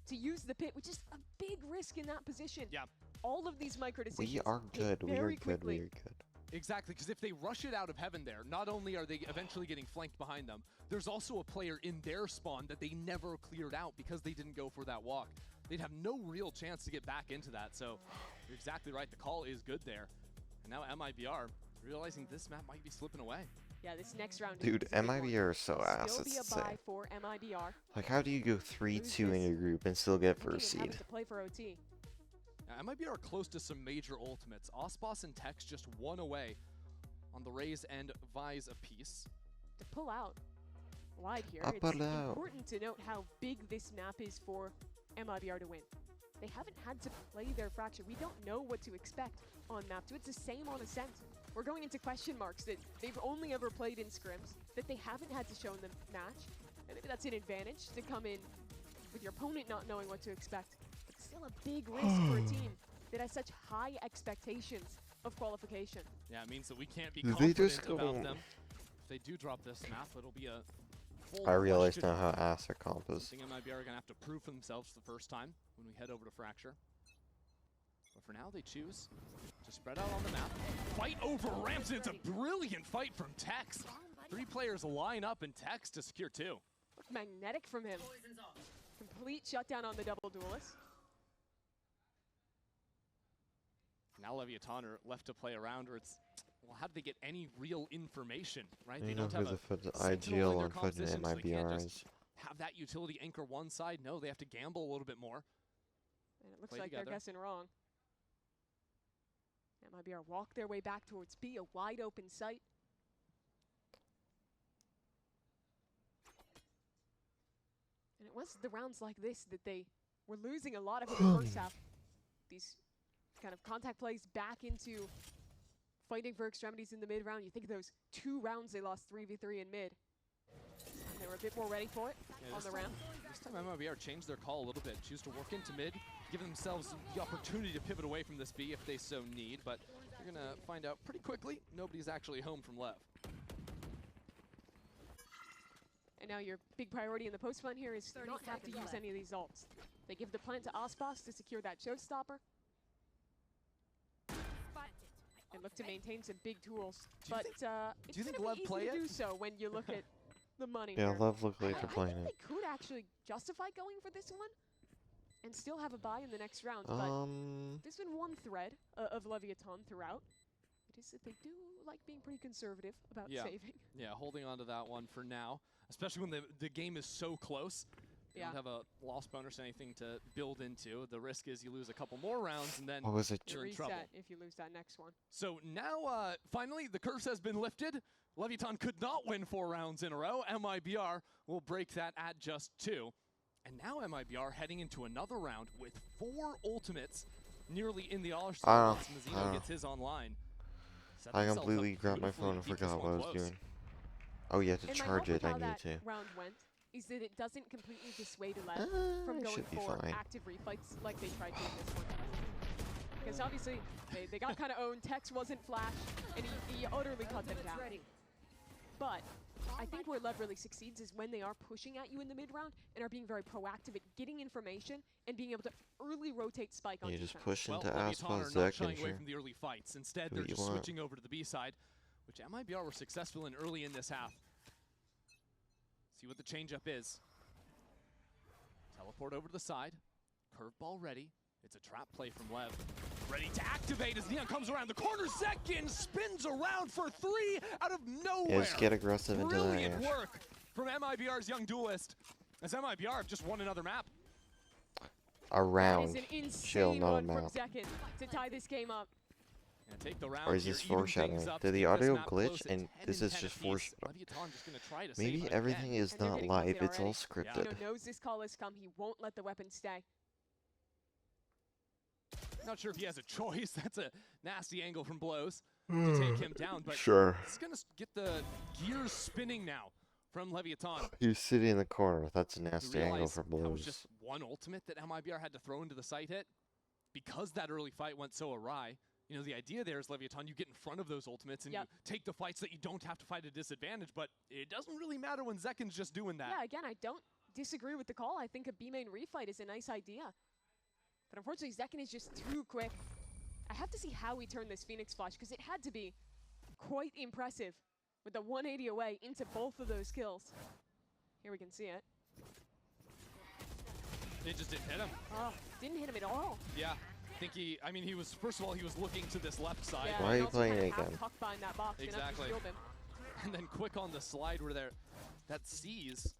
to use the pit, which is a big risk in that position. Yeah. All of these micro decisions. We are hit good. We are very good. quickly. We are good. Exactly, because if they rush it out of heaven there, not only are they eventually getting flanked behind them, there's also a player in their spawn that they never cleared out because they didn't go for that walk. They'd have no real chance to get back into that, so you're exactly right, the call is good there. And now MIBR realizing this map might be slipping away. Yeah, this next round is Dude, a big one. MIBR are so ass. Still It's be a insane. bye for MIBR. Like, how do you go 3-2 in your group and still get Looking first at having seed? to play for OT. Now, MIBR are close to some major ultimates. Ospas and Tex just 1 away on the Raze and Vise apiece. To pull out wide here, Up it's and out. important to note how big this map is for MIBR to win. They haven't had to play their Fracture. We don't know what to expect on map 2. It's the same on Ascent. We're going into question marks that they've only ever played in scrims, that they haven't had to show them match. And maybe that's an advantage to come in with your opponent not knowing what to expect. But still a big risk for a team that has such high expectations of qualification. Yeah, it means that we can't be Did they confident just about go- them. If they do drop this map, it'll be a full I realize question now how mark. ass their comp is. Something MIBR are going to have to prove for themselves the first time when we head over to Fracture. But for now, they choose to spread out on the map. Fight over ramps. It's a brilliant fight from Tex. 3 players line up and Tex to secure 2. Look magnetic from him. Complete shutdown on the double duelist. Now Leviathan are left to play around, or it's, well, how do they get any real information, right? You They know don't who have the a sentinel in IGL their on fucking composition, so they can't MIBR just is. have that utility anchor one side. No, they have to gamble a little bit more. And it looks Play like together. they're guessing wrong. MIBR walk their way back towards B, a wide open site. And it was the rounds like this that they were losing a lot of in the first half. These kind of contact plays back into fighting for extremities in the mid round. You think of those 2 rounds they lost 3v3 in mid. And they were a bit more ready for it on the ramp. This time MIBR changed their call a little bit, choose to work into mid, give themselves the opportunity to pivot away from this B if they so need, but you're going to find out pretty quickly nobody's actually home from Lev. And now your big priority in the post plant here is to not have to use any of these ults. They give the plant to Aspas to secure that showstopper. And look to maintain some big tools. But it's you think gonna Lev be play easy to it? do so when you look at the money Yeah, here. Lev look like they're I playing think it. they could actually justify going for this one and still have a bye in the next round. But there's been one thread of Leviathan throughout. It is that they do like being pretty conservative about saving. Yeah, holding on to that one for now, especially when the game is so close. You don't have a loss bonus or anything to build into. The risk is you lose a couple more rounds and then What was it? you're in trouble. If you lose that next one. So now, finally, the curse has been lifted. Leviathan could not win 4 rounds in a row. MIBR will break that at just 2. And now MIBR heading into another round with 4 ultimates nearly in the all-star once Mazzino gets his online. Set I themselves up completely grabbed my phone and beautifully to keep this forgot what I one was close. doing. Oh yeah, to And my charge hope it, with I how need that to. round went is that it doesn't completely dissuade Lev from going should be for fine. active refights like they tried to in this one. Because obviously, they got kind of owned. Tex wasn't flash, and he utterly cut them down. But I think where Lev really succeeds is when they are pushing at you in the mid-round and are being very proactive at getting information and being able to early rotate spike on You defense. just push into Leviathan are Aspas, not Zek, shying and away sure. from the early fights. Instead, Do they're what you just want. switching over to the B side, which MIBR were successful in early in this half. See what the changeup is. Teleport over to the side. Curveball ready. It's a trap play from Lev. Ready to activate as Neon comes around the corner. Second spins around for 3 out of nowhere. Yeah, just get aggressive into that. Brilliant Yeah. work from MIBR's young duelist. As MIBR have just won another map. A round. That is an Chill, insane not a run from map. Zek to tie this game up. And take the round Or is here, this even foreshadowing? things up Did to the keep this audio map glitch close at and 10 this and is 10 just apiece. foreshadowing? Leviathan just gonna try to Maybe save it everything again. is And they're not getting live, busy it's all already. scripted. Nino knows this call has come. He won't let the weapon stay. Not sure if he has a choice. That's a nasty angle from Blows to take him down. But Sure. it's going to get the gears spinning now from Leviathan. He's sitting in the corner. That's a You nasty angle realize for that was Blues. just one ultimate that MIBR had to throw into the site hit. Because that early fight went so awry, you know, the idea there is Leviathan, you get in front of those ultimates and you take the fights that you don't have to fight at a disadvantage, but it doesn't really matter when Zekin's just doing that. Yeah, again, I don't disagree with the call. I think a B-main refight is a nice idea. But unfortunately, Zekin is just too quick. I have to see how he turned this Phoenix Flash, because it had to be quite impressive with the 180 away into both of those kills. Here we can see it. It just didn't hit him. Oh, didn't hit him at all. Yeah, I think he was, first of all, he was looking to this left side. Yeah, Why are and you also playing kinda it half again? tucked behind that box. Gonna have to Exactly. shield him. And then quick on the slide where that sees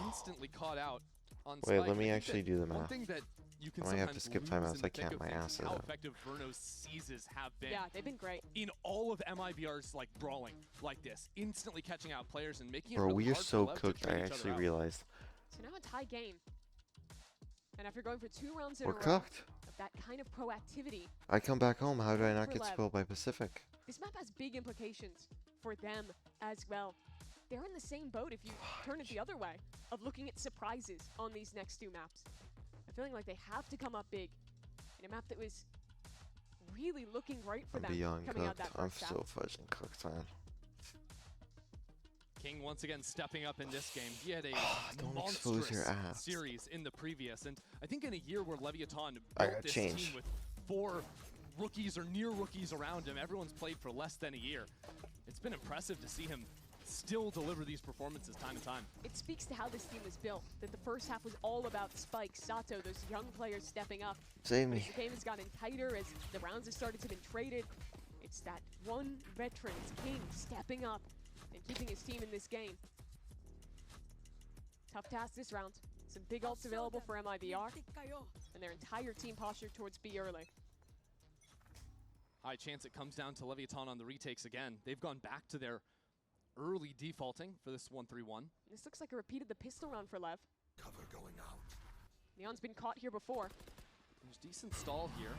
instantly caught out on Wait, Spike. let me I think actually that do the one math. thing that you can I might have to sometimes skip lose timeouts. in the I can't, thick of my things ass is is how up. effective Verno's seizes have been. Yeah, they've been great. In all of MIBR's like brawling like this, instantly catching out players and making it Bro, really we are hard for so Lev to cooked, trade I each other actually out. realized. So now a tie game. And after going for 2 rounds in We're a row cooked. of that kind of proactivity, I come back home, how do I not For get Lev. spilled by Pacific? this map has big implications for them as well. They're in the same boat if you turn it the other way, of looking at surprises on these next 2 maps. I'm feeling like they have to come up big in a map that was really looking great for I'm them beyond coming out cooked. that I'm first half. so fudging cooked, man. King once again stepping up in this game. He had a Don't expose your monstrous ass. series in the previous, and I think in a year where Leviathan I built gotta this change. team with 4 rookies or near rookies around him, everyone's played for less than a year. It's been impressive to see him still deliver these performances time and time. It speaks to how this team was built, that the first half was all about Spike, Sato, those young players stepping up. Save As me. the game has gotten tighter, as the rounds have started to be traded, it's that one veteran, it's King, stepping up and keeping his team in this game. Tough task this round. Some big ults available for MIBR, and their entire team postured towards B early. High chance it comes down to Leviathan on the retakes again. They've gone back to their early defaulting for this 1-3-1. This looks like a repeat of the pistol round for Lev. Cover going out. Neon's been caught here before. There's decent stall here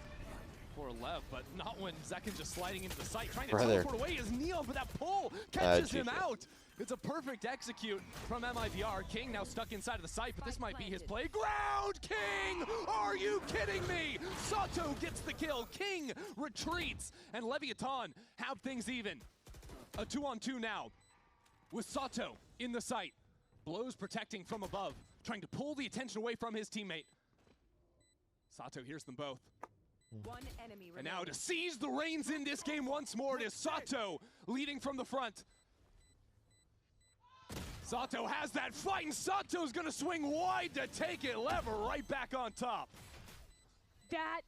for Lev, but not when Zekin just sliding into the site, trying to Brother. teleport away as Neon, but that pull catches him GG. out. It's a perfect execute from MIBR. King now stuck inside of the site, but this might be his playground. King, are you kidding me? Sato gets the kill. King retreats, and Leviathan have things even. A 2-on-2 now with Sato in the site. Blows protecting from above, trying to pull the attention away from his teammate. Sato hears them both. One enemy And now to seize the reins in this game once more, it is Sato leading from the front. Sato has that fight, and Sato's gonna swing wide to take it. Lever right back on top. That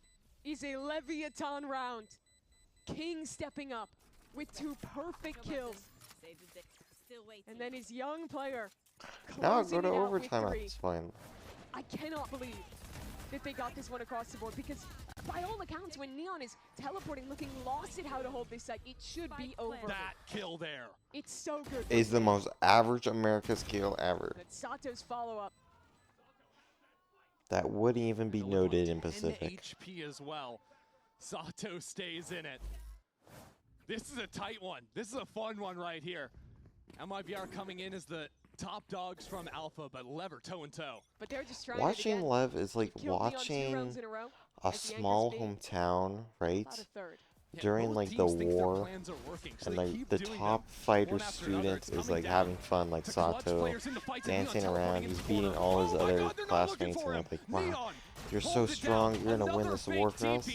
is a Leviathan round. King stepping up with 2 perfect kills. Still waiting. And then his young player Now closing go to it out with overtime at 3. this point. I cannot believe that they got this one across the board, because by all accounts, when Neon is teleporting, looking lost at how to hold this site, it should be over. That kill there. It's so good. Is the most average America's kill ever. But Sato's follow-up. That wouldn't even be noted in Pacific. HP as well. Sato stays in it. This is a tight one. This is a fun one right here. MIBR coming in as the top dogs from Alpha, but Lever toe and toe. But they're just trying Watching Lev is like Killed Neon 2 watching rounds in a row a as the anchors small made hometown, right? about a third. During like the war, and like the top fighter students is like having fun, like Sato, dancing around, he's beating all his other classmates, and I'm like, wow, you're so strong, you're gonna win this war for us.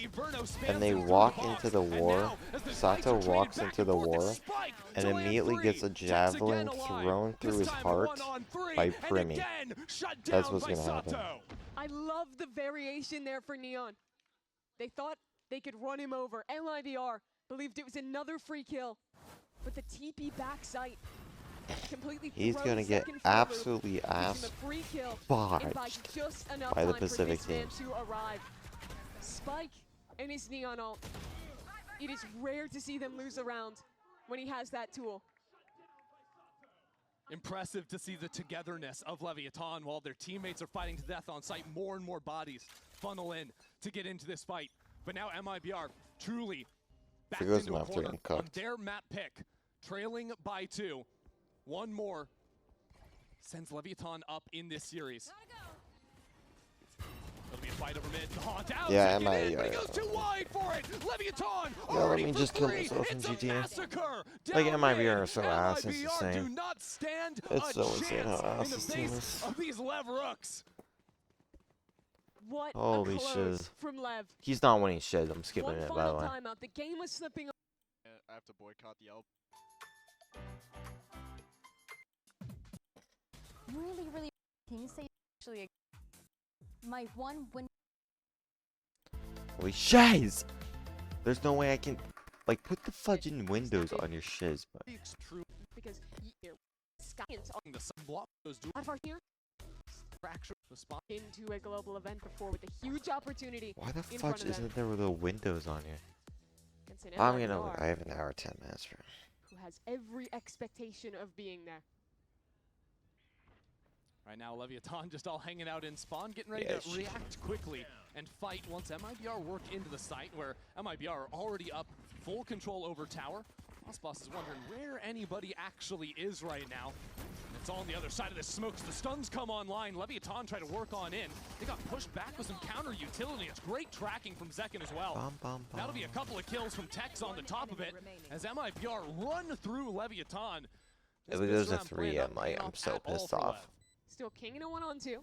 And they walk into the war, Sato walks into the war, and immediately gets a javelin thrown through his heart by Primi. That's what's gonna happen. I love the variation there for Neon. They thought they could run him over. MIBR believed it was another free kill, but the TP backside completely He's throws gonna get second for the loop, absolutely gives him ass a free kill, barged and by just enough by the time for Pacific this man team. to arrive. Spike and his Neon ult. It is rare to see them lose a round when he has that tool. Impressive to see the togetherness of Leviathan while their teammates are fighting to death on site. More and more bodies funnel in to get into this fight. But now MIBR truly back goes into a after corner getting on cooked. their map pick, trailing by 2. One more sends Leviathan up in this series. It'll be a fight over mid. The haunt out. Yeah, Second in, but he MIBR. goes too wide for it. Leviathan Yeah, let already me for just kill 3. myself in It's a GTA. massacre. Like, Down MIBR mid. are so ass, it's MIBR do insane. not stand It's a so insane how chance ass in the this team face is. of these Lev Rooks. What Holy a close shit. from Lev. He's not winning shit, I'm skipping One it, by the final way. timeout. The game was slipping. I have to boycott the L. Really, can you say actually my one win? Holy shiz! There's no way I can, like, put the fudging windows on your shiz, but It's true. Because Science The sun block goes to out of our here fracture the spot. into a global event before with a huge opportunity. why the in front fudge of them. isn't there with the windows on here? Against an I'm gonna, MIBR I have an hour 10 minutes for who has every expectation of being there. Right now, Leviathan just all hanging out in spawn, getting ready Yeah, to react quickly and fight once MIBR work into the site where MIBR are already up full control over tower. Boss is wondering where anybody actually is right now. It's all on the other side of the smokes. The stuns come online. Leviathan try to work on in. They got pushed back with some counter utility. It's great tracking from Zekin as well. Bum, bum, bum. That'll be a couple of kills from Tex on the top of it as MIBR run through Leviathan. If This it goes to round 3, planned not paying I'm off so at all pissed for off. Lev. Still king in a 1-on-2,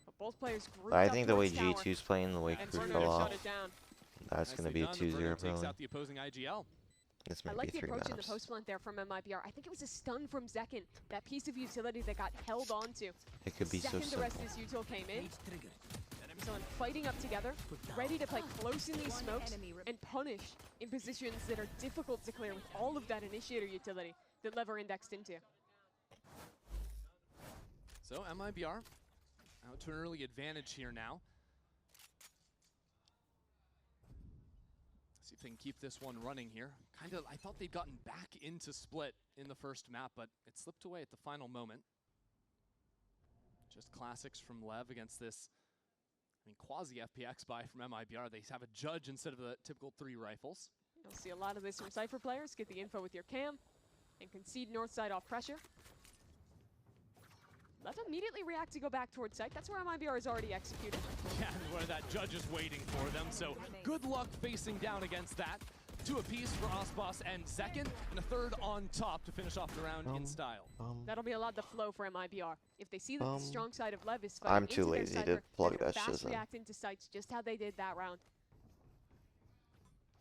but both players grouped I up think the way towards tower, G2's playing, the way and Crew Bruno fell to off, shut it down. that's Nicely gonna be a done. 2-0 Bruno takes probably. out the opposing IGL. This I might like be the 3 approach in the maps. post plant there from MIBR. I think it was a stun from Zekin, that piece of utility that got held onto. It could be so Second the rest simple. of his util came in. So fighting up together, ready to play close in these smokes and punish in positions that are difficult to clear with all of that initiator utility that Lever indexed into. So MIBR out to an early advantage here now. See if they can keep this one running here. I thought they'd gotten back into split in the first map, but it slipped away at the final moment. Just classics from Lev against this, quasi FPX buy from MIBR. They have a judge instead of the typical 3 rifles. You'll see a lot of this from Cypher players. Get the info with your cam and concede north side off pressure. Let's immediately react to go back towards site. That's where MIBR is already executed. Yeah, where that judge is waiting for them. So good luck facing down against that. 2 apiece for Osbos and Zekin, and a third on top to finish off the round in style. That'll be a lot of the flow for MIBR. If they see that the strong side of Lev is fighting I'm too into their lazy cypher, to plug they're that fast shit in. reacting to sites just how they did that round.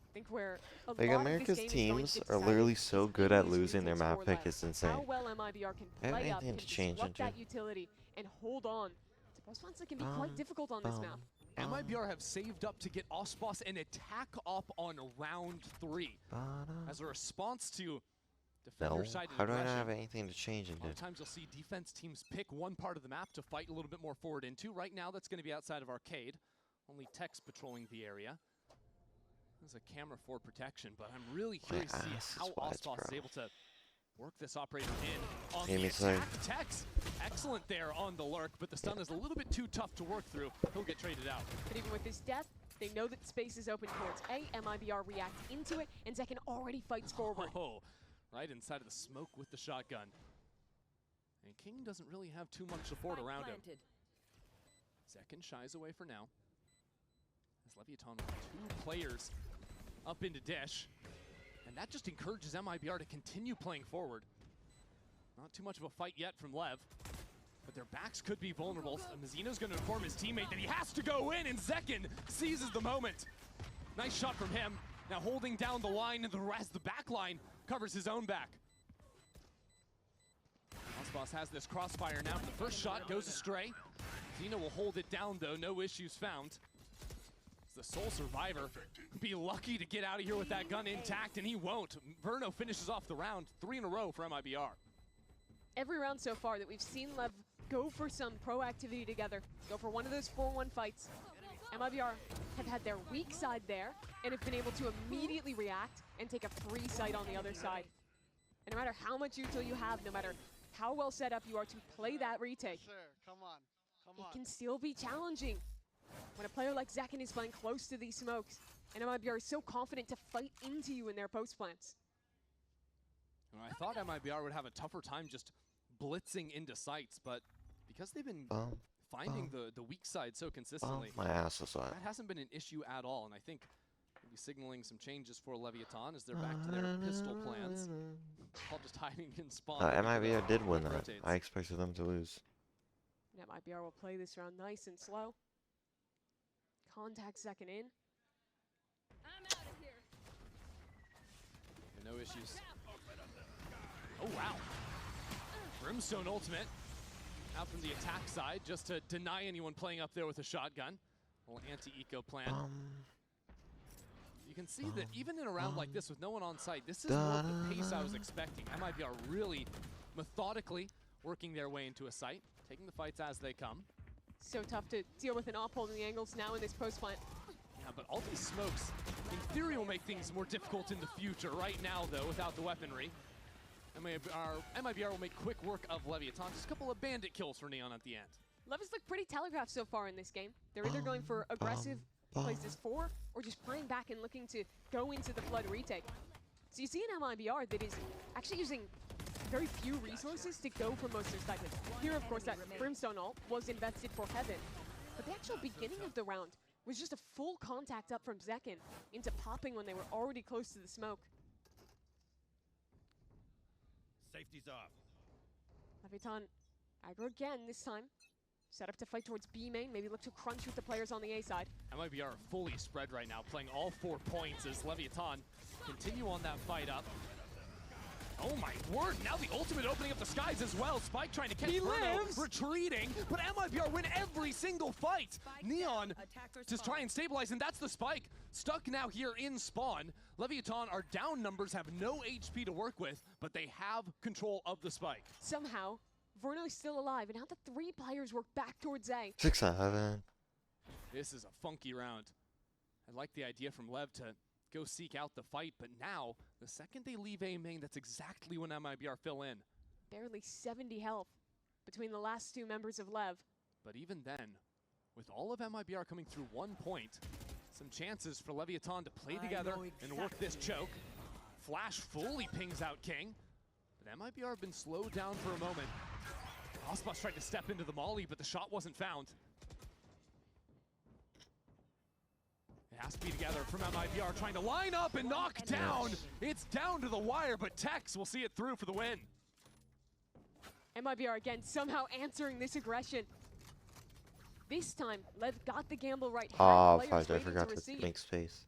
I think where a Like, lot America's of this game is going teams to get are decided literally is so who good at usually losing their takes map for pick, Lev. it's insane. How well MIBR can I have play up anything and to change disrupt into. that utility and hold on to boss plants that can be quite difficult on this map. MIBR have saved up to get Osbos an attack up on round 3 as a response to No, defender-sided how do I not aggression. have anything to change A into? lot of times you'll see defense teams pick one part of the map to fight a little bit more forward into. Right now, that's going to be outside of Arcade. Only Tech's patrolling the area. There's a camera for protection, but I'm really curious to see how Osbos is able to work this operator in on the attack. Tech's excellent there on the lurk, but the stun is a little bit too tough to work through. He'll get traded out. But even with this death, they know that space is open towards A. MIBR react into it, and Zekin already fights forward. Oh, right inside of the smoke with the shotgun. And King doesn't really have too much support around him. Zekin shies away for now. As Leviathan with 2 players up into Dish. And that just encourages MIBR to continue playing forward. Not too much of a fight yet from Lev, but their backs could be vulnerable. Mazzino's going to inform his teammate that he has to go in, and Zekin seizes the moment. Nice shot from him. Now holding down the line, and the back line covers his own back. Osbos has this crossfire now. The first shot goes astray. Zeno will hold it down, though. No issues found. The sole survivor be lucky to get out of here with that gun intact, and he won't. Verno finishes off the round, 3 in a row for MIBR. Every round so far that we've seen Lev go for some proactivity together, go for one of those 4-1 fights, MIBR have had their weak side there and have been able to immediately react and take a free site on the other side. And no matter how much util you have, no matter how well set up you are to play that retake, it can still be challenging. When a player like Zekin is playing close to these smokes, and MIBR is so confident to fight into you in their post plants. Well, I thought MIBR would have a tougher time just blitzing into sites, but because they've been finding the weak side so consistently, my ass is that hasn't been an issue at all, and I think we'll be signaling some changes for Leviathan as they're back to their pistol plans. All just hiding in spawn. MIBR did win that. Rotates. I expected them to lose. And MIBR will play this round nice and slow. Contact Zekin in. I'm out of here. And no issues. Oh, wow. Brimstone ultimate out from the attack side just to deny anyone playing up there with a shotgun. A little anti-eco plan. You can see that even in a round like this with no one on site, this is more of the pace I was expecting. MIBR really methodically working their way into a site, taking the fights as they come. So tough to deal with an op holding the angles now in this post plant. Yeah, but all these smokes, in theory, will make things more difficult in the future. Right now, though, without the weaponry, MIBR will make quick work of Leviathan. Just a couple of bandit kills for Neon at the end. Lev has looked pretty telegraphed so far in this game. They're either going for aggressive plays as 4, or just playing back and looking to go into the Flood retake. So you see an MIBR that is actually using very few resources to go for most of their cycling. Here, of course, that Brimstone ult was invested for Heaven, but the actual beginning of the round was just a full contact up from Zekin into popping when they were already close to the smoke. Safety's off. Leviathan aggro again this time. Set up to fight towards B main, maybe look to crunch with the players on the A side. MIBR are fully spread right now, playing all 4 points as Leviathan continue on that fight up. Oh my word, now the ultimate opening up the skies as well. Spike trying to catch Verno, retreating, but MIBR win every single fight. Neon just try and stabilize, and that's the Spike. Stuck now here in spawn. Leviathan are down numbers, have no HP to work with, but they have control of the Spike. Somehow, Verno is still alive, and now the 3 players work back towards A. 6-7. This is a funky round. I like the idea from Lev to go seek out the fight, but now, the second they leave A main, that's exactly when MIBR fill in. Barely 70 health between the last 2 members of Lev. But even then, with all of MIBR coming through 1 point, some chances for Leviathan to play together and work this choke. Flash fully pings out King. But MIBR have been slowed down for a moment. Ospas tried to step into the molly, but the shot wasn't found. It has to be together from MIBR, trying to line up and knock down. It's down to the wire, but Tex will see it through for the win. MIBR again somehow answering this aggression. This time, Lev got the gamble right. Oh, Players I waiting forgot to receive. make space.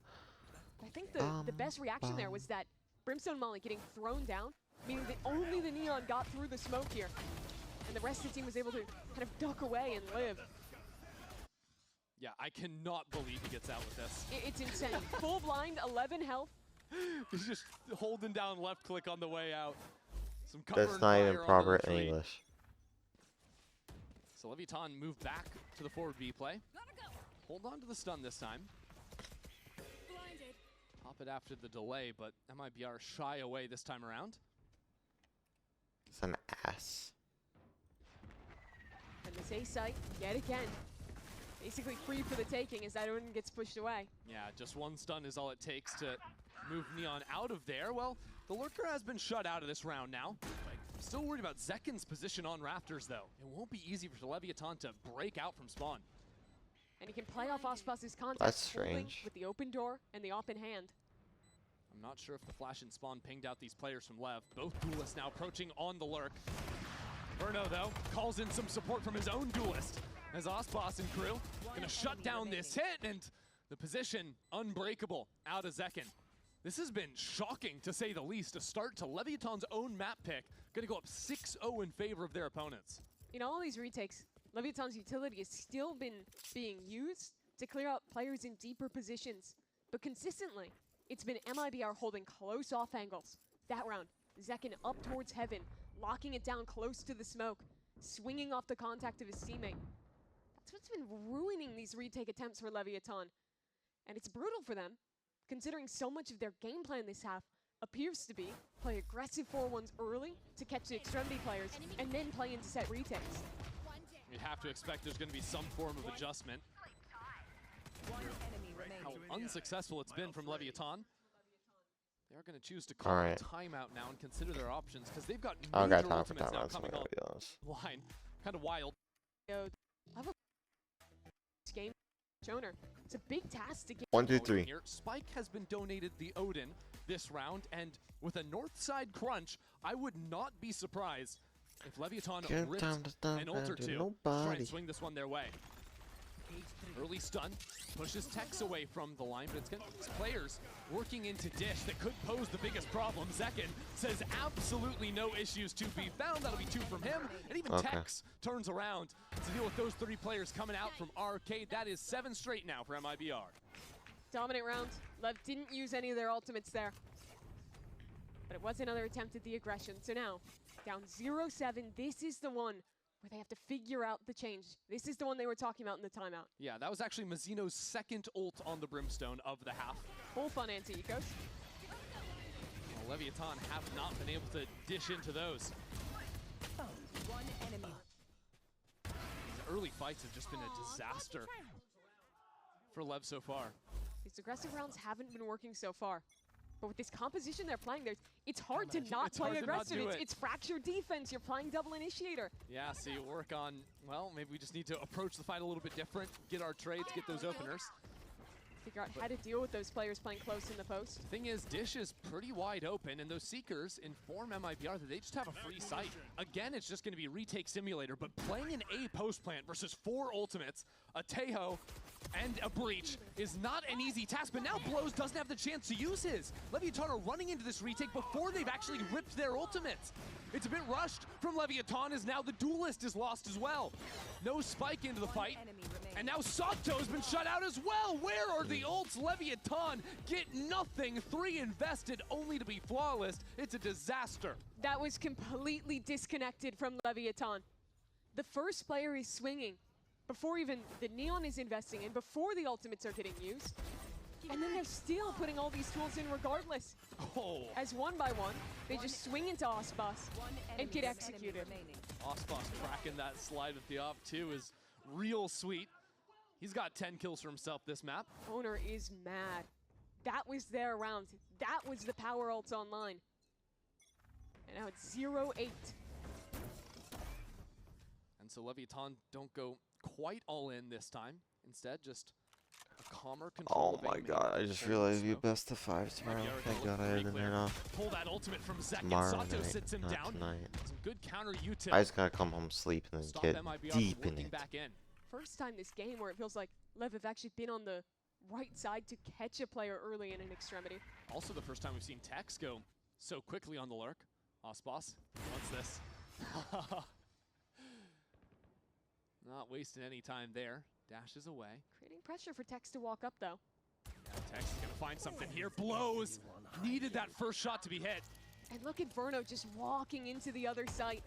I think the best reaction there was that Brimstone Molly getting thrown down, meaning that only the Neon got through the smoke here. And the rest of the team was able to kind of duck away and live. Yeah, I cannot believe he gets out with this. It's insane. Full blind, 11 health. He's just holding down left click on the way out. Some cover That's and not even fire on proper the retreat. English. So Leviathan moved back to the forward B play. Hold on to the stun this time. Blinded. Pop it after the delay, but MIBR shy away this time around. It's an ass. And this A site, yet again, basically free for the taking as that one gets pushed away. Yeah, just one stun is all it takes to move Neon out of there. Well, the Lurker has been shut out of this round now. Still worried about Zekin's position on Rafters, though. It won't be easy for Leviathan to break out from spawn. And he can play off Ospas's contact. That's strange. With the open door and the op in hand. I'm not sure if the flash and spawn pinged out these players from Lev. Both duelists now approaching on the Lurk. Verno, though, calls in some support from his own duelist. As Ospas and crew gonna shut down this hit, and the position unbreakable out of Zekin. This has been shocking, to say the least. A start to Leviathan's own map pick. Gonna go up 6-0 in favor of their opponents. In all these retakes, Leviathan's utility has still been being used to clear out players in deeper positions. But consistently, it's been MIBR holding close off angles. That round, Zekin up towards heaven, locking it down close to the smoke, swinging off the contact of his teammate. That's what's been ruining these retake attempts for Leviathan. And it's brutal for them, considering so much of their game plan this half appears to be play aggressive 4-1s early to catch the extremity players and then play into set retakes. You'd have to expect there's going to be some form of adjustment. How unsuccessful it's been from Leviathan. They're going to choose to call a timeout now and consider their options because they've got I don't major got time for ultimates now timeouts, I'm coming gonna be honest. online. Kind of wild. Have a game owner. It's a big task to get. 1, 2, 3. Here. Spike has been donated the Odin this round, and with a north side crunch, I would not be surprised if Leviathan ripped an ult or two to try and swing this one their way. Early stun pushes Tex away from the line, but it's going to players working into Dish that could pose the biggest problem. Zekin says absolutely no issues to be found. That'll be 2 from him, and even Tex turns around to deal with those 3 players coming out from Arcade. That is 7 straight now for MIBR. Dominant round. Lev didn't use any of their ultimates there. But it was another attempt at the aggression. So now, down 0-7, this is the one where they have to figure out the change. This is the one they were talking about in the timeout. Yeah, that was actually Mazzino's second ult on the Brimstone of the half. Full fun anti-ecos. Well, Leviathan have not been able to dish into those. One enemy. These early fights have just been a disaster for Lev so far. These aggressive rounds haven't been working so far. But with this composition they're playing, it's hard to not play aggressive. It's fractured defense. You're playing double initiator. Yeah, so you work on, well, maybe we just need to approach the fight a little bit different, get our trades, get those openers. Figure out how to deal with those players playing close in the post. The thing is, Dish is pretty wide open, and those Seekers inform MIBR that they just have a free sight. Again, it's just going to be retake simulator, but playing an A post plant versus 4 ultimates, a Tejo, and a Breach is not an easy task, but now Blows doesn't have the chance to use his. Leviathan are running into this retake before they've actually ripped their ultimates. It's a bit rushed from Leviathan as now the duelist is lost as well. No Spike into the fight, and now Sato has been shut out as well. Where are the ults? Leviathan get nothing. 3 invested only to be flawless. It's a disaster. That was completely disconnected from Leviathan. The first player is swinging before even the Neon is investing in, before the ultimates are getting used. And then they're still putting all these tools in regardless. As one by one, they just swing into Ospas and get executed. Ospas cracking that slide with the off too is real sweet. He's got 10 kills for himself this map. Owner is mad. That was their round. That was the power ults online. And now it's 0-8. And so Leviathan don't go quite all in this time. Instead, just a calmer control Oh my god, I just realized we best of 5 tomorrow. Thank god I had it off. Pull that ultimate from Zek, and Tomorrow Sato night, sits him not down. tonight. Some good counter util. I just gotta come home, sleep, and then Stop get MIBR deep from in working it. back in. First time this game where it feels like Lev have actually been on the right side to catch a player early in an extremity. Also the first time we've seen Tex go so quickly on the lurk. Osbos, what's this? Not wasting any time there. Dashes away. Creating pressure for Tex to walk up though. Yeah, Tex is gonna find something here. Blows. Needed that first shot to be hit. And look at Verno just walking into the other site.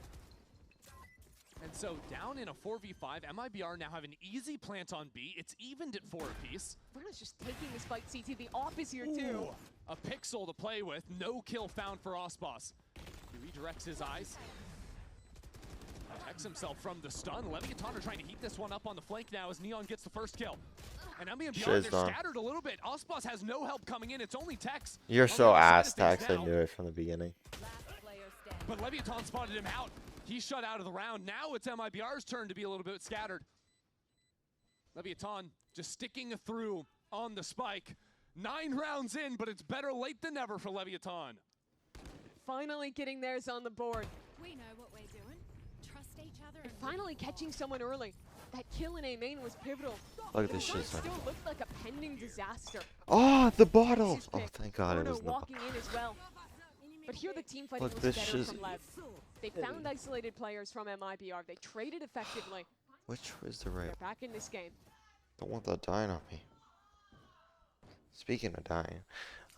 And so down in a 4v5, MIBR now have an easy plant on B. It's evened at 4 apiece. Verno's just taking this fight, CT. The off is here too. Ooh, a pixel to play with. No kill found for Osbos. He redirects his eyes. Protects himself from the stun. Leviathan are trying to heat this one up on the flank now as Neon gets the first kill. And MIBR, they're scattered a little bit. Osbos has no help coming in. It's only Tex. You're so ass, Tex. I knew it from the beginning. But Leviathan spotted him out. He shut out of the round. Now it's MIBR's turn to be a little bit scattered. Leviathan just sticking through on the spike. 9 rounds in, but it's better late than never for Leviathan. Finally getting theirs on the board. We know what we're doing. Trust each other. And finally catching someone early. That kill in A main was pivotal. Look at this shit. Still looked like a pending disaster. Oh, the bottle! Oh, thank god it was Verno the walking in as well. But here the team fighting Look, was this better shit's- from Lev. They found isolated players from MIBR. They traded effectively. Which was the right? They're back in this game. Don't want that dying on me. Speaking of dying,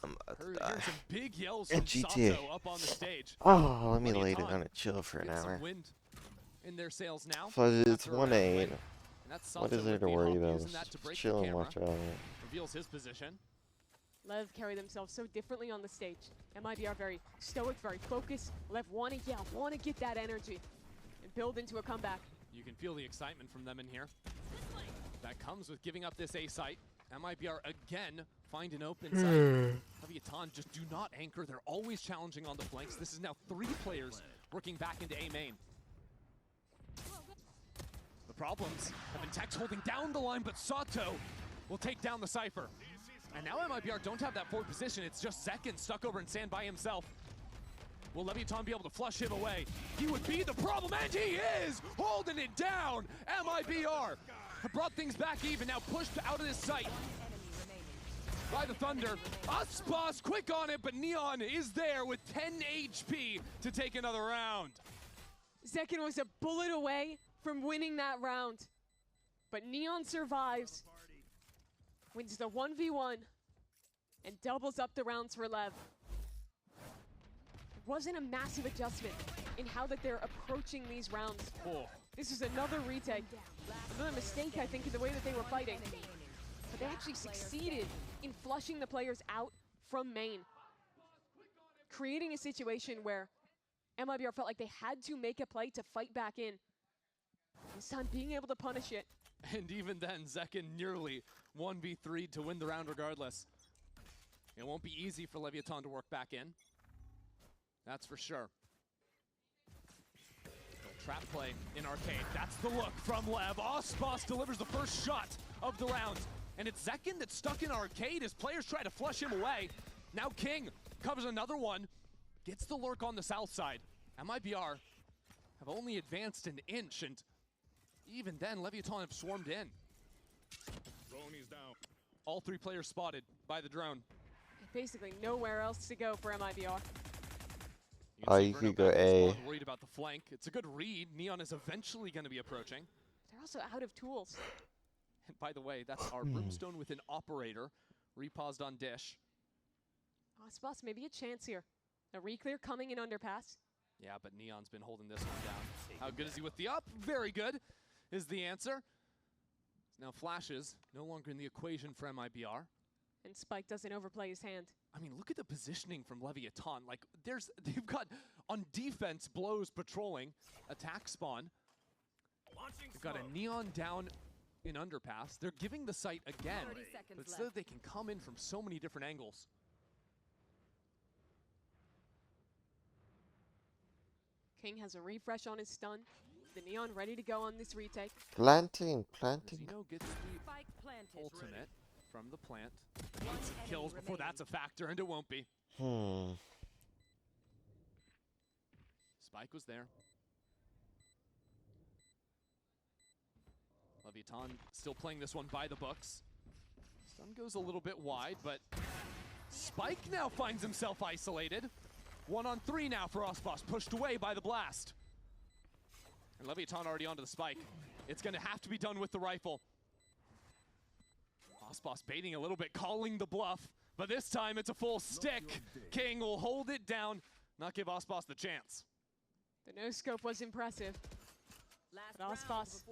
I'm about to die. Heard some big yells And from GTA. Sato up on the stage. Oh, let me lay Leviathan down and chill for an get some hour. wind in their sails now. Fuzz, it's after a 1 to round 8. win. And that's What Sato is there with to the worry hump, about? using that to Just break the chill and camera. watch out. Reveals his position. Lev carry themselves so differently on the stage. MIBR very stoic, very focused. Lev want to get that energy and build into a comeback. You can feel the excitement from them in here. That comes with giving up this A site. MIBR again find an open site. Leviathan just do not anchor. They're always challenging on the flanks. This is now 3 players working back into A main. The problems have been Tex holding down the line, but Sato will take down the Cypher. And now MIBR don't have that forward position. It's just Zekin stuck over in sand by himself. Will Leviathan be able to flush him away? He would be the problem, and he is holding it down. MIBR have brought things back even, now pushed out of this site by the Thunder. Osbos quick on it, but Neon is there with 10 HP to take another round. Zekin was a bullet away from winning that round. But Neon survives, wins the 1v1, and doubles up the rounds for Lev. It wasn't a massive adjustment in how that they're approaching these rounds. Oh. This is another retake. Another mistake, I think, in the way that they were fighting. But they actually succeeded in flushing the players out from main. Creating a situation where MIBR felt like they had to make a play to fight back in. This time being able to punish it. And even then, Zekin nearly 1v3 to win the round regardless. It won't be easy for Leviathan to work back in. That's for sure. Trap play in arcade. That's the look from Lev. Osbos delivers the first shot of the round. And it's Zekin that's stuck in arcade as players try to flush him away. Now King covers another one. Gets the lurk on the south side. MIBR have only advanced an inch, and even then, Leviathan have swarmed in. Down. All 3 players spotted by the drone. Basically nowhere else to go for MIBR. Oh, you could go A. Worried about the flank. It's a good read. Neon is eventually going to be approaching. They're also out of tools. And by the way, that's our Brimstone with an operator. Repaused on dish. Osbos, maybe a chance here. A re-clear coming in underpass. Yeah, but Neon's been holding this one down. How good is he with the up? Very good is the answer. Now flashes, no longer in the equation for MIBR. And Spike doesn't overplay his hand. I mean, look at the positioning from Leviathan. Like, they've got, on defense, Blows patrolling, attack spawn. They've got a Neon down in underpass. They're giving the site again, but it's so that they can come in from so many different angles. King has a refresh on his stun. The Neon ready to go on this retake. Planting, planting. Zeno gets the ultimate from the plant. Needs some kills before that's a factor, and it won't be. Spike was there. Leviathan still playing this one by the books. Stun goes a little bit wide, but Spike now finds himself isolated. 1-on-3 now for Ospas, pushed away by the blast. And Leviathan already onto the Spike. It's gonna have to be done with the rifle. Ospas baiting a little bit, calling the bluff, but this time it's a full stick. King will hold it down, not give Ospas the chance. The no-scope was impressive. But Ospas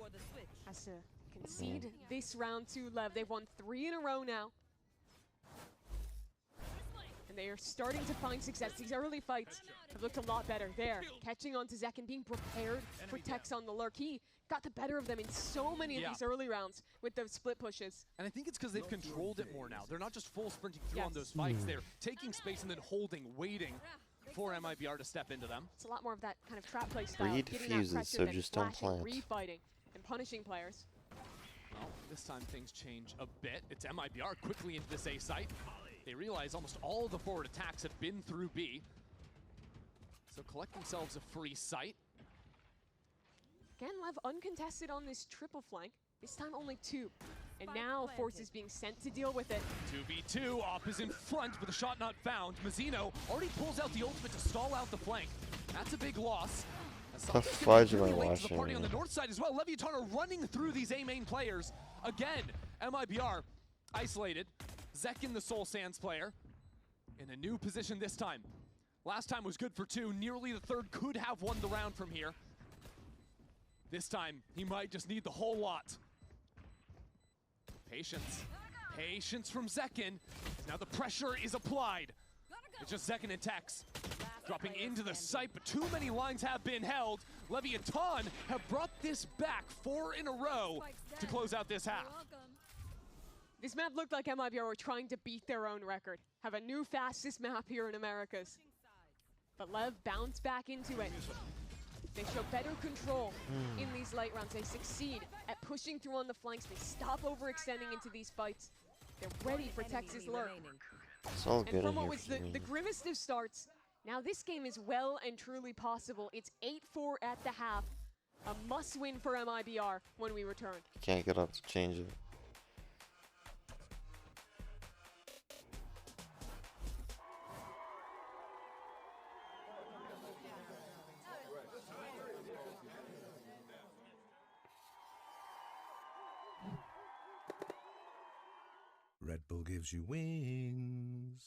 has to concede this round to Lev. They've won 3 in a row now. And they are starting to find success. These early fights have looked a lot better. There, catching on to Zek and being prepared for Tex on the lurk. He got the better of them in so many of these early rounds with those split pushes. And I think it's because they've controlled it more now. They're not just full sprinting through on those fights. They're taking space and then holding, waiting for MIBR to step into them. It's a lot more of that kind of trap play style. Read getting fuses, that pressure, so then just don't flashing, plant. refighting, and punishing players. Well, this time things change a bit. It's MIBR quickly into this A site. They realize almost all the forward attacks have been through B. So collect themselves a free site. Again, Lev uncontested on this triple flank. This time only 2. And now Force is being sent to deal with it. 2v2, Op is in front, but the shot not found. Mazzino already pulls out the ultimate to stall out the flank. That's a big loss. The fudge am I The watching? party on the north side as well. Leviathan are running through these A main players. Again, MIBR isolated. Zekin, the Soul Sands player, in a new position this time. Last time was good for 2. Nearly the third could have won the round from here. This time, he might just need the whole lot. Patience. Patience from Zekin. Now the pressure is applied. It's just Zekin and Tex dropping into the site, but too many lines have been held. Leviathan have brought this back 4 in a row to close out this half. This map looked like MIBR were trying to beat their own record. Have a new fastest map here in Americas. But Lev bounced back into it. They show better control in these late rounds. They succeed at pushing through on the flanks. They stop overextending into these fights. They're ready for Texas lurk. It's all good And from in what here was for me. the grimmest of starts, now this game is well and truly possible. It's 8-4 at the half. A must-win for MIBR when we return. Can't get up to change it. Red Bull gives you wings.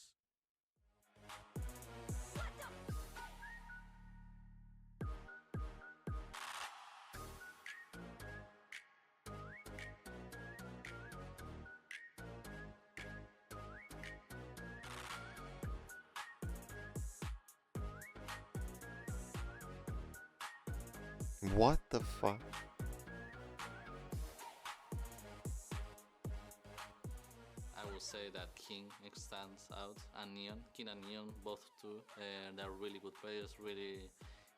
What the fuck? I will say that King stands out, and Neon. King and Neon, both two, they're really good players, really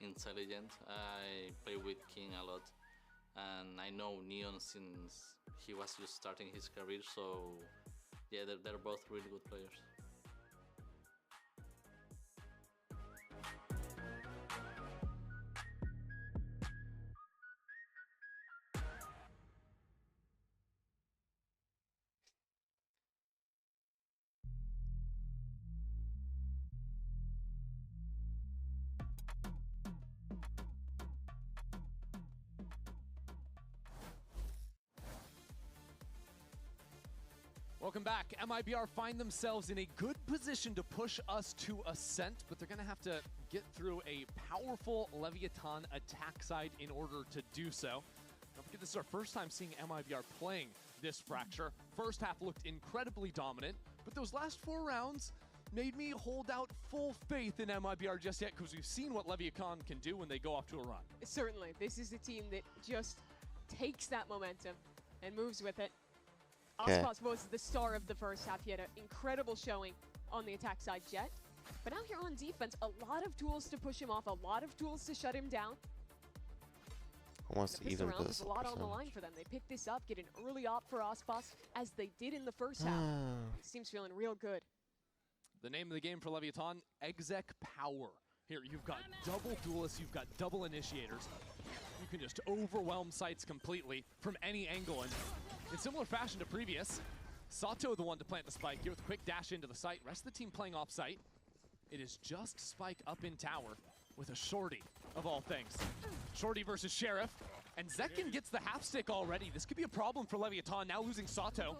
intelligent. I play with King a lot, and I know Neon since he was just starting his career, so yeah, they're both really good players. Welcome back. MIBR find themselves in a good position to push us to Ascent, but they're going to have to get through a powerful Leviathan attack side in order to do so. Don't forget, this is our first time seeing MIBR playing this Fracture. First half looked incredibly dominant, but those last 4 rounds made me hold out full faith in MIBR just yet, because we've seen what Leviathan can do when they go off to a run. Certainly, this is a team that just takes that momentum and moves with it. Ospas was the star of the first half. He had an incredible showing on the attack side. Jet But now here on defense, a lot of tools to push him off, a lot of tools to shut him down. Almost The even round, there's this a lot on the line for them. They pick this up, get an early op for Ospas, as they did in the first half. This team's feeling real good. The name of the game for Leviathan, Exec Power. Here, you've got double duelists, you've got double initiators. You can just overwhelm sites completely from any angle. And in similar fashion to previous, Sato the one to plant the spike here with a quick dash into the site. Rest of the team playing off site. It is just Spike up in tower with a shorty, of all things. Shorty versus Sheriff. And Zekin gets the half stick already. This could be a problem for Leviathan, now losing Sato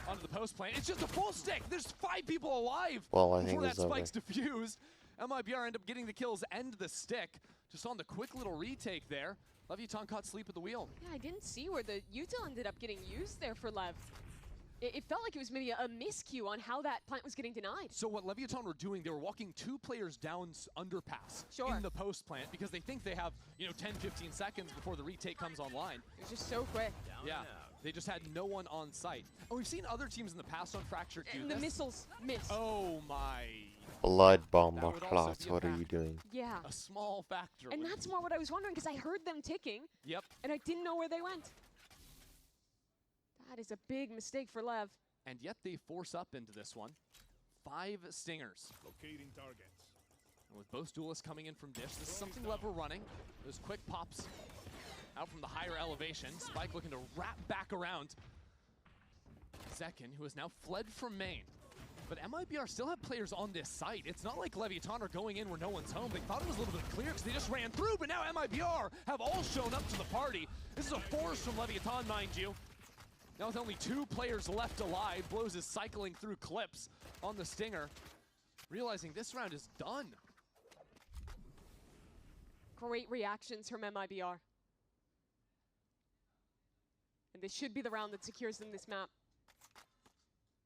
onto the post plant. It's just a full stick. There's 5 people alive before that spike's defused. MIBR end up getting the kills and the stick. Just on the quick little retake there. Leviathan caught sleep at the wheel. Yeah, I didn't see where the util ended up getting used there for Lev. It felt like it was maybe a miscue on how that plant was getting denied. So what Leviathan were doing, they were walking 2 players down underpass in the post plant because they think they have, 10, 15 seconds before the retake comes online. It was just so quick. Yeah, they just had no one on site. Oh, we've seen other teams in the past on Fractured do and this. the missiles missed. Oh my. Blood bomber class, what are you doing? Yeah. A small factor. And that's more what I was wondering because I heard them ticking. Yep. And I didn't know where they went. That is a big mistake for Lev. And yet they force up into this one. 5 stingers. Locating targets. And with both duelists coming in from Dish, this is something Lev were running. Those quick pops out from the higher elevation. Spike looking to wrap back around Zekin, who has now fled from main. But MIBR still have players on this site. It's not like Leviathan are going in where no one's home. They thought it was a little bit clear because they just ran through, but now MIBR have all shown up to the party. This is a force from Leviathan, mind you. Now with only 2 players left alive, Blows is cycling through clips on the Stinger, realizing this round is done. Great reactions from MIBR. And this should be the round that secures them this map.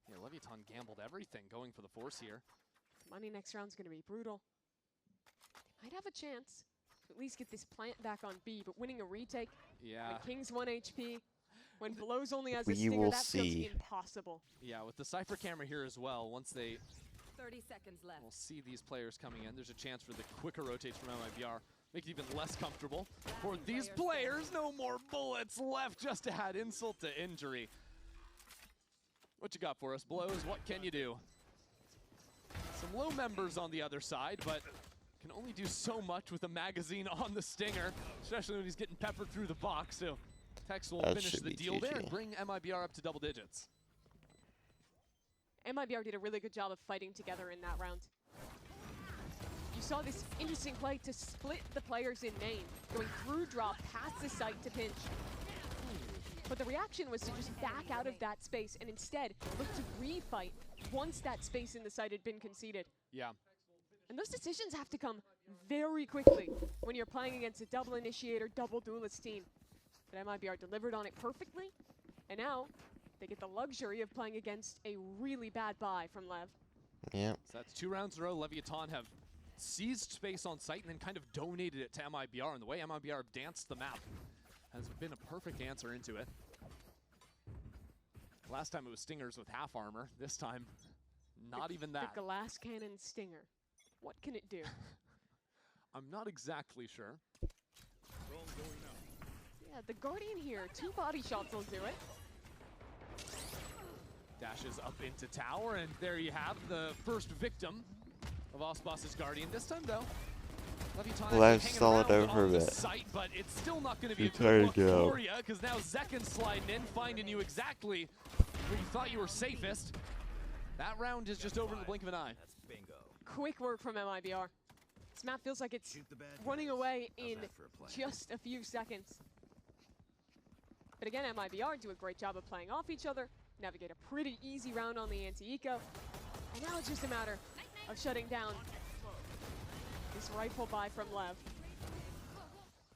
Yeah, Leviathan gambled everything going for the force here. Money next round's going to be brutal. They might have a chance to at least get this plant back on B, but winning a retake when King's 1 HP, when Blows only has a stinger, that feels impossible. Yeah, with the Cypher camera here as well, once they 30 seconds left. will see these players coming in, there's a chance for the quicker rotates from MIBR. Make it even less comfortable for these players. No more bullets left just to add insult to injury. What you got for us, Blows? What can you do? Some low members on the other side, but can only do so much with a magazine on the Stinger, especially when he's getting peppered through the box. So Tex will finish the deal there and bring MIBR up to double digits. MIBR did a really good job of fighting together in that round. You saw this interesting play to split the players in main, going through drop past the site to pinch. But the reaction was to just back out of that space and instead look to refight once that space in the site had been conceded. Yeah. And those decisions have to come very quickly when you're playing against a double initiator, double duelist team. But MIBR delivered on it perfectly, and now they get the luxury of playing against a really bad buy from Lev. Yeah. So that's 2 rounds in a row. Leviathan have seized space on site and then kind of donated it to MIBR, and the way MIBR danced the map has been a perfect answer into it. Last time it was Stingers with half armor. This time, not even that. The glass cannon Stinger. What can it do? I'm not exactly sure. Yeah, the Guardian here, 2 body shots will do it. Dashes up into tower, and there you have the first victim of Osbos's Guardian. This time, though, Leviathan Let's hanging stall it around over a on the bit. site, but it's still not going to be a You're good look tired now. for you, because now Zekin sliding in, finding you exactly where you thought you were safest. That round is just over in the blink of an eye. Quick work from MIBR. This map feels like it's running away in just a few seconds. But again, MIBR do a great job of playing off each other, navigate a pretty easy round on the anti-eco, and now it's just a matter of shutting down this rifle buy from Lev.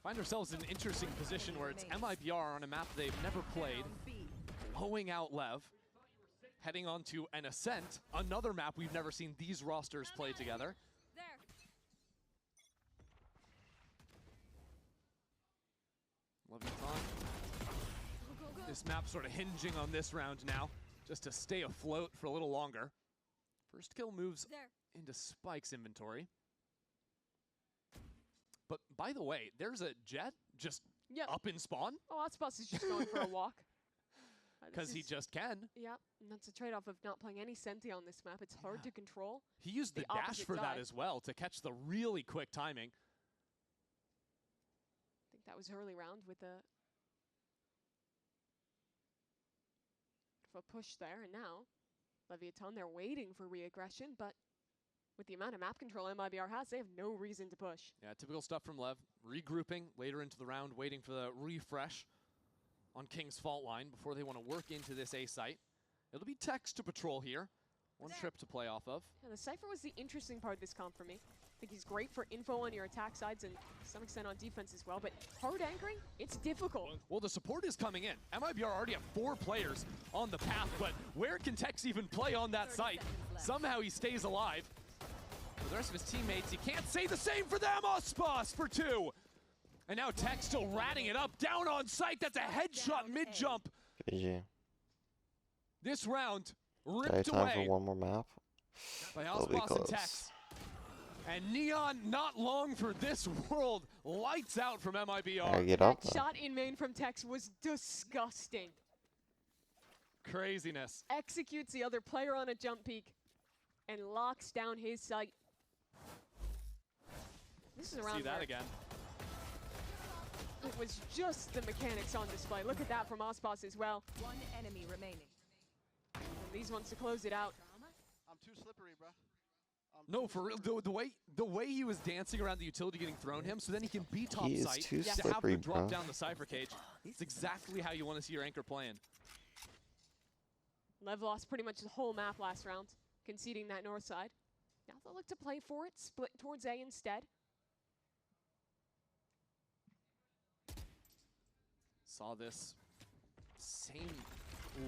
Find ourselves in an interesting position where it's MIBR on a map they've never played, hoeing out Lev, heading on to an Ascent, another map we've never seen these rosters play together. Leviathan. This map sort of hinging on this round now, just to stay afloat for a little longer. First kill moves into Spike's inventory. But by the way, there's a Jet just up in spawn. Oh, Ospas is just going for a walk. Because he just can. Yep, and that's a trade-off of not playing any Senti on this map. It's hard to control. He used the dash for that as well to catch the really quick timing. I think that was early round with a push there, and now Leviathan, they're waiting for re-aggression, but with the amount of map control MIBR has, they have no reason to push. Yeah, typical stuff from Lev. Regrouping later into the round, waiting for the refresh on King's fault line before they want to work into this A site. It'll be Tex to patrol here. One trip to play off of. Yeah, the Cypher was the interesting part of this comp for me. I think he's great for info on your attack sides and to some extent on defense as well, but hard anchoring, it's difficult. Well, the support is coming in. MIBR already have 4 players on the path, but where can Tex even play on that site? Somehow he stays alive. For the rest of his teammates, he can't say the same for them. Ospas for 2. And now Tex still ratting it up, down on site. That's a headshot mid-jump. GG. This round Okay, ripped time away for one more map. by It'll be Ospas and close. Tex. And Neon, not long for this world. Lights out from MIBR. Gotta get up. That shot in main from Tex was disgusting. Craziness. Executes the other player on a jump peak and locks down his sight. This is a round See that where again. it was just the mechanics on display. Look at that from Ospas as well. One enemy remaining. And these ones to close it out. I'm too slippery, bro. No, for real. The way he was dancing around the utility getting thrown him, so then he can be top He is site. too to have slippery, him drop bro. down the Cypher cage. It's exactly how you want to see your anchor playing. Lev lost pretty much the whole map last round, conceding that north side. Now they'll look to play for it, split towards A instead. Saw this same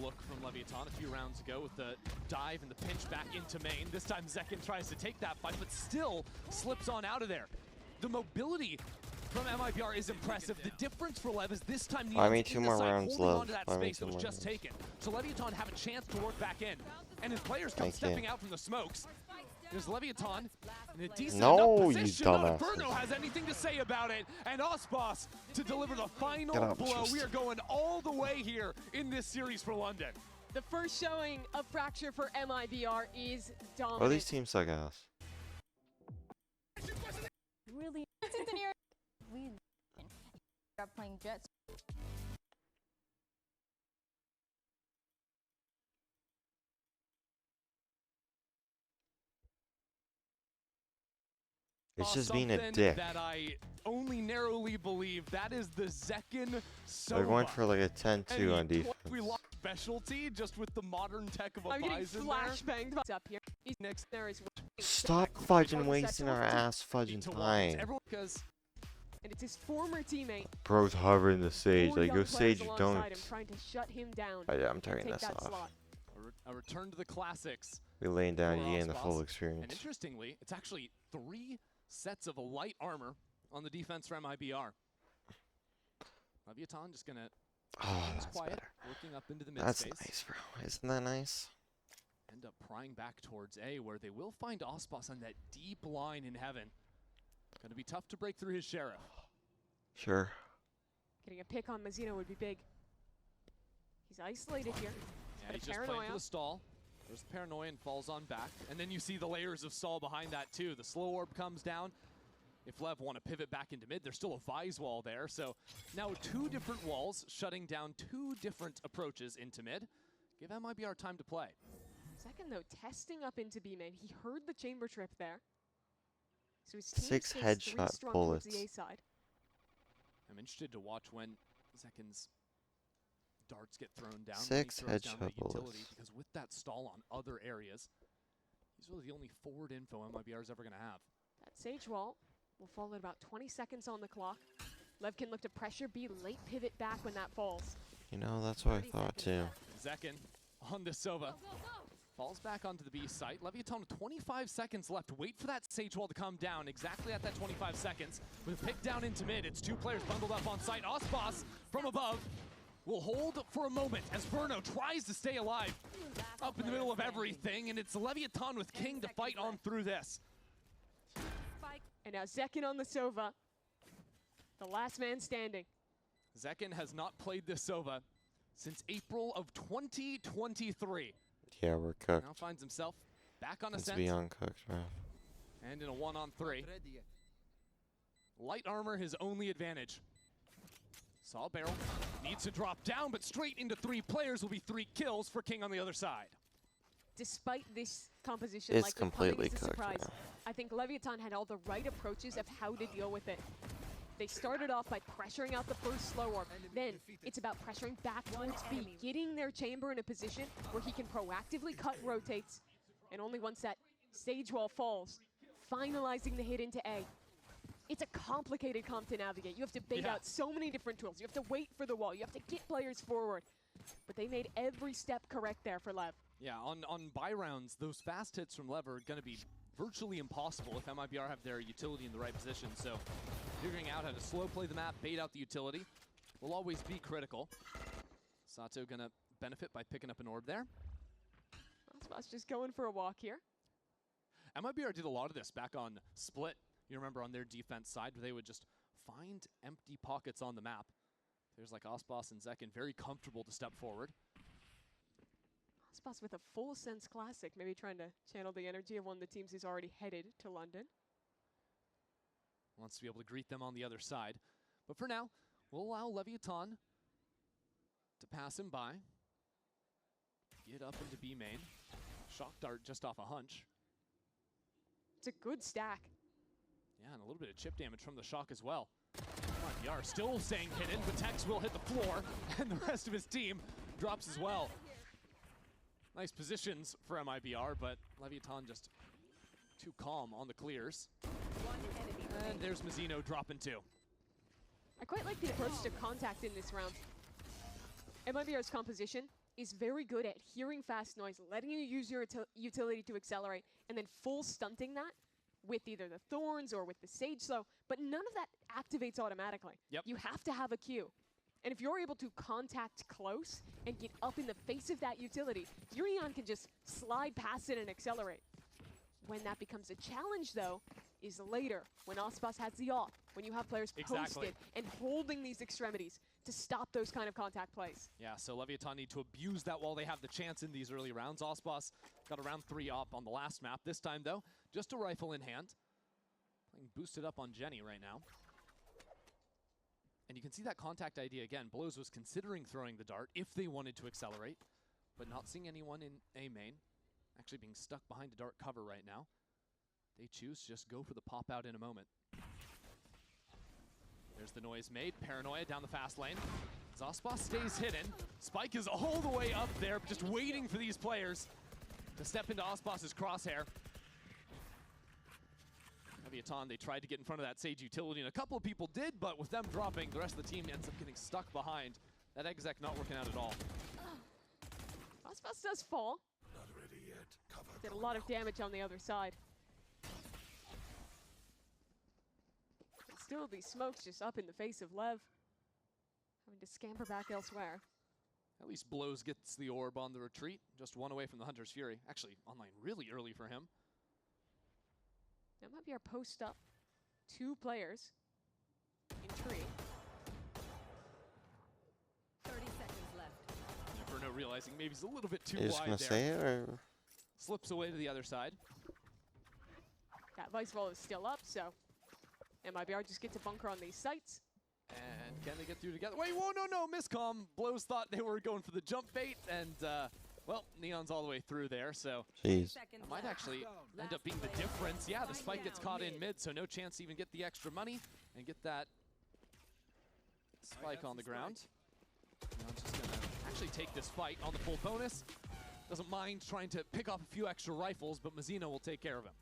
look from Leviathan a few rounds ago with the dive and the pinch back into main. This time Zekin tries to take that fight, but still slips on out of there. The mobility from MIBR is impressive. The difference for Lev is this time I mean, Neon's 2 in the more side, rounds holding left. onto that I mean, space 2 that was more just rounds. taken. So Leviathan have a chance to work back in. And his players come Thank stepping you. out from the smokes. There's Leviathan in a decent No, enough you position. Not dumbasses. Inferno has anything to say about it. And Ospas to deliver the final Get up, blow. just- We are going all the way here in this series for London. The first showing of Fracture for MIBR is dominant. Oh, these teams suck ass. Really, we are playing Jets. It's Saw just being a something dick. that I only narrowly believe. That is the Zekin They're going Sova. for like a 10-2 on defense. We lost specialty just with the modern tech of a I'm getting Bison flashbanged up here. He's next there as well. Stop fudging wasting our ass fudging time. Everyone, because And it's his former teammate. Bro's hovering the sage. 4 Like, young go players sage, alongside don't. him, trying to shut him down. Oh, yeah, I'm and turning take this that off. slot. a return to the classics. We laying down, for you gain the full Ospas. experience. And interestingly, it's actually 3 sets of light armor on the defense from MIBR. Leviathan just gonna Oh, keep that's quiet, better. working up into the mid That's space. nice, bro. Isn't that nice? End up prying back towards A, where they will find Ospas on that deep line in heaven. Gonna be tough to break through his sheriff. Sure. Getting a pick on Mazzino would be big. He's isolated here. Yeah, Bit he's of just playing for paranoia. the stall. There's paranoia and falls on back. And then you see the layers of stall behind that too. The slow orb comes down. If Lev want to pivot back into mid, there's still a Vise wall there. So now 2 different walls shutting down 2 different approaches into mid. Give MIBR time to play. Second though, testing up into B main. He heard the chamber trip there. So his team 6 stays 3 headshot strong towards the A bullets. side. I'm interested to watch when Zekin's darts get thrown down. when he 6 throws down that headshot utility, bullets. because with that stall on other areas, he's really the only forward info MIBR is ever going to have. That Sage wall will fall at about 20 seconds on the clock. Lev can look to pressure B, late pivot back when that falls. You know, that's what I thought too. Zekin on the Sova. Falls back onto the B site. Leviathan with 25 seconds left. Wait for that Sage wall to come down exactly at that 25 seconds. With a pick down into mid, it's 2 players bundled up on site. Ospas from above. will hold for a moment as Burno tries to stay alive up in the middle of everything, and it's Leviathan with King to fight on through this. And now Zekin on the Sova, the last man standing. Zekin has not played this Sova since April of 2023. Yeah, we're cooked. Now finds himself back on It's Ascent. beyond cooked, man. And in a 1-on-3. Light armor his only advantage. Saw barrel, needs to drop down, but straight into 3 players will be 3 kills for King on the other side. Despite this composition, It's like completely coming as a cooked, surprise, yeah. I think Leviathan had all the right approaches of how to deal with it. They started off by pressuring out the first slow orb. Then it's about pressuring back towards B, getting their chamber in a position where he can proactively cut rotates, and only once that stage wall falls, finalizing the hit into A. It's a complicated comp to navigate. You have to bait out so many different tools. You have to wait for the wall. You have to get players forward. But they made every step correct there for Lev. Yeah, on buy rounds, those fast hits from Lev are going to be virtually impossible if MIBR have their utility in the right position. So figuring out how to slow play the map, bait out the utility, will always be critical. Sato going to benefit by picking up an orb there. Aspas just going for a walk here. MIBR did a lot of this back on Split. You remember on their defense side, where they would just find empty pockets on the map. There's like Aspas and Zekin, very comfortable to step forward. Aspas with a full sense classic, maybe trying to channel the energy of one of the teams who's already headed to London. Wants to be able to greet them on the other side. But for now, we'll allow Leviathan to pass him by. Get up into B main. Shock dart just off a hunch. It's a good stack. Yeah, and a little bit of chip damage from the shock as well. MIBR still staying hidden, but Tex will hit the floor, and the rest of his team drops as well. Nice positions for MIBR, but Leviathan just too calm on the clears. And there's Mazzino dropping 2. I quite like the approach to contact in this round. MIBR's composition is very good at hearing fast noise, letting you use your utility to accelerate, and then full stunting that with either the Thorns or with the Sage Slow, but none of that activates automatically. Yep. You have to have a Q. And if you're able to contact close and get up in the face of that utility, your Neon can just slide past it and accelerate. When that becomes a challenge, though, is later, when Aspas has the off, when you have players posted and holding these extremities to stop those kind of contact plays. Yeah, so Leviathan need to abuse that while they have the chance in these early rounds. Aspas got a round 3 up on the last map. This time, though, just a rifle in hand. Playing boosted up on Jenny right now. And you can see that contact idea again. Blows was considering throwing the dart if they wanted to accelerate, but not seeing anyone in A main. Actually being stuck behind a dart cover right now. They choose to just go for the pop out in a moment. There's the noise made. Paranoia down the fast lane. Aspas stays hidden. Spike is all the way up there, just waiting for these players to step into Aspas's crosshair. Leviathan, they tried to get in front of that Sage utility, and a couple of people did, but with them dropping, the rest of the team ends up getting stuck behind. That exec not working out at all. Aspas does fall. Not ready yet. Cover. Did a lot of damage on the other side. And still, these smokes just up in the face of Lev. Having to scamper back elsewhere. At least Blows gets the orb on the retreat, just one away from the Hunter's Fury. Actually, online really early for him. That might be our post up. 2 players in tree. 30 seconds left. Yeah, Bruno realizing maybe he's a little bit too You're just wide gonna there. say it, or? Slips away to the other side. That Vice Wall is still up, so MIBR just gets a bunker on these sites. And can they get through together? Wait, whoa, no, miscomm. Blows thought they were going for the jump bait, and, well, Neon's all the way through there, so Jeez. that might actually end up being the difference. Yeah, the spike gets caught in mid, so no chance to even get the extra money and get that spike on the ground. Neon's just going to actually take this fight on the full bonus. Doesn't mind trying to pick off a few extra rifles, but Mazzino will take care of him.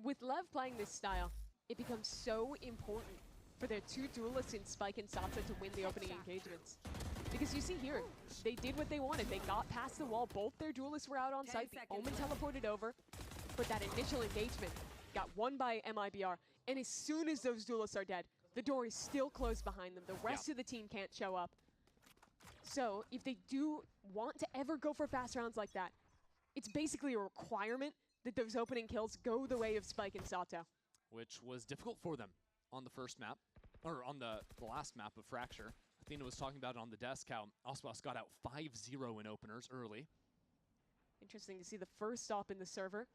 With Lev playing this style, it becomes so important for their 2 duelists in Spike and Sato to win the opening engagements. Because you see here, they did what they wanted. They got past the wall. Both their duelists were out on site. The Omen teleported over. But that initial engagement got won by MIBR. And as soon as those duelists are dead, the door is still closed behind them. The rest of the team can't show up. So if they do want to ever go for fast rounds like that, it's basically a requirement that those opening kills go the way of Spike and Sato. Which was difficult for them on the first map, or on the last map of Fracture. Athena was talking about it on the desk how Ospas got out 5-0 in openers early. Interesting to see the first stop in the server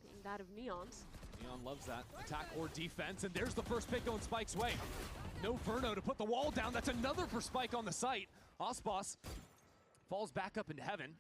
being that of Neon's. Neon loves that attack or defense, and there's the first pick going Spike's way. No Verno to put the wall down. That's another for Spike on the site. Ospas falls back up into heaven.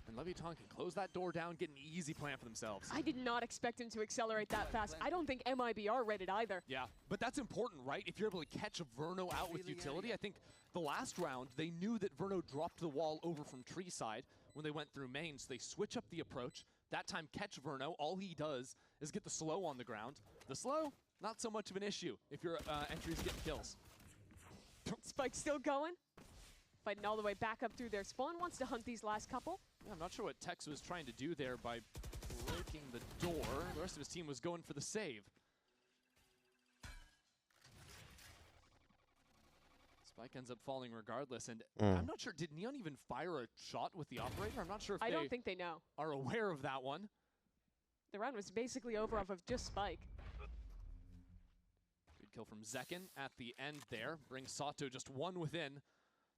And Leviathan can close that door down, get an easy plan for themselves. I did not expect him to accelerate that fast. I don't think MIBR read it either. Yeah, but that's important, right? If you're able to catch a Verno out with utility, I think the last round, they knew that Verno dropped the wall over from tree side when they went through main, so they switch up the approach. That time, catch Verno. All he does is get the slow on the ground. The slow, not so much of an issue if your entry's getting kills. Spike's still going. Fighting all the way back up through their spawn. Wants to hunt these last couple. Yeah, I'm not sure what Tex was trying to do there by breaking the door. The rest of his team was going for the save. Spike ends up falling regardless, and I'm not sure, did Neon even fire a shot with the operator? I'm not sure if I don't think they know. Are aware of that one. The round was basically over off of just Spike. Good kill from Zekin at the end there. Brings Sato just one within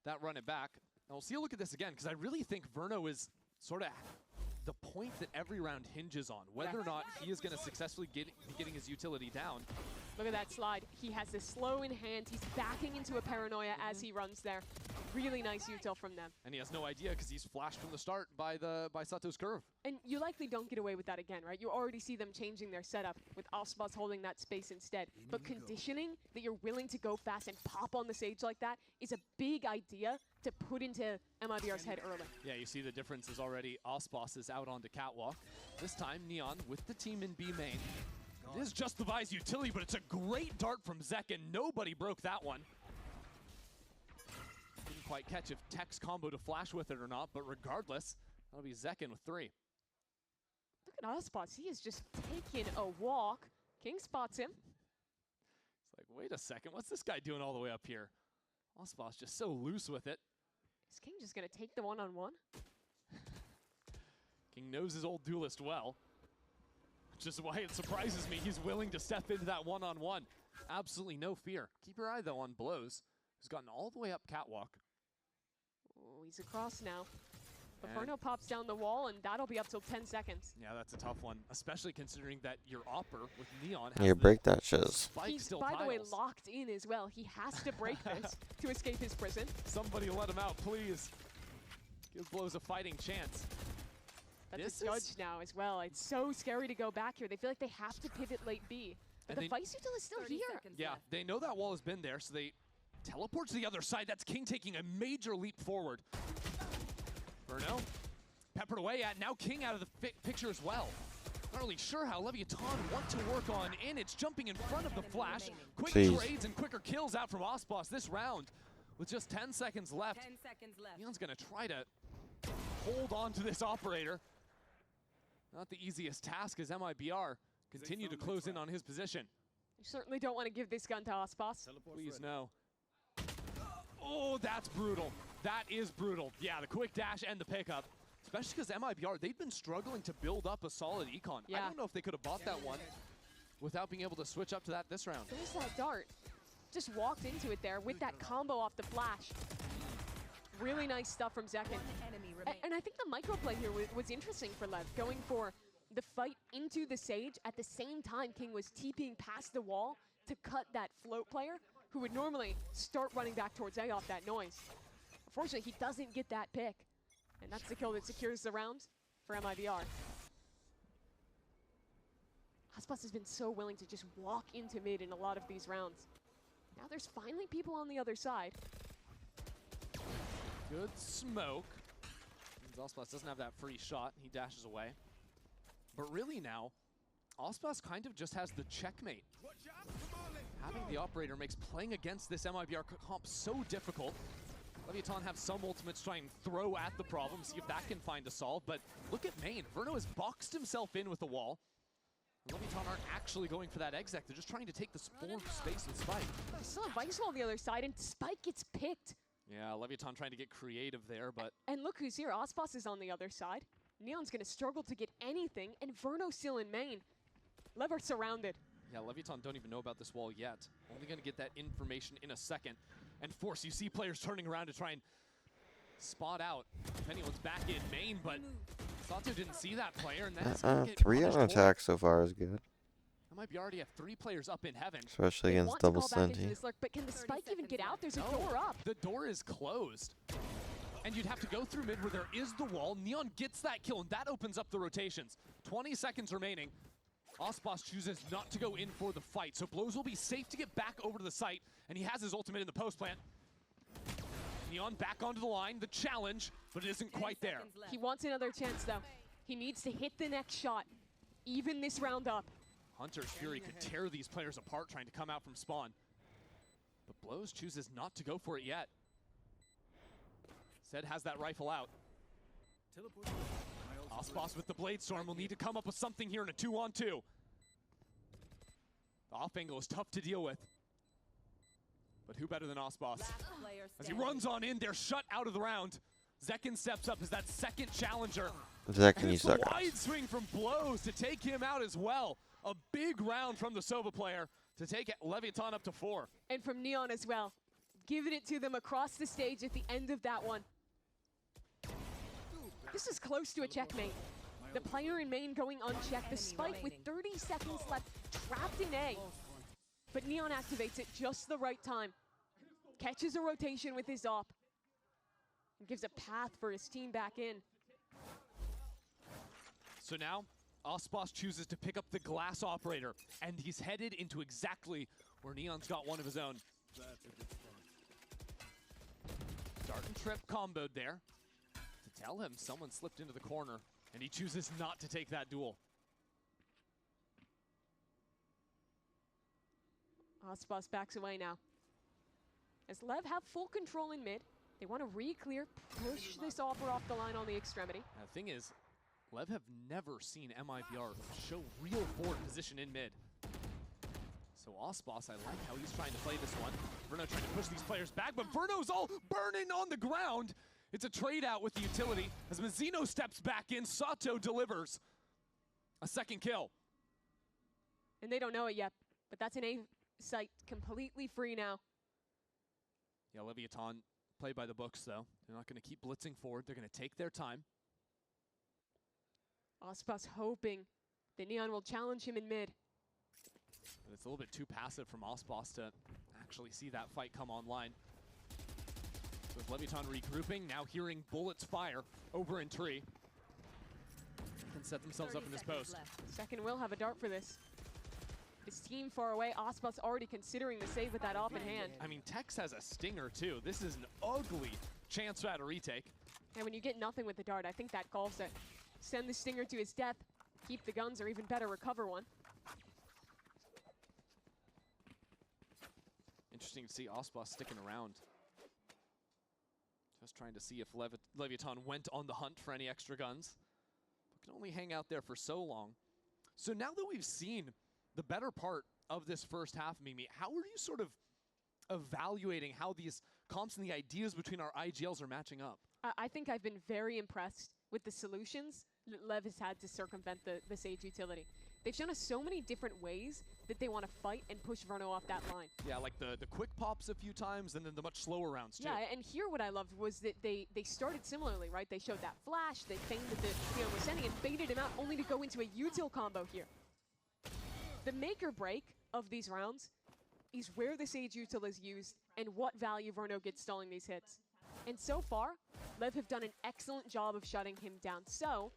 that run it back. And we'll see a look at this again, because I really think Verno is sort of the point that every round hinges on, whether or not he is going to successfully be getting his utility down. Look at that slide. He has this slow in hand. He's backing into a paranoia as he runs there. Really nice util from them. And he has no idea because he's flashed from the start by Sato's curve. And you likely don't get away with that again, right? You already see them changing their setup with Ospas holding that space instead. But conditioning that you're willing to go fast and pop on the Sage like that is a big idea to put into MIBR's head early. Yeah, you see the difference is already Ospas is out onto Catwalk. This time, Neon with the team in B main. It is just the Vi's utility, but it's a great dart from Zekin. Nobody broke that one. Didn't quite catch if Tech's combo to flash with it or not, but regardless, that'll be Zekin with 3. Look at Ospas. He is just taking a walk. King spots him. It's like, wait a second, what's this guy doing all the way up here? Ospas just so loose with it. Is King just going to take the one-on-one? King knows his old duelist well. Which is why it surprises me he's willing to step into that one-on-one. Absolutely no fear. Keep your eye, though, on Blows, who's gotten all the way up Catwalk. Oh, he's across now. Verno pops down the wall, and that'll be up till 10 seconds. Yeah, that's a tough one, especially considering that your Opper with Neon has You break that shiz. He's, by the way, locked in as well. He has to break this to escape his prison. Somebody let him out, please. Give Blows a fighting chance. That's a judge now as well. It's so scary to go back here. They feel like they have to pivot late B. But the Vice util is still here. Yeah, they know that wall has been there, so they teleport to the other side. That's King taking a major leap forward. Verno peppered away at, now King out of the picture as well. Not really sure how Leviathan want to work on in. It's jumping in front of the flash. Quick trades and quicker kills out from Ospas this round. With just 10 seconds left, 10 seconds left. Neon's gonna try to hold on to this operator. Not the easiest task as MIBR continue to close in on his position. You certainly don't want to give this gun to Ospas. Please no. Oh, that's brutal. That is brutal. Yeah, the quick dash and the pickup. Especially because MIBR, they've been struggling to build up a solid econ. Yeah. I don't know if they could have bought that one without being able to switch up to that this round. There's that dart. Just walked into it there with that combo off the flash. Really nice stuff from Zekin. And I think the microplay here was interesting for Lev, going for the fight into the Sage at the same time King was TPing past the wall to cut that float player who would normally start running back towards A off that noise. Unfortunately, he doesn't get that pick. And that's the kill that secures the round for MIBR. Ospas has been so willing to just walk into mid in a lot of these rounds. Now there's finally people on the other side. Good smoke. Ospas doesn't have that free shot. He dashes away. But really now, Ospas kind of just has the checkmate. Having the operator makes playing against this MIBR comp so difficult. Leviathan have some ultimates try and throw at the problem, see if that can find a solve. But look at main. Verno has boxed himself in with the wall. And Leviathan aren't actually going for that exec. They're just trying to take the space with Spike. There's still a Vice wall on the other side, and Spike gets picked. Yeah, Leviathan trying to get creative there, but... And look who's here. Ospas is on the other side. Neon's going to struggle to get anything, and Verno's still in main. Lev are surrounded. Yeah, Leviathan don't even know about this wall yet. Only going to get that information in a second. And Force, you see players turning around to try and spot out if anyone's back in main, but Sato didn't see that player, and that's going to get 3 on punished for attack so far is good. That might be already have 3 players up in heaven. Especially They against want to double call back into Senti. this lurk, but can the spike even get out? There's a No, door up. The door is closed. And you'd have to go through mid where there is the wall. Neon gets that kill, and that opens up the rotations. 20 seconds remaining. Ospas chooses not to go in for the fight, so Blows will be safe to get back over to the site, and he has his ultimate in the post plant. Neon back onto the line, the challenge, but it isn't quite there. He wants another chance, though. He needs to hit the next shot, even this round up. Hunter's Fury could tear these players apart trying to come out from spawn. But Blows chooses not to go for it yet. Zed has that rifle out. Ospas with the Blade Storm will need to come up with something here in a 2-on-2. The off angle is tough to deal with. But who better than Ospas? As he runs on in, they're shut out of the round. Zekin steps up as that second challenger. Zekin, And you it's a suck. wide swing from Blows to take him out as well. A big round from the Sova player to take Leviathan up to 4. And from Neon as well. Giving it to them across the stage at the end of that one. This is close to a checkmate. The player in main going unchecked. The spike with 30 seconds left, trapped in A. But Neon activates it just the right time. Catches a rotation with his op. And gives a path for his team back in. So now, Ospas chooses to pick up the glass operator, and he's headed into exactly where Neon's got one of his own. Dart and Trip comboed there to tell him someone slipped into the corner, and he chooses not to take that duel. Ospas backs away now. As Lev have full control in mid, they want to re-clear, push this offer off the line on the extremity. Now, the thing is, Lev have never seen MIBR show real forward position in mid. So Ospas, I like how he's trying to play this one. Verno trying to push these players back, but Verno's all burning on the ground. It's a trade out with the utility. As Mazzino steps back in, Sato delivers a second kill. And they don't know it yet, but that's an A site completely free now. Yeah, Leviathan played by the books though. They're not going to keep blitzing forward. They're going to take their time. Ospas hoping that Neon will challenge him in mid. But it's a little bit too passive from Ospas to actually see that fight come online. With Leviathan regrouping, now hearing bullets fire over in tree. Can set themselves up in this post. Second will have a dart for this. His team far away, Ospas already considering the save with that off in hand. I mean, Tex has a stinger too. This is an ugly chance at a retake. And when you get nothing with the dart, I think that calls it. Send the stinger to his death, keep the guns, or even better, recover one. Interesting to see Ospas sticking around. Just trying to see if Leviathan went on the hunt for any extra guns. But can only hang out there for so long. So now that we've seen the better part of this first half, Mimi, how are you sort of evaluating how these comps and the ideas between our IGLs are matching up? I think I've been very impressed with the solutions that Lev has had to circumvent the Sage utility. They've shown us so many different ways that they want to fight and push Verno off that line. Yeah, like the quick pops a few times and then the much slower rounds too. Yeah, and here what I loved was that they started similarly, right? They showed that flash, they feigned that the Neon was sending and baited him out only to go into a util combo here. The make or break of these rounds is where the Sage util is used and what value Verno gets stalling these hits. And so far, Lev have done an excellent job of shutting him down. So,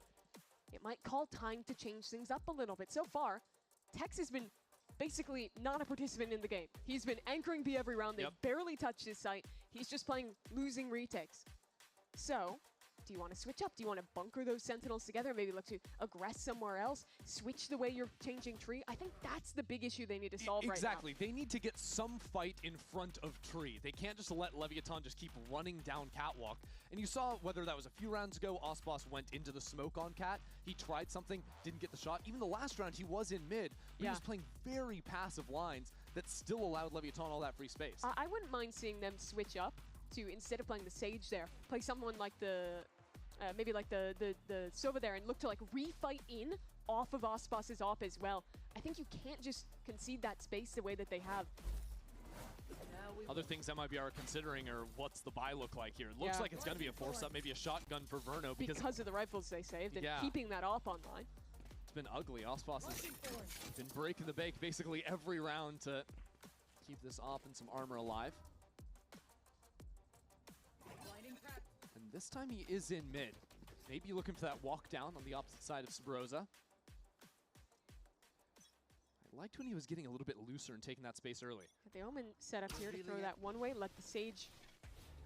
it might call time to change things up a little bit. So far, Tex has been basically not a participant in the game. He's been anchoring B every round. They've barely touched his site. He's just playing losing retakes. So, do you want to switch up? Do you want to bunker those sentinels together? Maybe look to aggress somewhere else? Switch the way you're changing tree? I think that's the big issue they need to solve right now. Exactly. They need to get some fight in front of tree. They can't just let Leviathan just keep running down catwalk. And you saw whether that was a few rounds ago, Ospas went into the smoke on cat. He tried something, didn't get the shot. Even the last round, he was in mid. But he was playing very passive lines that still allowed Leviathan all that free space. I wouldn't mind seeing them switch up to, instead of playing the Sage there, play someone like the, maybe like the Sova there and look to like refight in off of Ospas's op as well. I think you can't just concede that space the way that they have. Other things MIBR are considering are what's the buy look like here. It looks like it's going to be a force up, maybe a shotgun for Verno. Because of the rifles they saved and keeping that op online. It's been ugly. Ospas has been breaking the bank basically every round to keep this op and some armor alive. And this time he is in mid. Maybe looking for that walk down on the opposite side of Sabrosa. I liked when he was getting a little bit looser and taking that space early. The Omen set up here to throw that one way, let the Sage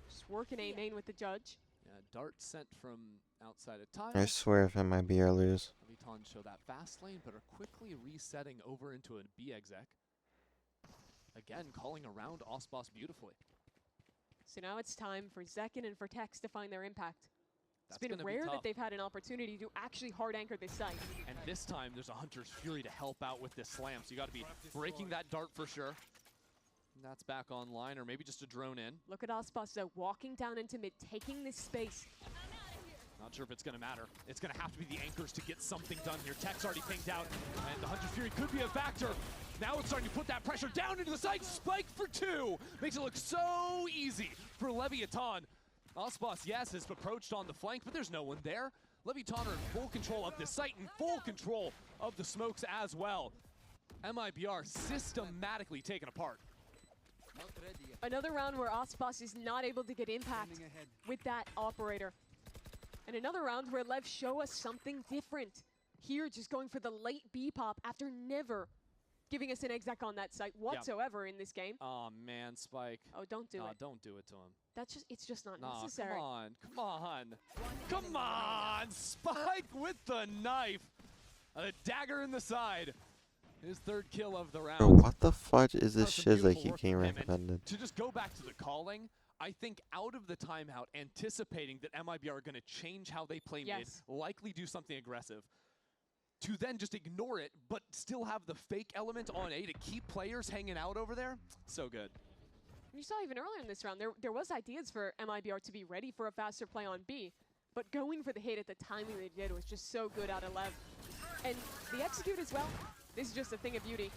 just work in A main with the Judge. Yeah, dart sent from outside of time. I swear if MIBR lose. Leviton show that fast lane, but are quickly resetting over into a B exec. Again, calling around Ospas beautifully. So now it's time for Zekin and for Tex to find their impact. It's That's been rare that they've had an opportunity to actually hard anchor this site. And this time there's a Hunter's Fury to help out with this slam, so you got to be breaking that dart for sure. And that's back online, or maybe just a drone in. Look at Ospas though, walking down into mid, taking this space. Not sure if it's going to matter. It's going to have to be the anchors to get something done here. Tech's already pinged out, and the Hunter's Fury could be a factor. Now it's starting to put that pressure down into the site. Spike for 2. Makes it look so easy for Leviathan. Ospas, yes, has approached on the flank, but there's no one there. Leviathan are in full control of this site and full control of the smokes as well. MIBR systematically taken apart. Another round where Ospas is not able to get impact with that operator. And another round where Lev show us something different. Here, just going for the late B pop after never giving us an exec on that site whatsoever in this game. Oh man, Spike. Oh, don't do it. Don't do it to him. That's just, it's just not Nah, necessary. come on. Come on, Spike with the knife. A dagger in the side. His third kill of the round. Bro, what the fudge is this Some shiz I beautiful keep work getting from him. And recommended? to just go back to the calling, I think out of the timeout, anticipating that MIBR are going to change how they play mid, likely do something aggressive, to then just ignore it, but still have the fake element on A to keep players hanging out over there, so good. You saw even earlier in this round, there was ideas for MIBR to be ready for a faster play on B, but going for the hit at the timing they did was just so good out of Lev. And the execute as well, this is just a thing of beauty.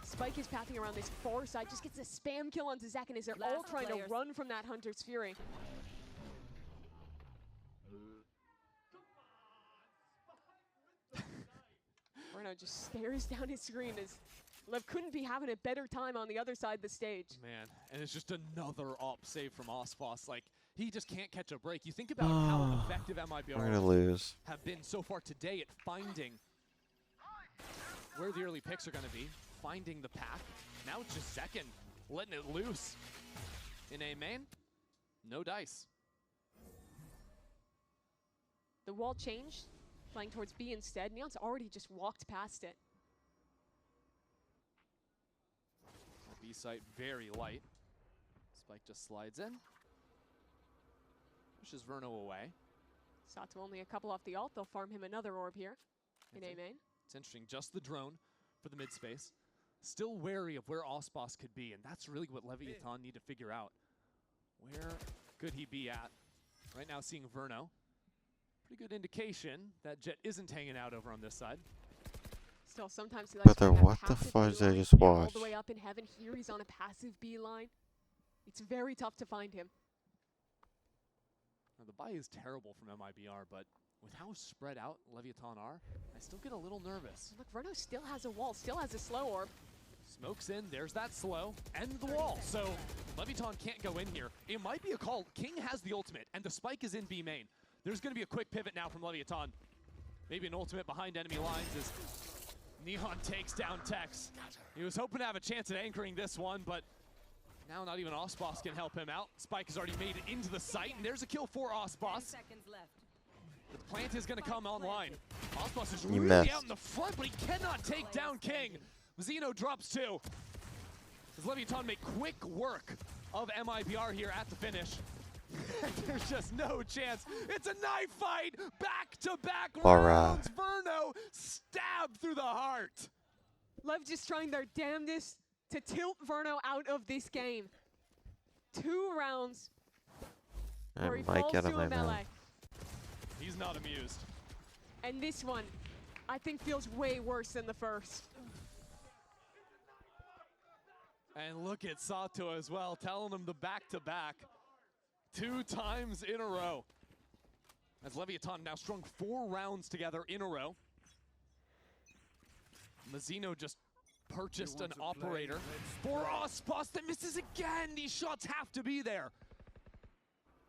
Spike is pathing around this far side, just gets a spam kill onto Zekin as they're all trying to run from that Hunter's Fury. Verno just stares down his screen as Lev couldn't be having a better time on the other side of the stage. Man, and it's just another op save from Ospas. Like, he just can't catch a break. You think about how effective We're gonna lose. have been so far today at finding where the early picks are going to be, finding the path. Now it's just Zekin letting it loose. In A main, no dice. The wall changed, playing towards B instead. Neon's already just walked past it. B site very light. Spike just slides in. Pushes Verno away. Sato only a couple off the ult. They'll farm him another orb here in A main. It's interesting, just the drone for the mid space. Still wary of where Ospas could be, and that's really what Leviathan need to figure out. Where could he be at? Right now seeing Verno. Pretty good indication that Jet isn't hanging out over on this side. Still, sometimes he likes Brother, to have what the passive fudge B I line just all watched? the way up in heaven. Here he's on a passive B line. It's very tough to find him. Now, the buy is terrible from MIBR, but with how spread out Leviathan are, I still get a little nervous. Look, Verno still has a wall, still has a slow orb. Smokes in, there's that slow, and the wall. So Leviathan can't go in here. It might be a call. King has the ultimate, and the spike is in B main. There's going to be a quick pivot now from Leviathan. Maybe an ultimate behind enemy lines as Neon takes down Tex. He was hoping to have a chance at anchoring this one, but now not even Ospas can help him out. Spike has already made it into the site, and there's a kill for Ospas. The plant is going to come online. Ospas is really out in the front, but he cannot take down King. Zeno drops 2. As Leviathan make quick work of MIBR here at the finish. There's just no chance. It's a knife fight! Back-to-back rounds! Verno stabbed through the heart! Lev just trying their damnedest to tilt Verno out of this game. 2 rounds where he might falls get to on a my mouth. melee. He's not amused. And this one, I think, feels way worse than the first. And look at Sato as well, telling him the back-to-back 2 times in a row. As Leviathan now strung 4 rounds together in a row. Mazzino just purchased an operator for Ospas that misses again. These shots have to be there.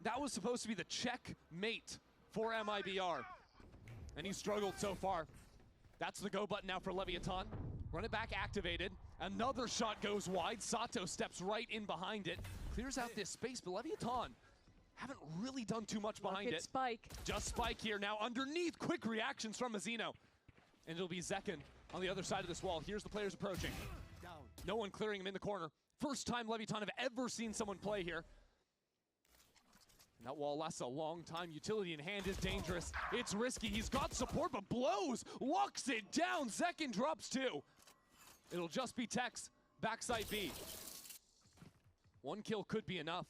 That was supposed to be the checkmate for MIBR. And he struggled so far. That's the go button now for Leviathan. Run it back activated. Another shot goes wide. Sato steps right in behind it. Clears out this space, but Leviathan haven't really done too much behind it. Spike. Just Spike here now underneath. Quick reactions from Mazzino. And it'll be Zekin on the other side of this wall. Here's the players approaching. No one clearing him in the corner. First time Leviathan have ever seen someone play here. And that wall lasts a long time. Utility in hand is dangerous. It's risky. He's got support, but blows. Locks it down. Zekin drops 2. It'll just be Tex. Backside B. 1 kill could be enough.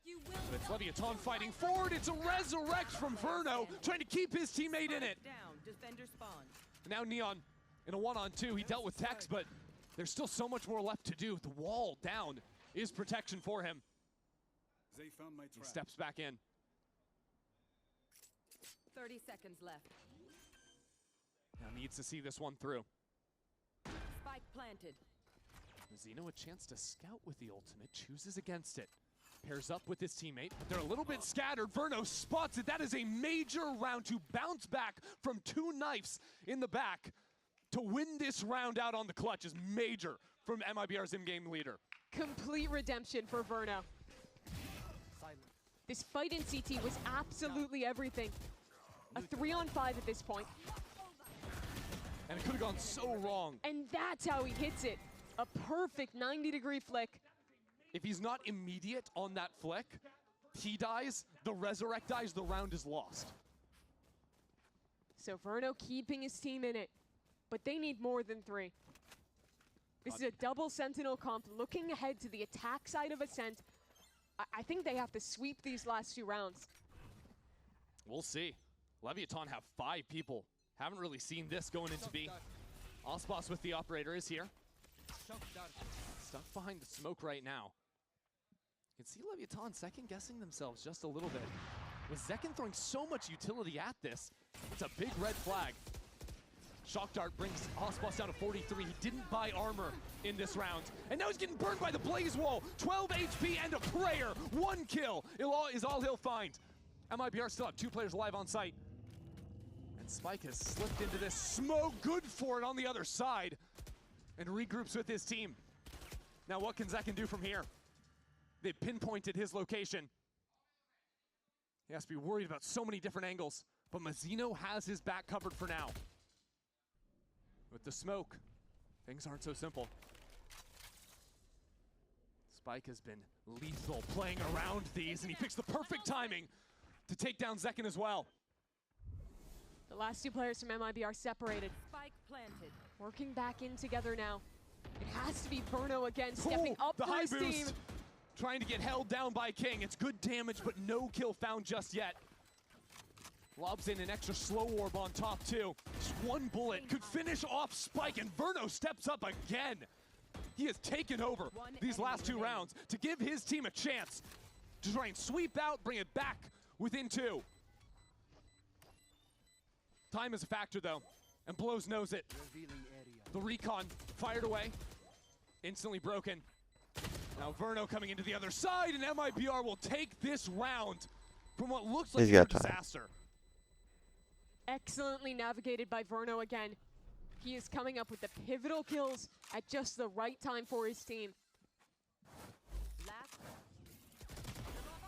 But it's Leviathan fighting forward. It's a resurrect from Verno, trying to keep his teammate in it. Down, defender spawns. Now Neon in a 1-on-2. He dealt with Tex, but there's still so much more left to do. The wall down is protection for him. They found my trap. He steps back in. 30 seconds left. Now needs to see this one through. Spike planted. Mazzino a chance to scout with the ultimate, chooses against it. Pairs up with his teammate, but they're a little bit scattered. Verno spots it. That is a major round to bounce back from 2 knives in the back. To win this round out on the clutch is major from MIBR's in-game leader. Complete redemption for Verno. This fight in CT was absolutely everything. A 3-on-5 at this point. And it could have gone so wrong. And that's how he hits it. A perfect 90-degree flick. If he's not immediate on that flick, he dies, the resurrect dies, the round is lost. So Verno keeping his team in it, but they need more than 3. This is a double Sentinel comp, looking ahead to the attack side of Ascent. I think they have to sweep these last 2 rounds. We'll see. Leviathan have 5 people. Haven't really seen this going into B. Ospas with the operator is here. Stuck behind the smoke right now. You can see Leviathan second-guessing themselves just a little bit. With Zekin throwing so much utility at this, it's a big red flag. Shock Dart brings Ospas down to 43. He didn't buy armor in this round. And now he's getting burned by the Blaze Wall. 12 HP and a prayer. 1 kill is all he'll find. MIBR still have 2 players alive on site. And Spike has slipped into this smoke. Good for it on the other side. And regroups with his team. Now what can Zekin do from here? They pinpointed his location. He has to be worried about so many different angles. But Mazzino has his back covered for now. With the smoke, things aren't so simple. Spike has been lethal playing around these, and he picks the perfect timing to take down Zekin as well. The last 2 players from MIBR separated. Spike planted. Working back in together now. It has to be Verno again, stepping up the for high his boost. team. Trying to get held down by King. It's good damage, but no kill found just yet. Lobs in an extra slow orb on top too. Just 1 bullet could finish off Spike, and Verno steps up again. He has taken over these last 2 rounds to give his team a chance to try and sweep out, bring it back within 2. Time is a factor though, and Blows knows it. The recon fired away, instantly broken. Now Verno coming into the other side, and MIBR will take this round from what looks like a disaster. Excellently navigated by Verno again. He is coming up with the pivotal kills at just the right time for his team.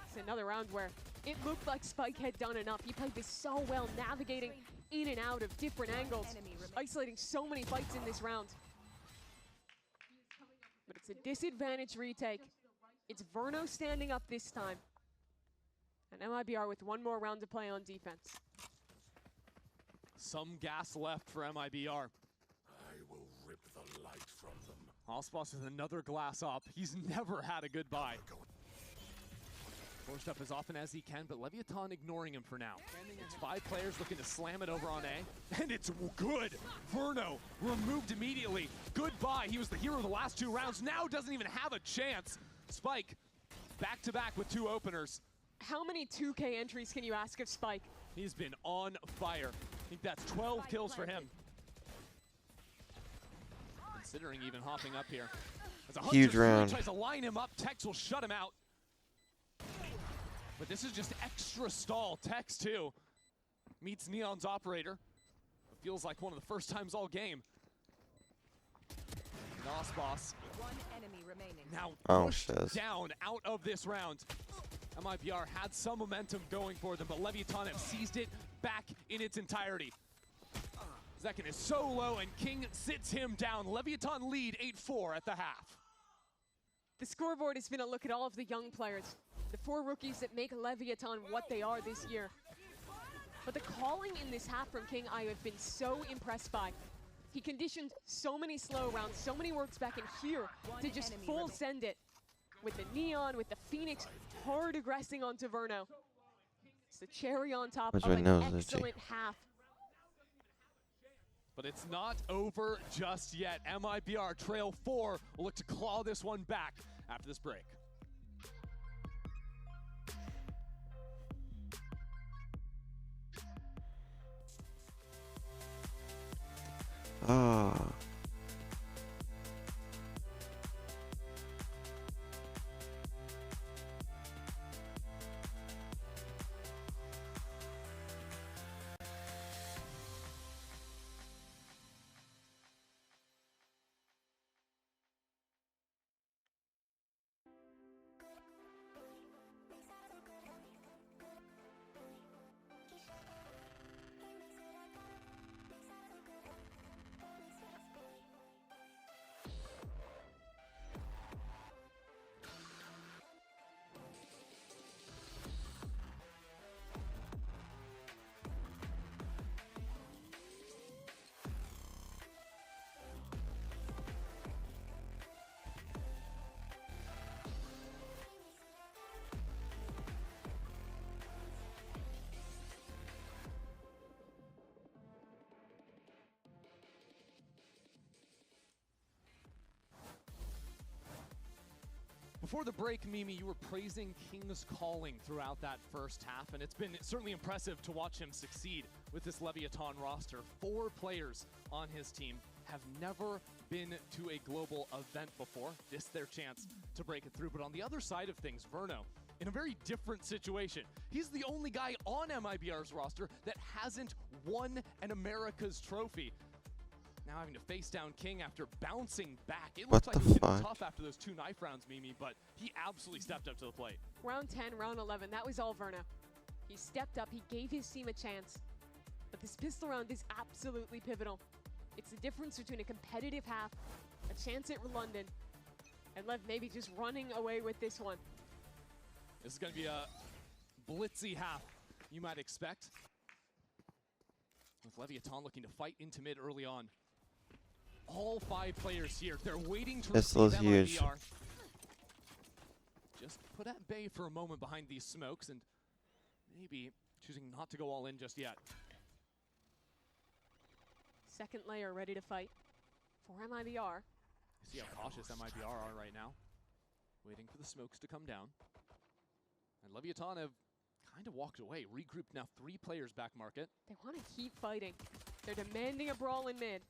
It's another round where it looked like Spike had done enough. He played this so well, navigating in and out of different angles, isolating so many fights in this round. But it's a disadvantage retake. It's Verno standing up this time. And MIBR with 1 more round to play on defense. Some gas left for MIBR. I will rip the light from them. Ospas with another glass up. He's never had a goodbye. Forced up as often as he can, but Leviathan ignoring him for now. It's 5 players looking to slam it over on A, and it's good. Verno removed immediately. Goodbye. He was the hero of the last 2 rounds. Now doesn't even have a chance. Spike back-to-back with 2 openers. How many 2K entries can you ask of Spike? He's been on fire. I think that's 12 kills for him. Considering even hopping up here. As a Huge round. Tries to line him up, Tex will shut him out. But this is just extra stall. Tex, too, meets Neon's operator. It feels like one of the first times all game. Nos boss. One enemy remaining. Now pushed down out of this round. MIBR had some momentum going for them, but Leviathan have seized it back in its entirety. Zekin is so low, and King sits him down. Leviathan lead 8-4 at the half. The scoreboard has been a look at all of the young players, the 4 rookies that make Leviathan what they are this year. But the calling in this half from King I have been so impressed by. He conditioned so many slow rounds, so many works back in here to just full send it. With the Neon, with the Phoenix, hard aggressing onto Verno. It's the cherry on top of an excellent half. But it's not over just yet. MIBR trail 4 will look to claw this one back after this break. Ah. Before the break, Mimi, you were praising King's calling throughout that first half, and it's been certainly impressive to watch him succeed with this Leviathan roster. 4 players on his team have never been to a global event before. This their chance to break it through. But on the other side of things, Verno, in a very different situation. He's the only guy on MIBR's roster that hasn't won an America's trophy. Now having to face down King after bouncing back. It looks like it was getting tough after those 2 knife rounds, Mimi, but he absolutely stepped up to the plate. Round 10, round 11, that was all Verno. He stepped up, he gave his team a chance. But this pistol round is absolutely pivotal. It's the difference between a competitive half, a chance at London, and Lev maybe just running away with this one. This is going to be a blitzy half, you might expect. With Leviathan looking to fight into mid early on. All 5 players here. They're waiting to receive MIBR. Just put at bay for a moment behind these smokes and maybe choosing not to go all in just yet. Second layer ready to fight for MIBR. You see how cautious MIBR are right now. Waiting for the smokes to come down. And Leviathan have kind of walked away. Regrouped now 3 players back market. They want to keep fighting. They're demanding a brawl in mid.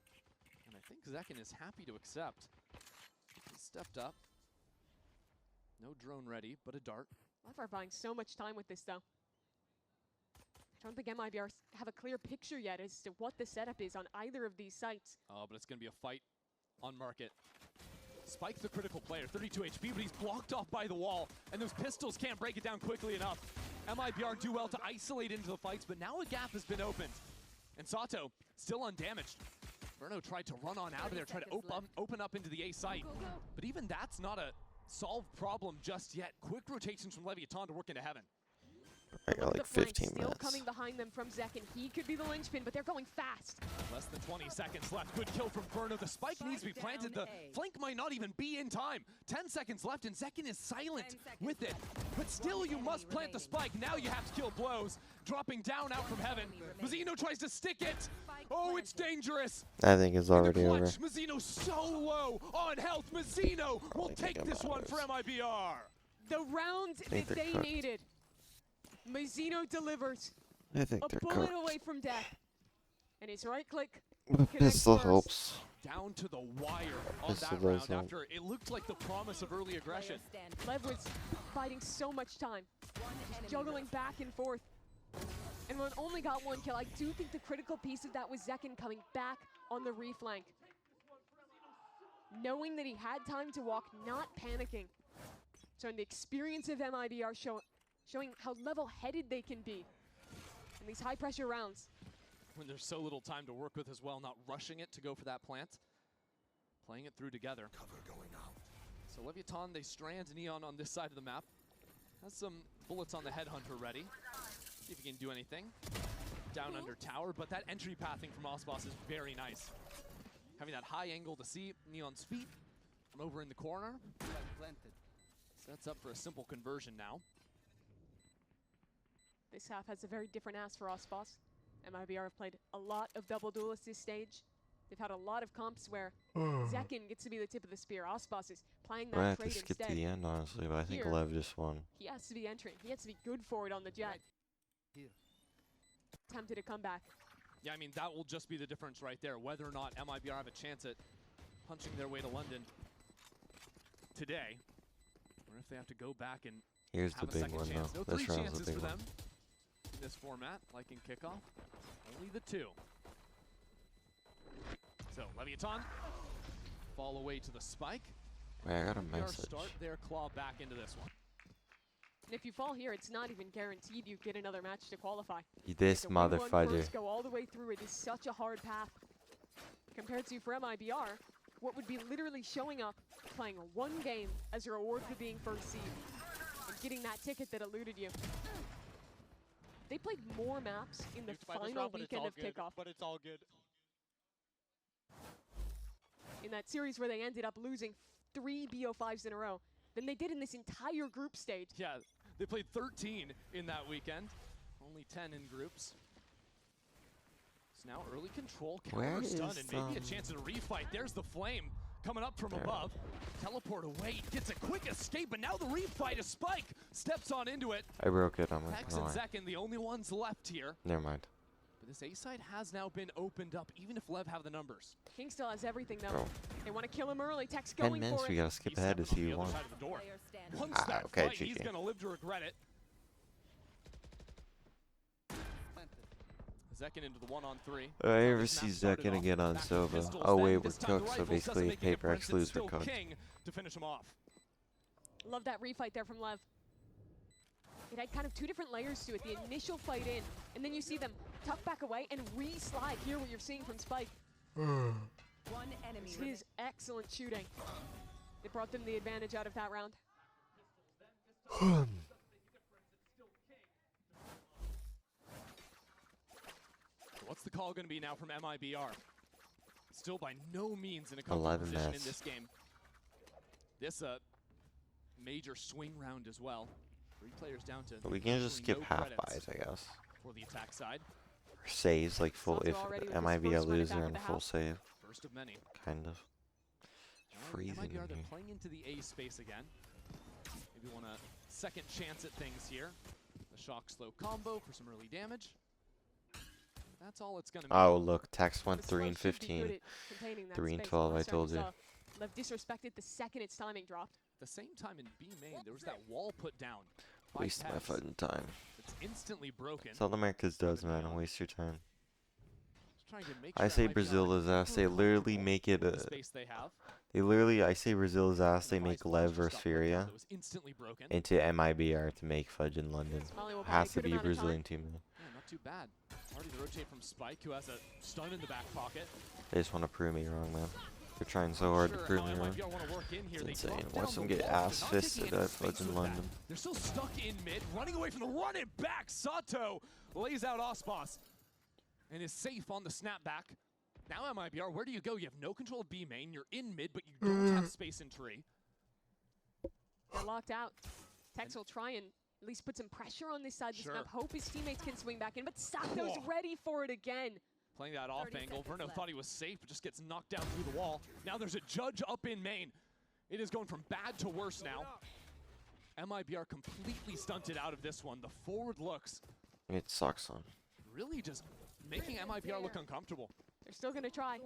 And I think Zekin is happy to accept. He stepped up. No drone ready, but a dart. Lev are buying so much time with this, though. I don't think MIBR have a clear picture yet as to what the setup is on either of these sites. Oh, but it's going to be a fight on market. Spike's the critical player, 32 HP, but he's blocked off by the wall, and those pistols can't break it down quickly enough. MIBR do well to isolate into the fights, but now a gap has been opened. And Sato, still undamaged. Verno tried to run on out of there, try to open up into the A site. But even that's not a solved problem just yet. Quick rotations from Leviathan to work into heaven. I got Look at like the flank 15 still minutes. coming behind them from Zek, and he could be the linchpin, but they're going fast. Less than 20 seconds left. Good kill from Ferno. The spike needs to be planted. The flank might not even be in time. 10 seconds left, and Zekin is silent with it. But still, you must plant the spike. Now you have to kill blows. Dropping down out from heaven. Mazzino tries to stick it. Oh, it's dangerous. I think it's already over. Mazzino so low on health. Mazzino will take this one for MIBR. The round that they needed. Mazzino delivers. I think they're a bullet cooked. away from death. And his right click The pistol helps. Down to the wire on Pistol that round does help. after it looked like the promise of early aggression. Lev was fighting so much time. Just juggling back and forth. And when only got one kill, I do think the critical piece of that was Zekin coming back on the reflank. Knowing that he had time to walk, not panicking. Showing the experience of MIBR, showing how level-headed they can be in these high-pressure rounds. When there's so little time to work with as well, not rushing it to go for that plant. Playing it through together. Cover going out. So Leviathan, they strand Neon on this side of the map. Has some bullets on the Headhunter ready. See if he can do anything. Down under tower, but that entry pathing from Osbos is very nice. Having that high angle to see Neon's feet from over in the corner. Sets up for a simple conversion now. This half has a very different ass for Osbos. MIBR have played a lot of double duelists this stage. They've had a lot of comps where Zekin gets to be the tip of the spear. Osbos is playing that I have to trade skip instead. to the end, honestly, but I think Here, Lev just won. He has to be entering. He has to be good for it on the jet. Tempted to come back. Yeah, I mean, that will just be the difference right there. Whether or not MIBR have a chance at punching their way to London today. Or if they have to go back and Here's have the a big second one, chance. though. No This three round's the chances big for one. them in this format, like in kickoff. Only the two. So Leviathan fall away to the spike. Wait, I got a MIBR message. start their claw back into this one. And if you fall here, it's not even guaranteed you get another match to qualify. This To win one motherfucker. first, go all the way through. It is such a hard path. Compared to for MIBR, what would be literally showing up, playing one game as a reward for being first seed, and getting that ticket that eluded you. They played more maps in the final weekend of kickoff. But it's all good. In that series where they ended up losing 3 BO5s in a row than they did in this entire group stage. Yeah, they played 13 in that weekend. Only 10 in groups. So now early control, Where counter stun, is, and maybe a chance at a refight. There's the flame coming up from There. above. Teleport away, gets a quick escape, and now the refight is Spike. Steps on into it. I broke it. I'm Hex like, and Zekin, the only ones left here. never mind. But this A side has now been opened up, even if Lev have the numbers. King still has everything though. Bro. They want to kill him early. Tex 10 going minutes, for we it. gotta skip He's ahead to stepping see on who the other won. side of the door. Once Ah, that okay, fight, he's cheeky. gonna live to regret it. Zekin into the 1-on-3. I ever see Zek gonna get on Sova. Oh wait, we're cooked, so basically Paper X lose, we're cooked. King to finish him off. Love that refight there from Lev. It had kind of two different layers to it. The initial fight in, and then you see them tuck back away and re-slide. Here what you're seeing from Spike. One enemy. It's his excellent shooting. It brought them the advantage out of that round. What's the call going to be now from MIBR? Still by no means in a 11 comfortable position in minutes. this game. This major swing round as well. 3 players down to. We can just skip no half credits buys, I guess. for the attack side. Or saves, like full, if already with his MIB first run lose, back they're at in the full house. save. First of many. Kind of. Freezing MIBR, in they're here. playing into the A space again. Maybe want a second chance at things here. The shock slow combo for some early damage. That's all it's going to be. Oh look, Tex went The 3 slow and should be good 15. at containing that 3 and space. 12, I Last time told we you. saw Lev disrespected the second its timing dropped. At the same time in B main, there was that wall put down. by Waste my Tex. fucking time. It's instantly broken. That's all America's does, man. Waste your time. Just trying to make I sure say MIBR Brazil is ass. They super literally comfortable make it with the a. space they have. They literally, I say Brazil is ass. They The make vice Lev just versus got put down. Furia That was instantly broken. into MIBR to make fudge in London. Smiley will buy Has a to good be a amount of time. Brazilian team. Though. Yeah, not too bad. Already the rotate from Spike, who has a stun in the back pocket. They just want to prove me wrong, man. They're trying so hard to Sure prove how me wrong. MIBR want to work in here. It's They insane. drop Watch down them the get wall. They're ass not fisted taking any at space Fudge in with that. London. They're still stuck in mid, running away from the run it back. Sato lays out Ospas and is safe on the snapback. Now MIBR, where do you go? You have no control of B main. You're in mid, but you don't have space in tree. They're locked out. Tex will try and at least put some pressure on this side of this map. Hope his teammates can swing back in, but Sato's ready for it again. Playing that off angle. Verno thought he was safe, but just gets knocked down through the wall. Now there's a judge up in main. It is going from bad to worse now. MIBR completely stunted out of this one. The forward looks It sucks on. really just making MIBR look uncomfortable. They're still going to try.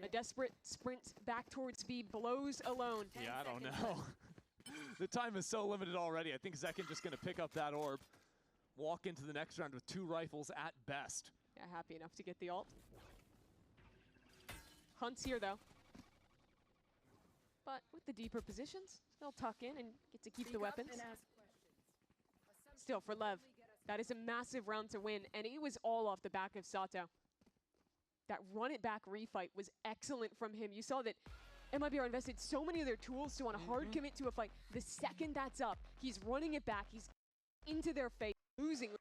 A desperate sprint back towards B. Blows alone. Yeah, I don't know. The time is so limited already. I think Zekin just going to pick up that orb, walk into the next round with 2 rifles at best. Yeah, happy enough to get the ult. Hunt's here, though. But with the deeper positions, they'll tuck in and get to keep the weapons. Still, for Lev, that is a massive round to win, and it was all off the back of Sato. That run-it-back refight was excellent from him. You saw that MIBR invested so many of their tools to want to hard commit to a fight. The second that's up, he's running it back. He's into their face, losing.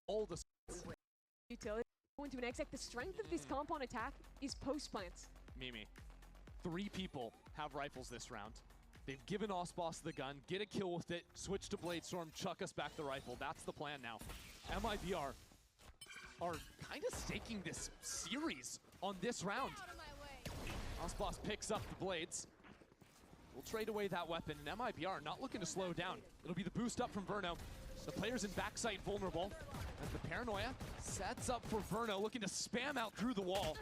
All the utility going to an exec. The strength of this comp on attack is post plants. Mimi, 3 people have rifles this round. They've given Osboss the gun, get a kill with it, switch to Blade Storm, chuck us back the rifle. That's the plan now. MIBR are kind of staking this series on this round. Osboss picks up the blades. We'll trade away that weapon, and MIBR not looking to slow down. It'll be the boost up from Verno. The players in backside vulnerable. As the Paranoia sets up for Verno, looking to spam out through the wall.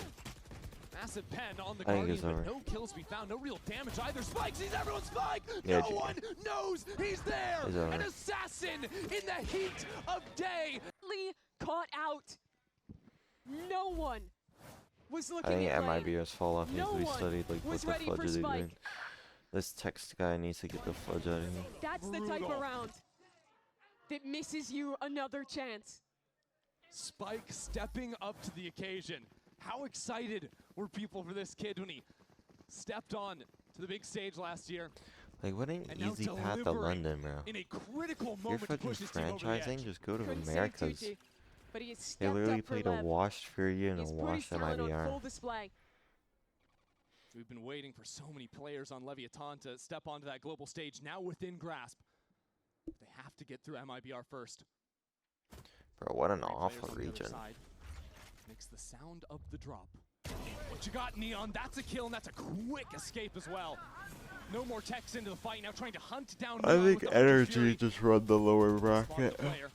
Massive pen on the Guardian, but no kills to be found, no real damage either. Spike sees everyone's Spike! Yeah, no one knows he's there! An assassin in the heat of day! Caught out. No one was I looking think at MIBR's fall off needs No to be one studied. Like, what was the ready fudge for are they Spike. doing? This text guy needs to get the fudge out of here. That's the type of round that misses you another chance. Spike stepping up to the occasion. How excited were people for this kid when he stepped on to the big stage last year? Like, what an And now easy path to delivering London, bro. in a critical You're moment to fucking push his team over the edge. franchising, just go to Couldn't say Americas. Tucci, but he has They stepped literally up for played a Lev. washed Fury and a He's put his washed talent on MIBR. full display. We've been waiting for so many players on Leviathan to step onto that global stage, now within grasp. They have to get through MIBR first. Bro, what an 3 players awful on the other region. side. Makes the sound of the drop. What you got, Neon? That's a kill, and that's a quick escape as well. No more techs into the fight, now trying to hunt down I Neon think with the Hunter Energy Fury. just run the lower Spot the bracket. player.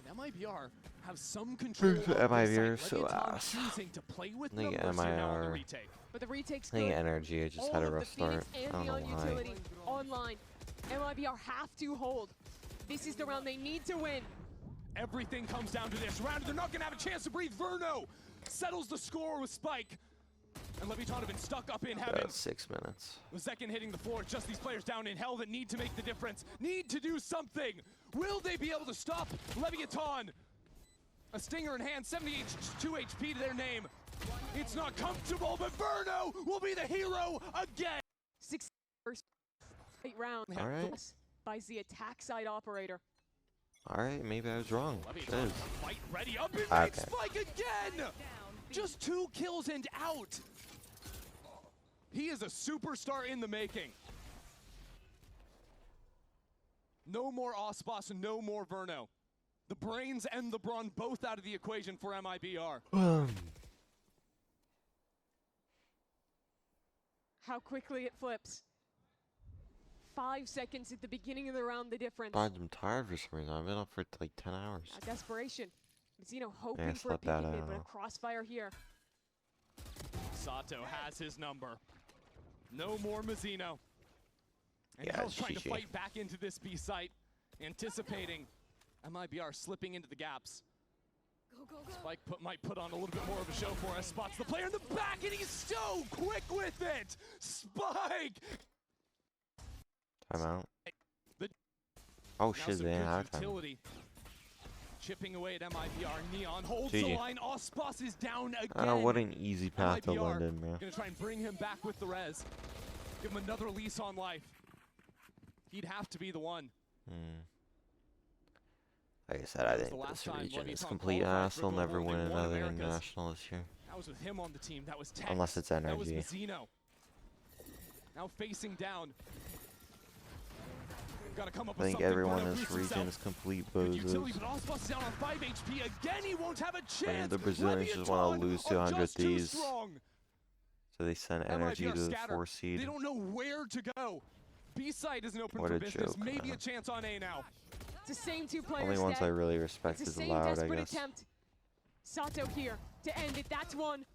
And MIBR have some control of this MIBR site. so Leviathan ass. choosing to play with I think numbers here now on the MIR. retake. But the retake's I think good. Energy just All had a of rough the Phoenix start. I and don't know Neon why. utility online. MIBR have to hold. This is the round they need to win. Everything comes down to this round. They're not going to have a chance to breathe. Verno settles the score with Spike. And Leviathan have been stuck up in heaven. About 6 minutes. The second hitting the floor. Just these players down in hell that need to make the difference. Need to do something. Will they be able to stop Leviathan? A stinger in hand. 72 HP to their name. It's not comfortable, but Verno will be the hero again. 6 first 8 round. All right. Buys the attack side operator. Alright, maybe I was wrong. Leviathan Shiz. fight ready. Up in Okay. mid. Spike again. Just 2 kills and out. He is a superstar in the making. No more Osboss, no more Verno. The brains and the brawn both out of the equation for MIBR. How quickly it flips. 5 seconds at the beginning of the round, the difference. God, I'm tired for some reason. I've been up for like 10 hours. Desperation. Zeno hoping Yeah, for a slept that peek in, out. but a crossfire here. Sato has his number. No more Mazzino. And Yeah, Hell's trying to GG. fight back into this B site, anticipating MIBR slipping into the gaps. Spike might put on a little bit more of a show for us. Spots the player in the back, and he's so quick with it! Spike! Time out. The Oh now shit, some they good didn't have time. utility. chipping away at MIBR. Neon holds the GG. line. Ospas is down again. What an easy path to MIBR London, man. gonna try and bring him back with the res. Give him another lease on life. He'd have to be the one. Like I said, I think last this time region is Leviathan complete qualified ass. for They'll Global never and win they won another Americas. international this year. That was with him on the team. That was Tex. Unless it's That was energy. Mazzino. Now facing down. Gotta come up I with think something. everyone in Bruno this boosts region himself. is complete Good utility, bozos. but Ospas is down on 5 HP. Again, he won't have a I chance. think the Brazilians just want to lose to 100 just too Thieves. strong. So they send energy MIBR to the scattered. 4 seed. They don't know where to go. B-side isn't open What for a business. joke, Maybe man. a chance on A now. It's the same two players. Only ones I really respect it's is the same Loud, I desperate guess. attempt. Sato here to end it. That's one.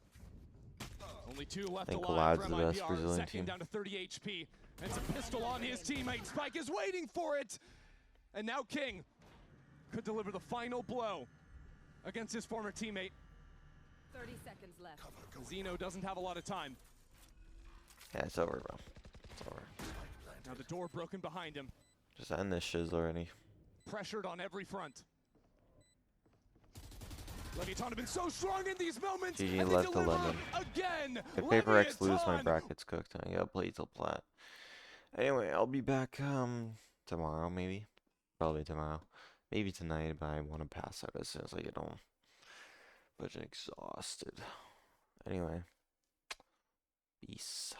Only 2 left I think alive Loud's for the best MIBR. Brazilian Second team. down to 30 HP. And it's a pistol on his teammate. Spike is waiting for it. And now King could deliver the final blow against his former teammate. 30 seconds left. Zeno doesn't have a lot of time. Yeah, it's over, bro. It's over. Now the door broken behind him. Just end this shiz already. Pressured on every front. Leviathan have been so strong in these moments. GG and they left to deliver London. again. If Paper X lose, my Leviathan. bracket's cooked. I gotta play till plat. Anyway, I'll be back tomorrow, maybe. Probably tomorrow. Maybe tonight, but I want to pass out as soon as I get home. But I'm exhausted. Anyway. Peace.